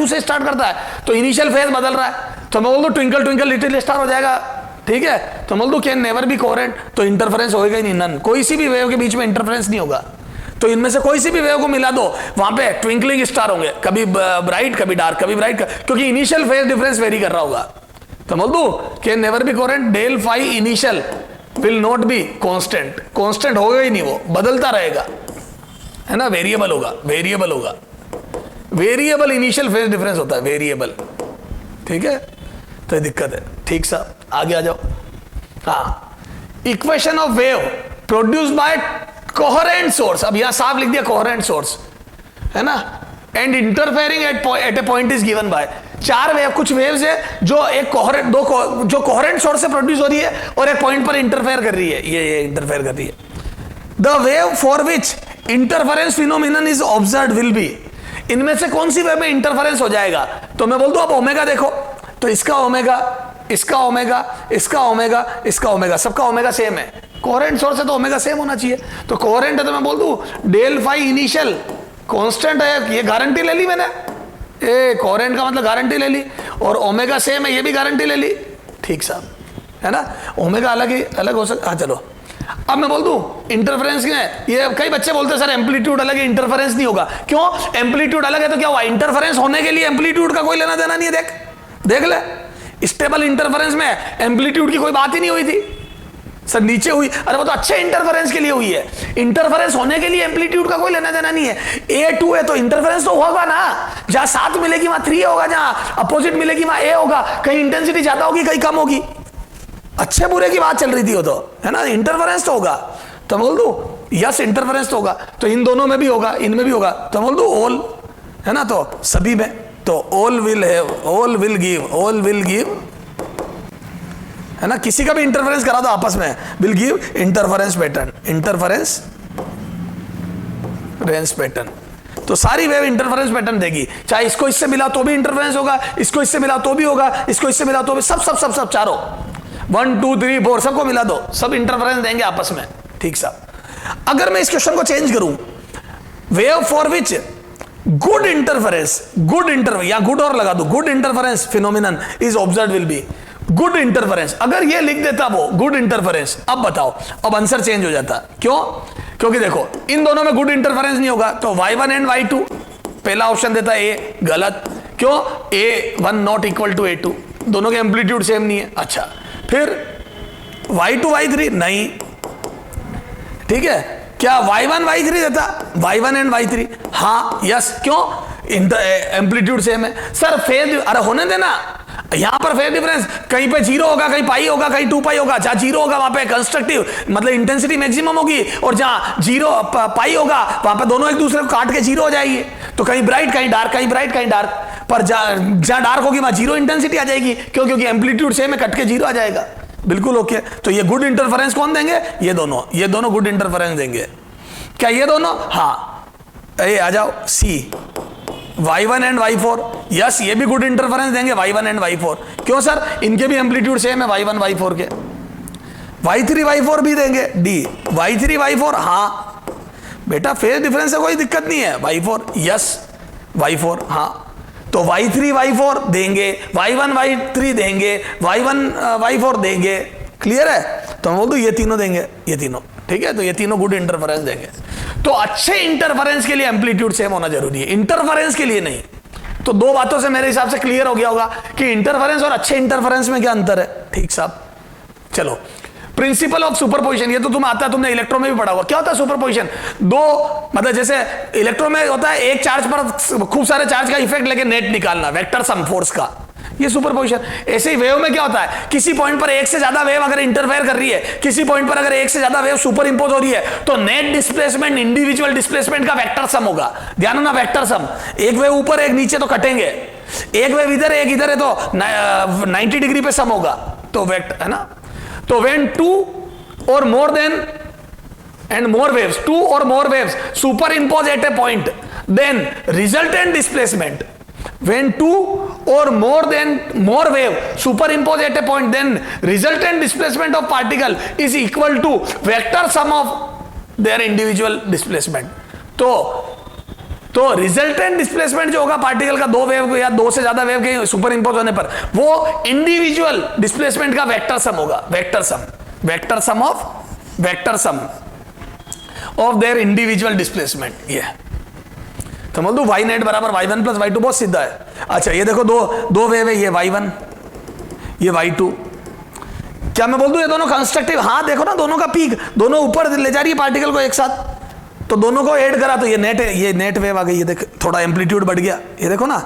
से स्टार्ट करता है, तो इनिशियल फेज बदल रहा है। तो मैं बोल दूं ट्विंकल ट्विंकल लिटिल स्टार हो जाएगा, ठीक है, तो बोल दूं कैन नेवर बी कोहेरेंट, तो इंटरफेरेंस होएगा ही नहीं, नन, कोई सी भी वेव के बीच में इंटरफेरेंस नहीं होगा। तो इनमें से कोई सी भी वेव को मिला दो, वहां पे ट्विंकलिंग स्टार होंगे, कभी ब्राइट कभी डार्क, कभी ब्राइट, क्योंकि इनिशियल फेज डिफरेंस वेरी कर रहा होगा। तो बोल दू can never be coherent, del phi initial will not be constant, constant होगा ही नहीं, वो बदलता रहेगा, है ना, वेरिएबल होगा, वेरिएबल होगा, वेरिएबल इनिशियल फेज डिफरेंस होता है, वेरिएबल, ठीक है, तो दिक्कत है। ठीक साहब, आगे आ जाओ। हाँ, equation of wave produced by coherent source, अब यहां साफ लिख दिया कोहेरेंट सोर्स, है ना, and interfering at a point is given by, चार वेव, कुछ वेव्स है जो एक कोहेरेंट जो कोहेरेंट सोर्स से प्रोड्यूस हो रही है और एक पॉइंट पर इंटरफेयर कर रही है, ये इंटरफेयर कर रही है। The wave for which interference phenomenon is observed will B, इनमें से कौन सी वेव में इंटरफेरेंस हो जाएगा, तो मैं बोल दूं अब ओमेगा देखो, तो इसका ओमेगा, इसका ओमेगा, इसका ओमेगा, इसका ओमेगा, सबका ओमेगा सेम है, कोहेरेंट सोर्स है तो ओमेगा सेम होना चाहिए, तो कोहेरेंट है तो मैं बोल दूं डेल फाई इनिशियल कांस्टेंट है, ये गारंटी ले ली मैंने, ए कोहेरेंट का मतलब गारंटी ले ली, और ओमेगा सेम है, ये भी गारंटी ले ली, ठीक साहब, है ना, ओमेगा अलग हो सकता। हाँ चलो, अब मैं बोल दूं इंटरफेरेंस में, ये कई बच्चे बोलते हैं सर एम्पलीट्यूड अलग है, इंटरफेरेंस नहीं होगा, क्यों, एम्पलीट्यूड अलग है तो क्या हुआ, इंटरफेरेंस होने के लिए एम्पलीट्यूड का कोई लेना देना नहीं है, देख ले, स्टेबल इंटरफेरेंस में एम्पलीट्यूड की कोई बात ही नहीं हुई थी, सर नीचे हुई, अरे वो तो अच्छे इंटरफेरेंस के लिए हुई है, इंटरफेरेंस होने के लिए एम्पलीट्यूड का कोई लेना देना नहीं है, A2 है तो इंटरफेरेंस तो होगा ना, जहां 7 मिलेगी वहां 3 होगा, जहां अपोजिट मिलेगी वहां A होगा, कहीं इंटेंसिटी ज्यादा होगी कहीं कम होगी, अच्छे बुरे की बात चल रही थी वो तो, है ना, इंटरफेरेंस तो होगा, तो बोल दू यस इंटरफेरेंस तो होगा, तो इन दोनों में भी होगा, इनमें भी होगा, तो बोल दू ऑल, है ना, तो सभी में, तो all will have, all will give, है ना, किसी का भी इंटरफेरेंस करा दो आपस में, विल गिव इंटरफेरेंस पैटर्न, तो सारी वेव इंटरफेरेंस पैटर्न देगी, चाहे इसको इससे मिला तो भी इंटरफेरेंस होगा, इसको इससे मिला तो भी होगा, इसको इससे मिला तो भी, सब चारों 1 2 3 4 सबको मिला दो, सब इंटरफेरेंस देंगे आपस में, ठीक साहब। अगर मैं इस क्वेश्चन को चेंज करूं, wave for which good interference या गुड और लगा दो, good interference phenomenon is observed will be good interference, अगर ये लिख देता वो गुड इंटरफेरेंस, अब बताओ, अब आंसर चेंज हो जाता, क्यों, क्योंकि देखो इन दोनों में गुड इंटरफेरेंस नहीं होगा, तो y1 एंड y2, पहला ऑप्शन देता है ए, गलत, क्यों, A1 not equal to A2, दोनों के एम्पलीट्यूड सेम नहीं है, अच्छा, फिर y2 y3 नहीं, ठीक है, क्या y1 y3 देता, y1 एंड y3, हाँ यस, क्यों, एम्पलीट्यूड सेम है, सर फेज, अरे होने देना, यहां पर फेज डिफरेंस कहीं पे 0 होगा, कहीं पाई होगा, कहीं 2 पाई होगा, जहां 0 होगा वहां पे कंस्ट्रक्टिव मतलब इंटेंसिटी मैक्सिमम होगी, और जहां 0 पाई होगा वहां पे दोनों एक दूसरे को काट के 0 हो जाएगी, तो कहीं ब्राइट कहीं डार्क, कहीं ब्राइट कहीं डार्क, पर जहां डार्क होगी वहां 0 इंटेंसिटी आ जाएगी, क्यों, क्योंकि एम्पलीट्यूड सेम है, कट के 0 आ जाएगा, बिल्कुल ओके। तो ये गुड इंटरफेरेंस कौन देंगे, ये दोनों गुड इंटरफेरेंस देंगे, क्या ये दोनों, हाँ, ये आ जाओ C, y1 and y4, yes, ये भी गुड इंटरफेरेंस देंगे y1 एंड y4, क्यों सर, इनके भी एम्पलीट्यूड सेम है y1 y4 के, y3 y4 भी देंगे D, y3 y4, हाँ बेटा फेज डिफरेंस से कोई दिक्कत नहीं है, y4 यस, y4 हाँ, तो y3 y4 देंगे, y1 y3 देंगे, y1 y4 देंगे, क्लियर है, तो मैं बोल दूं ये तीनों देंगे, ये तीनों, ठीक है, तो ये तीनों गुड इंटरफेरेंस देंगे। तो अच्छे इंटरफेरेंस के लिए एम्पलीट्यूड सेम होना जरूरी है, इंटरफेरेंस के लिए नहीं। तो दो बातों से मेरे हिसाब से क्लियर हो गया होगा कि इंटरफेरेंस और अच्छे इंटरफेरेंस में क्या अंतर है, ठीक साहब। चलो, प्रिंसिपल ऑफ सुपरपोजिशन, ये तो तुम्हें आता है, तुमने इलेक्ट्रो में भी पढ़ा हुआ, क्या होता है सुपरपोजिशन, दो मतलब जैसे इलेक्ट्रो में होता है एक चार्ज पर खूब सारे चार्ज का इफेक्ट लेके नेट निकालना, वेक्टर सम फोर्स का, ये सुपरपोजिशन। ऐसे ही वेव में क्या होता है, किसी पॉइंट पर एक से ज्यादा वेव अगर इंटरफेयर कर रही है, किसी पॉइंट पर अगर एक से ज्यादा वेव सुपर इंपोज हो रही है, तो नेट डिस्प्लेसमेंट इंडिविजुअल डिस्प्लेसमेंट का वेक्टर सम होगा। ध्यान रखना, वेक्टर सम। एक वेव ऊपर एक नीचे तो कटेंगे, एक वेव इधर एक इधर है तो 90 डिग्री पे सम होगा, तो वेक्टर है ना। तो व्हेन टू और more than and more waves, two or more waves superimpose at a point, then resultant displacement, when two or more wave superimpose at a point, then resultant displacement of particle is equal to vector sum of their individual displacement. तो resultant displacement जो होगा particle का दो wave या दो से ज्यादा wave के सुपर इंपोज होने पर, वो इंडिविजुअल डिस्प्लेसमेंट का वेक्टर सम होगा, vector sum of their individual displacement. ये तो बोल दो वाई नेट बराबर y1 प्लस y2, बहुत सीधा है। अच्छा ये देखो दो वेव है, ये y1 ये y2, क्या मैं बोल दूं ये दोनों कंस्ट्रक्टिव? हाँ देखो ना, दोनों का पीक, दोनों ऊपर ले जा रही है पार्टिकल को एक साथ, तो दोनों को ऐड करा तो ये नेट वेव आ गई। ये देख थोड़ा एम्पलीट्यूड बढ़ गया, ये देखो ना।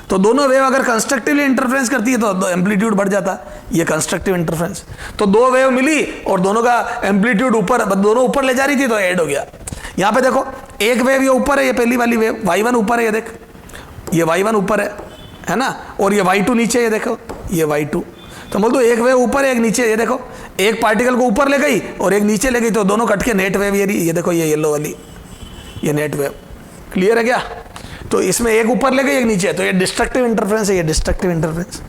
तो दोनों वेव अगर कंस्ट्रक्टिवली इंटरफ्रेंस करती है तो एम्पलीट्यूड बढ़ जाता, ये कंस्ट्रक्टिव इंटरफ्रेंस। तो दो वेव मिली और दोनों का एम्पलीट्यूड ऊपर, दोनों ऊपर ले जा रही थी तो ऐड हो गया। यहां पे देखो एक वेव ये ऊपर है, ये पहली वाली वेव y1 ऊपर है, ये देख ये y1 ऊपर है ना, और ये y2 नीचे, ये देखो ये y2। तो बोल दो एक वेव ऊपर है एक नीचे, ये देखो एक पार्टिकल को ऊपर ले गई और एक नीचे ले गई, तो दोनों कट के नेट वेव ये देखो ये येलो वाली, ये नेट वेव। क्लियर है क्या? तो इसमें एक ऊपर ले गई एक नीचे, तो ये डिस्ट्रक्टिव इंटरफ्रेंस है, ये डिस्ट्रक्टिव इंटरफ्रेंस।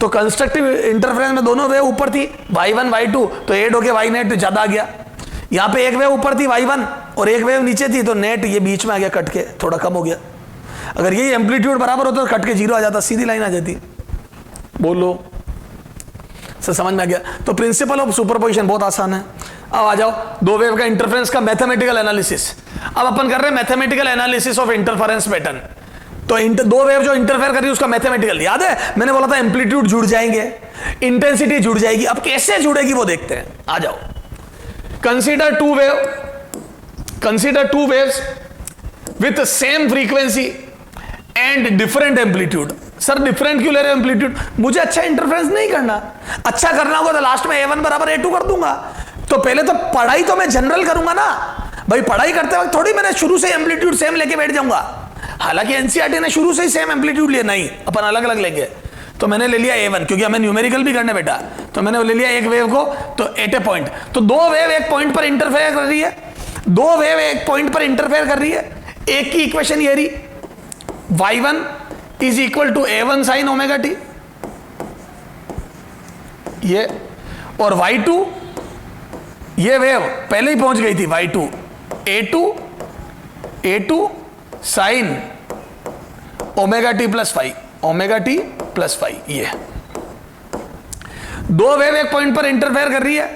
तो कंस्ट्रक्टिव इंटरफ्रेंस में दोनों वेव ऊपर थी y1 y2, तो ऐड हो गया y नेट, ज्यादा आ गया। यहां पे एक वेव ऊपर थी y1 और एक वेव नीचे थी, तो नेट ये बीच में आ गया, कट के थोड़ा कम हो गया। अगर यही एम्पलीट्यूड बराबर होता तो कट के 0 आ जाता, सीधी लाइन आ जाती। बोलो सर समझ में आ गया? तो प्रिंसिपल ऑफ सुपरपोजिशन बहुत आसान है। अब आ जाओ दो वेव का इंटरफेरेंस का मैथमेटिकल एनालिसिस। अब अपन कर रहे हैं mathematical analysis of interference pattern. तो दो वेव जो इंटरफेयर कर रही है उसका मैथमेटिकल, याद है मैंने बोला था एम्पलीट्यूड जुड़ जाएंगे, इंटेंसिटी जुड़ जाएगी। अब कैसे जुड़ेगी वो देखते हैं, आ जाओ। Consider two waves with same frequency and different amplitude. Sir different क्यों ले रहे हो एम्पलीट्यूड? मुझे अच्छा इंटरफेरेंस नहीं करना, अच्छा करना होगा तो लास्ट में a1 बराबर a2 कर दूंगा। तो पहले तो पढ़ाई तो मैं जनरल करूंगा ना भाई, पढ़ाई करते वक्त थोड़ी मैंने शुरू से एम्पलीट्यूड सेम लेके बैठ जाऊंगा। हालांकि एनसीईआरटी ने शुरू से ही सेम एम्पलीट्यूड लिया, नहीं अपन अलग अलग लेंगे। तो मैंने ले लिया a1 क्योंकि हमें न्यूमेरिकल भी करने बेटा, तो मैंने ले लिया एक वेव को तो एट ए पॉइंट। तो दो वेव एक पॉइंट पर इंटरफेयर कर रही है, दो वेव एक पॉइंट पर इंटरफेयर कर रही है। एक की इक्वेशन ये रही, y1 is equal to a1 sine omega T, ये, और y2 ये वेव पहले ही पहुंच गई थी y2 a2 sign omega T plus five, omega T plus five. ये दो वेव एक पॉइंट पर इंटरफेयर कर रही है,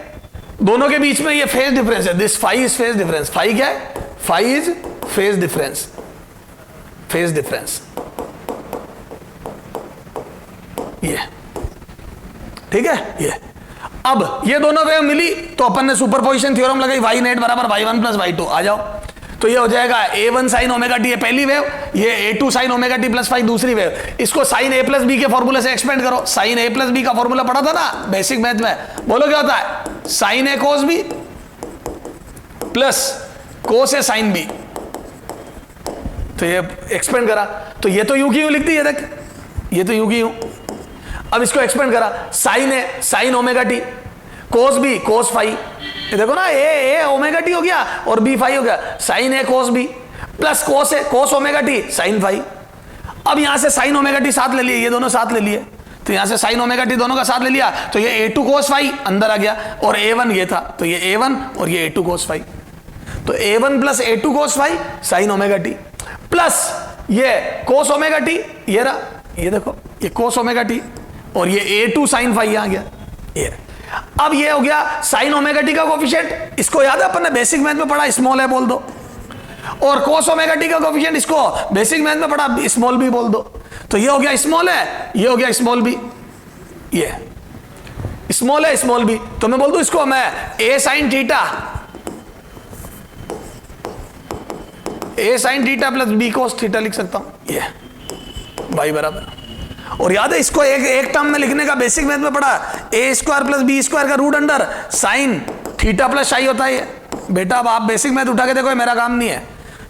दोनों के बीच में ये फेज डिफरेंस है, this five is phase difference. Five क्या है? Five is phase difference, phase difference ये, ठीक है। ये अब ये दोनों वेव मिली तो अपन ने सुपरपोजिशन थ्योरम लगाई, y नेट बराबर y1 प्लस y2। आ जाओ, तो ये हो जाएगा a1 साइन ओमेगा टी, पहली वेव, ये a2 sign omega T plus 5 दूसरी वेव। इसको साइन a प्लस बी के फॉर्मूले से एक्सपेंड करो। साइन a प्लस बी का फॉर्मूला पढ़ा था ना बेसिक मैथ में, बोलो क्या होता है? Sine a cos B plus cos a sine B. तो ये एक्सपेंड करा, तो ये तो यूं की यूं लिख दी, ये देख ये तो यूं की यूं। अब इसको एक्सपेंड करा, sine A sine omega T, cos B cos phi, ये देखो ना ए ओमेगा टी हो गया और बी फाइव हो गया, sine A cos B plus cos A cos omega T sine phi. अब यहां से साइन ओमेगा टी साथ ले लिए, ये दोनों साथ ले लिए, तो यहां से साइन ओमेगा टी दोनों का साथ ले लिया, तो ये a2 कोस फाइव अंदर आ गया और a1 ये था, तो ये a1 और ये a2 कोस फाइव। तो a1 plus a2 cos phi sine omega T plus ये कोस ओमेगा टी, ये रहा, ये देखो ये कोस ओमेगा टी और ये a2 साइन फाइव यहां गया। ये अब ये हो गया साइन ओमेगा टी का कोफिशिएंट, इसको याद है अपन ने बेसिक मैथ में पढ़ा, स्मॉल है बोल दो, और कोस ओमेगा टी का कोफिशिएंट इसको बेसिक मैथ में पढ़ा, स्मॉल बी बोल दो। तो ये हो गया स्मॉल है, ये हो गया स्मॉल बी, ये स्मॉल है स्मॉल बी। तो मैं बोल दूं इसको मैं a sign theta plus b cos theta लिख सकता हूं, ये y बराबर। और याद है इसको एक टर्म में लिखने का बेसिक मैथ में पढ़ा, A square plus B square का root under sine theta plus psi होता है। बेटा अब आप बेसिक मैथ उठा के देखो, मेरा काम नहीं है।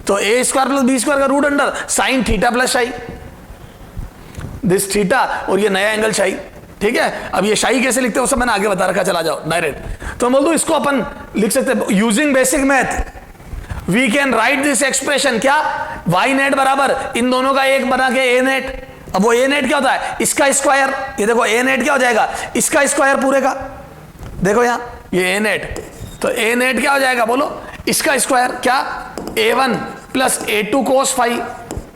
तो A square plus B square का root under sine theta plus psi, this theta और ये नया एंगल साई। ठीक है, अब ये शाई कैसे लिखते हैं वो सब मैंने आगे बता रखा, चला जाओ डायरेक्ट। तो बोल दो इसको अपन लिख सकते हैं using basic math we can write this expression, क्या वाई नेट बराबर इन दोनों का एक बना के ए नेट। अब वो ए नेट क्या होता है, इसका स्क्वायर, ये देखो ए नेट क्या हो जाएगा, इसका स्क्वायर पूरे का, देखो यहां ये ए नेट, तो ए नेट क्या हो जाएगा बोलो, इसका स्क्वायर, क्या a1 plus a2 cos phi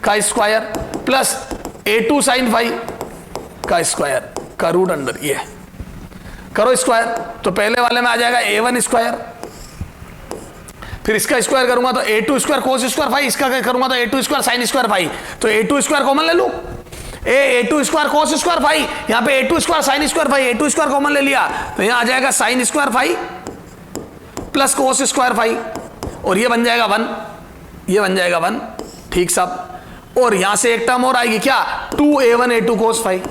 का square plus a2 sine phi का स्क्वायर का रूट अंडर, ये करो स्क्वायर। तो पहले वाले में आ जाएगा a1 स्क्वायर, फिर इसका स्क्वायर करूंगा तो a2 स्क्वायर कोस स्क्वायर फाई, इसका करूंगा तो a2 square sine square phi. तो a2 स्क्वायर कॉमन ले लूं, a2 स्क्वायर कोस स्क्वायर फाई, यहां पे a2 square sine square phi, a2 square common ले लिया तो यहां आ जाएगा sine square phi plus cos square phi, और ये बन जाएगा 1, ये बन जाएगा 1, ठीक सब। और यहां से एक टर्म और आएगी क्या, 2a1 a2 कोस फाई।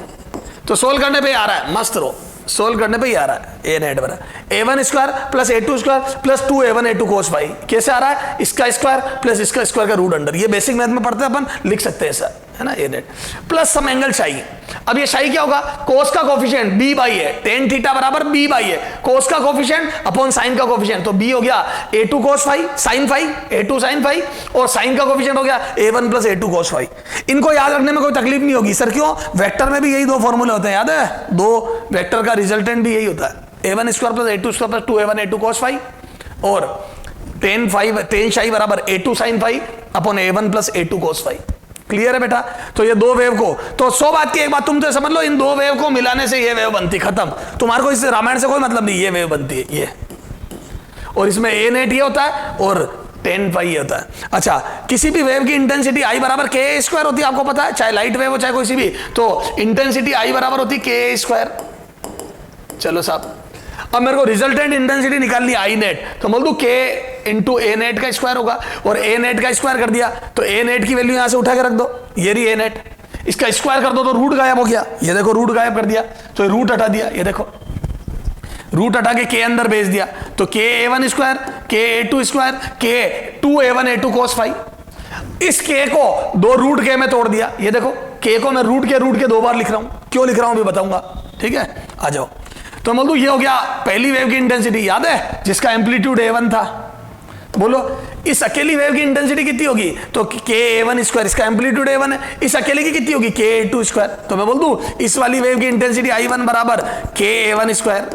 तो सोल्व करने पे आ रहा है, मस्त रहो, सोल्व करने पे ही आ रहा है, ए नेट बराबर a1 square plus a2 square plus 2a1 a2 cos phi. कैसे आ रहा है, इसका स्क्वायर प्लस इसका स्क्वायर का रूट अंडर, ये बेसिक मैथ में पढ़ते हैं अपन, लिख सकते हैं सर, है ना, A net plus some angle चाहिए। अब ये शाई क्या होगा, कोस का कोफिशिएंट b बाई है, टेन थीटा बराबर b बाई है, कोस का कोफिशिएंट अपॉन साइन का कोफिशिएंट, तो b हो गया a2 cos phi sine phi, a2 sine phi, और साइन का कोफिशिएंट हो गया a1 plus a2 cos phi. इनको याद रखने में कोई तकलीफ नहीं होगी सर, क्यों, वेक्टर में भी यही दो फॉर्मूले होते हैं, याद है, दो वेक्टर का रिजल्टेंट भी यही होता है, a1 square plus a2 square plus 2a1 a2 cos phi, और टेन शाई बराबर a2 sine phi upon a1 plus a2 cos phi. Clear है बेटा। तो ये दो वेव को, तो 100 बात की एक बात तुम तो समझ लो, इन दो वेव को मिलाने से ये वेव बनती, खत्म, तुम्हारे को इस रामायण से कोई मतलब नहीं, ये वेव बनती है ये, और इसमें ए नेट ये होता है और टेन पाई होता है। अच्छा, किसी भी वेव की इंटेंसिटी आई बराबर के स्क्वायर होती है, आपको पता है, चाहे लाइट वेव हो चाहे कोई भी, तो इंटेंसिटी आई बराबर होती है के स्क्वायर। चलो साहब, अब मेरे को रिजल्टेंट इंटेंसिटी निकालनी आई नेट, तो बोल दू के इंटू ए नेट का स्क्वायर होगा, और ए नेट का स्क्वायर कर दिया तो ए नेट की वैल्यू यहां से उठा के रख दो, ये रही ए नेट, इसका स्क्वायर कर दो तो रूट गायब हो गया, ये देखो रूट गायब कर दिया, तो रूट हटा दिया, ये देखो रूट हटा के के अंदर भेज दिया, तो के a1 स्क्वायर के a2 स्क्वायर के 2a1 a2 कोस फाई। इस के को दो रूट के में तोड़ दिया, ये देखो के को मैं रूट के दो बार लिख रहा हूं, क्यों लिख रहा हूं भी बताऊंगा, ठीक है, आ जाओ। तो बोल दू ये हो गया पहली वेव की इंटेंसिटी, याद है, जिसका एम्पलीट्यूड a1 था, बोलो इस अकेली वेव की इंटेंसिटी कितनी होगी, तो के a1 स्क्वायर, इसका एम्पलीट्यूड a1 है, इस अकेले की कितनी होगी के a2 स्क्वायर। तो मैं बोल दूं इस वाली वेव की इंटेंसिटी i1 बराबर के a1 स्क्वायर,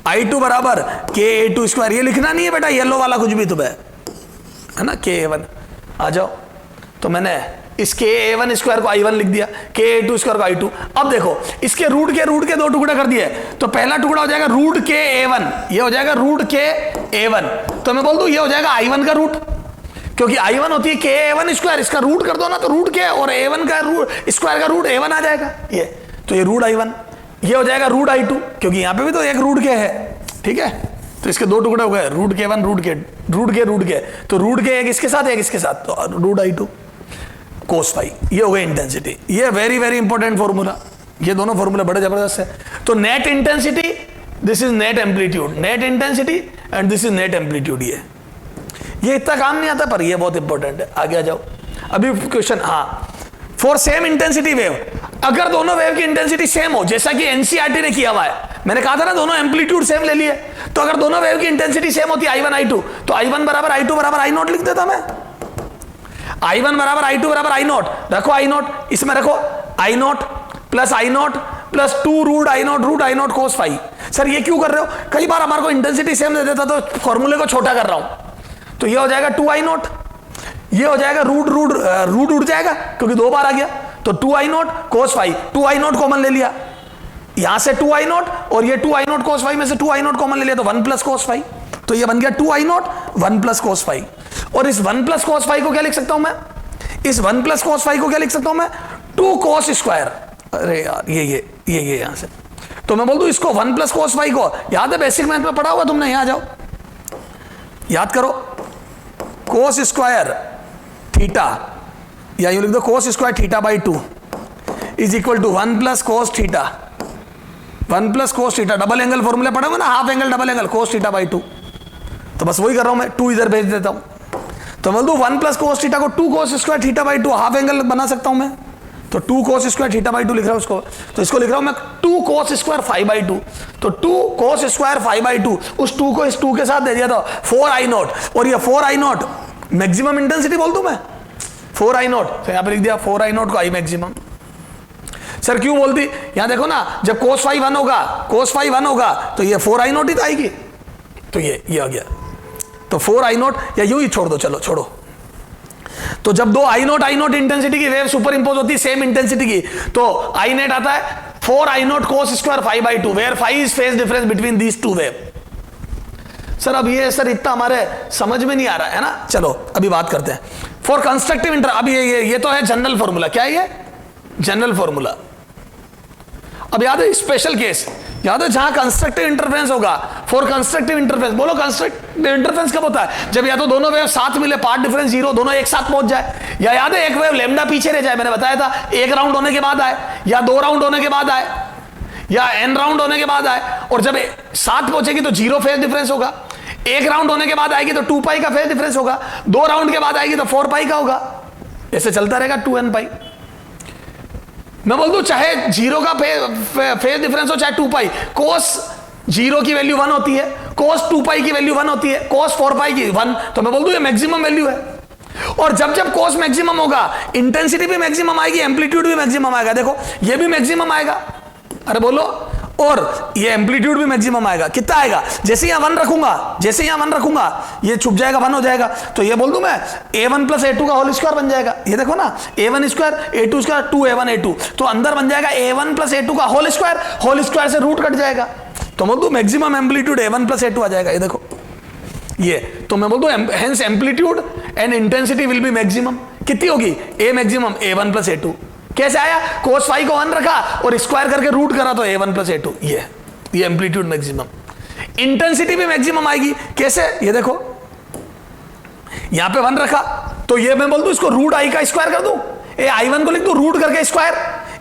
i2 बराबर के a2 स्क्वायर। ये लिखना नहीं है बेटा येलो वाला कुछ भी, तुम्हें है ना, के a1। आ जाओ, तो मैंने इस के a1 स्क्वायर को i1 लिख दिया, के a2 स्क्वायर को i2। अब देखो इसके रूट के दो टुकड़े कर दिए, तो पहला टुकड़ा हो जाएगा रूट के a1, ये हो जाएगा रूट के a1, तो मैं बोल दूं ये हो जाएगा i1 का रूट, क्योंकि i1 होती है के a1 स्क्वायर, इसका रूट कर दो ना तो रूट के, और a1 का रूट स्क्वायर का रूट a1 आ जाएगा, ये तो ये रूट i1, ये हो जाएगा रूट i2, क्योंकि यहां पे भी तो एक रूट के है, ठीक है, तो इसके दो टुकड़े हो गए, रूट के 1 रूट के, तो रूट के एक इसके साथ एक इसके साथ, तो रूट i2 कोस फाई, ये हो गई इंटेंसिटी। ये वेरी वेरी इंपॉर्टेंट फॉर्मूला, ये दोनों फॉर्मूले बड़े जबरदस्त है। तो net intensity, this is net amplitude, net intensity and this is net amplitude. ये इतना काम नहीं आता पर ये बहुत इंपॉर्टेंट है। आगे आ जाओ, अभी क्वेश्चन, हाँ, फॉर सेम इंटेंसिटी वेव, अगर दोनों वेव की इंटेंसिटी सेम हो, जैसा कि एनसीईआरटी ने किया हुआ है, मैंने कहा था ना दोनों एम्पलीट्यूड सेम ले लिए, तो अगर दोनों वेव की इंटेंसिटी सेम होती है i1 i2, तो i1 बराबर i2 बराबर i0 लिख देता मैं, i1 बराबर i2 बराबर i0, रखो i0, इसमें रखो i0 plus 2 root i0 cos phi. Sir ये क्यों कर रहे हो, कई बार हमारे को इंटेंसिटी सेम दे देता तो फॉर्मूले को छोटा कर रहा हूं, तो ये हो जाएगा 2i0, ये हो जाएगा रूट उड़ जाएगा क्योंकि दो बार आ गया, तो 2i0 cos phi, 2i0 common ले लिया, यहां से 2i0 और ये 2i0 कोस फाई में से 2i0 कॉमन ले लिया, तो 1 प्लस कोस फाई, तो ये बन गया 2i0 1 प्लस कोस फाई। और इस 1 प्लस कोस फाई को क्या लिख सकता हूं मैं, इस 1 प्लस कोस फाई को क्या लिख सकता हूं मैं, 2 कोस स्क्वायर, अरे यार ये यहां से, तो मैं बोल दूं इसको 1 प्लस कोस फाई को, याद है बेसिक मैथ में पढ़ा हुआ तुमने, यहां जाओ याद करो, कोस स्क्वायर थीटा, या यूं लिख दो cos square theta by 2, is equal to 1 plus cos theta, 1 plus cos theta, double angle formula पढ़े हो ना, half angle double angle, cos theta by 2। तो बस वही कर रहा हूं मैं, 2 इधर भेज देता हूं। तो बोल दू 1 प्लस कोस थीटा को 2 कोस square theta by 2 half angle बना सकता हूं मैं। तो 2 कोस स्क्वायर थीटा बाई 2 लिख रहा हूं उसको। तो इसको लिख रहा हूं मैं 2 कोस स्क्वायर 5 बाई 2। तो 2 कोस स्क्वायर 5 बाई 2, उस 2 को इस 2 के साथ दे दिया था 4I0, और ये 4I0 मैक्सिमम इंटेंसिटी बोल दूं मैं 4I0। तो यहां पे लिख दिया 4I0 को I मैक्सिमम। सर क्यों बोलती, यहां देखो ना, जब cos फाई 1 होगा, cos फाई 1 होगा तो ये 4I0 ही तो आएगी। तो ये आ गया, तो 4I0 या यूं ही छोड़ दो, चलो छोड़ो। तो जब दो I0 इंटेंसिटी की वेव सुपर इंपोज होती है सेम इंटेंसिटी की, तो I नेट आता है 4I0 cos square 5 by 2, where 5 is phase difference between these two wave. Sir अब ये सर इतना हमारे समझ में नहीं आ रहा है ना। चलो अभी बात करते हैं फॉर कंस्ट्रक्टिव इंटर। अब ये तो है जनरल फॉर्मूला। क्या है ये? General formula. अब याद है स्पेशल केस, याद है जहां कंस्ट्रक्टिव इंटरफेरेंस होगा। फॉर कंस्ट्रक्टिव इंटरफेरेंस, बोलो कंस्ट्रक्टिव इंटरफेरेंस कब होता है? जब या तो दोनों वेव साथ मिले, पार्ट डिफरेंस 0, दोनों एक साथ पहुंच जाए, या याद है एक वेव लेमडा पीछे रह जाए। मैंने बताया था एक राउंड होने के बाद आए, या 2 राउंड होने के बाद आए, या n राउंड होने के बाद आए, और जब साथ पहुंचेगी तो 0 फेज डिफरेंस होगा। 1 राउंड होने के बाद आएगी तो 2 पाई का फेज डिफरेंस होगा, 2 राउंड के बाद आएगी तो 4 पाई का होगा। ऐसे चलता रहेगा 2n पाई। मैं बोल दूं चाहे 0 का फेज डिफरेंस हो चाहे 2 पाई, कोस 0 की वैल्यू 1 होती है, कोस 2 पाई की वैल्यू 1 होती है, कोस 4 पाई की 1। तो मैं बोल दूं ये मैक्सिमम वैल्यू है। और जब जब कोस मैक्सिमम होगा, इंटेंसिटी भी मैक्सिमम आएगी, एम्पलीट्यूड भी मैक्सिमम आएगा। देखो ये भी मैक्सिमम आएगा, अरे बोलो, और ये एम्पलीट्यूड भी मैक्सिमम आएगा। कितना आएगा? जैसे यहां 1 रखूंगा, जैसे यहां 1 रखूंगा, ये छुप जाएगा, 1 हो जाएगा। तो ये बोल दूं मैं a1 प्लस a2 का होल स्क्वायर बन जाएगा। ये देखो ना, a1 square a2 square 2a1 a2, तो अंदर बन जाएगा a1 प्लस a2 का होल स्क्वायर से रूट कट जाएगा। तो बोल दूं maximum amplitude a1 plus a2 आ जाएगा। ये देखो ये, तो मैं बोल दूं hence amplitude and intensity will be maximum. कितनी होगी? a maximum a1 plus a2। कैसे आया? कोस फाई को 1 रखा और स्क्वायर करके रूट करा तो a1 प्लस a2। ये एम्पलीट्यूड मैक्सिमम। इंटेंसिटी भी मैक्सिमम आएगी। कैसे? ये देखो यहां पे 1 रखा, तो ये मैं बोल दूं इसको रूट I का स्क्वायर कर दूं, I1 को लिख दूं रूट करके स्क्वायर,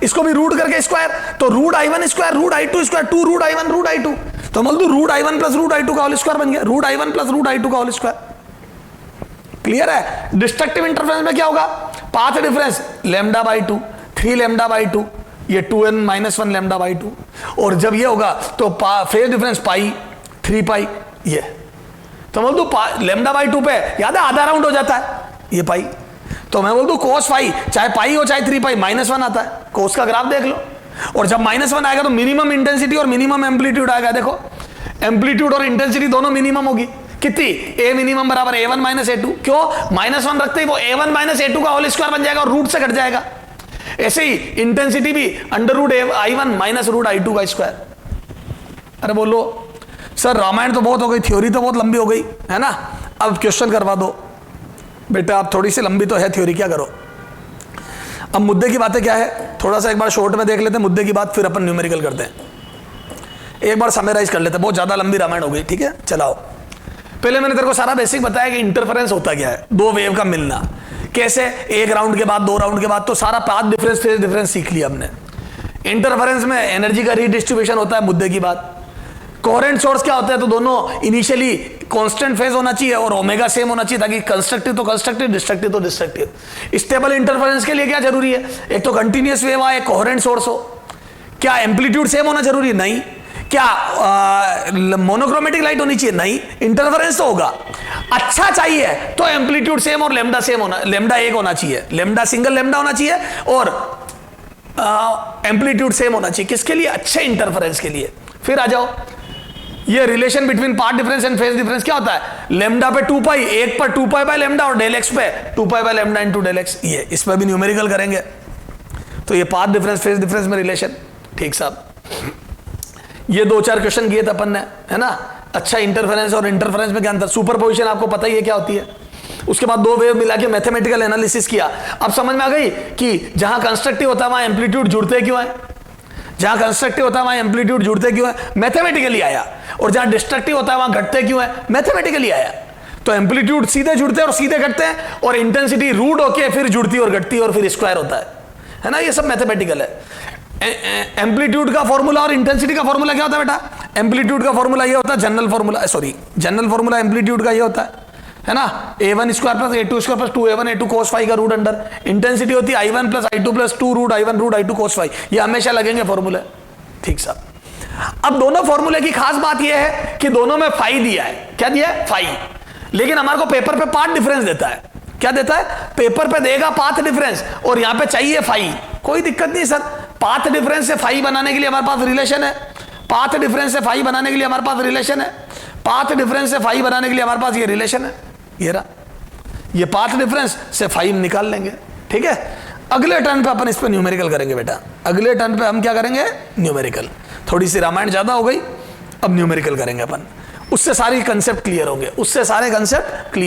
इसको भी रूट करके स्क्वायर, तो root I1 square root I2 square 2 root I1 root I2। तो बोल दूं root I1 plus root I2 का होल स्क्वायर बन गया, root I1 plus root I2 का होल स्क्वायर। क्लियर है? डिस्ट्रक्टिव इंटरफेरेंस में क्या होगा? Path difference lambda by 2, 3 lambda by 2, ये 2n माइनस 1 लैम्डा बाई 2। और जब ये होगा तो फेज डिफरेंस पाई 3 पाई। ये तो बोल दू लैम्डा बाई 2 पे याद है आधा राउंड हो जाता है ये पाई। तो मैं बोल दू कोस फाई चाहे पाई हो चाहे 3 पाई -1 आता है। कोस का ग्राफ देख लो, और जब -1 आएगा तो मिनिमम इंटेंसिटी और मिनिमम एम्पलीट्यूड आएगा। देखो एम्पलीट्यूड और इंटेंसिटी दोनों मिनिमम होगी। कितनी? a मिनिमम बराबर a1 माइनस a2। क्यों? -1 रखते ही वो a1 माइनस a2 का होल स्क्वायर बन जाएगा और रूट से कट जाएगा। ऐसे ही इंटेंसिटी भी under root I1 minus root I2 का स्क्वायर। अरे बोलो सर रामायण तो बहुत हो गई, थ्योरी तो बहुत लंबी हो गई है ना, अब क्वेश्चन करवा दो बेटा। आप थोड़ी सी लंबी तो है थ्योरी, क्या करो। अब मुद्दे की बातें क्या है, थोड़ा सा एक बार शॉर्ट में देख लेते हैं मुद्दे की बात, फिर अपन न्यूमेरिकल करते हैं। एक बार समराइज कर लेते हैं, बहुत ज्यादा लंबी रामायण हो गई। ठीक है चलाओ। पहले मैंने तेरे को सारा बेसिक बताया कि इंटरफेरेंस होता क्या है, दो वेव का मिलना कैसे, 1 राउंड के बाद 2 राउंड के बाद, तो सारा पाथ डिफरेंस फेज डिफरेंस सीख लिया हमने। इंटरफेरेंस में एनर्जी का रीडिस्ट्रीब्यूशन होता है, मुद्दे की बात। कोहेरेंट सोर्स क्या होता है, तो दोनों इनिशियली कांस्टेंट फेज होना चाहिए और ओमेगा सेम होना चाहिए, ताकि कंस्ट्रक्टिव तो कंस्ट्रक्टिव, डिस्ट्रक्टिव तो डिस्ट्रक्टिव। स्टेबल इंटरफेरेंस के लिए क्या जरूरी है? एक तो कंटिन्यूअस वेव आए, कोहेरेंट सोर्स हो। क्या एम्पलीट्यूड सेम होना जरूरी है? नहीं। क्या मोनोक्रोमेटिक लाइट होनी चाहिए? नहीं। इंटरफेरेंस तो होगा। अच्छा चाहिए तो एम्पलीट्यूड सेम और लेमडा सेम होना, लेमडा 1 होना चाहिए, लेमडा सिंगल लेमडा होना चाहिए, और एम्पलीट्यूड सेम होना चाहिए। किसके लिए? अच्छे इंटरफेरेंस के लिए। फिर आ जाओ, ये relation between path difference and phase difference क्या होता है? लेमडा पे 2 पाई, एक पर 2 पाई बाय लेमडा, और डेल एक्स पे 2 पाई by lambda into del X. ये इस पर भी न्यूमेरिकल करेंगे। तो ये पाथ डिफरेंस फेज डिफरेंस में रिलेशन। ठीक साहब, ये 2-4 क्वेश्चन किए थे अपन ने, है ना। अच्छा इंटरफेरेंस और इंटरफेरेंस में क्या अंतर? सुपरपोजिशन आपको पता ही है क्या होती है। उसके बाद 2 वेव मिला के मैथमेटिकल एनालिसिस किया। अब समझ में आ गई कि जहां कंस्ट्रक्टिव होता है वहां एम्पलीट्यूड जुड़ते क्यों है, जहां कंस्ट्रक्टिव होता है वहां एम्पलीट्यूड जुड़ते क्यों है, मैथमेटिकली आया। और जहां डिस्ट्रक्टिव होता है वहां घटते क्यों है, मैथमेटिकली आया। तो एम्पलीट्यूड सीधे जुड़ते हैं और सीधे घटते हैं, और इंटेंसिटी रूट होके फिर जुड़ती और घटती और फिर स्क्वायर होता है है ना, ये सब मैथमेटिकल है। एम्पलीट्यूड का फॉर्मूला और इंटेंसिटी का फॉर्मूला क्या होता है बेटा? एम्पलीट्यूड का फॉर्मूला ये होता है, general formula, sorry general formula amplitude का ये होता है ना, a1 square plus a2 square plus 2a1 a2 cos phi का रूट अंडर। इंटेंसिटी होती है i1 plus i2 plus 2 root i1 root i2 cos phi. ये हमेशा लगेंगे फॉर्मूले, ठीक साहब। अब दोनों फॉर्मूले की खास बात यह है कि दोनों में फाई दिया है। क्या दिया है? फाई। लेकिन हमारे को पेपर पे पाथ डिफरेंस देता है। क्या देता है? पेपर पे देगा पाथ डिफरेंस, और यहां पे चाहिए फाई। कोई दिक्कत नहीं सर, पाथ डिफरेंस से फाई बनाने के लिए हमारे पास रिलेशन है। पाथ डिफरेंस से फाई बनाने के लिए हमारे पास रिलेशन है। पाथ डिफरेंस से फाई बनाने के लिए हमारे पास ये रिलेशन है, ये रहा। ये पाथ डिफरेंस से फाई निकाल लेंगे, ठीक है। अगले टर्न पे अपन इस पे न्यूमेरिकल करेंगे बेटा। अगले टर्न पे हम क्या करेंगे? न्यूमेरिकल। थोड़ी सी रामायण ज्यादा हो गई, अब न्यूमेरिकल करेंगे अपन। उससे सारी कंसेप्ट क्लियर होंगे, उससे सारे कंसेप्ट क्लियर।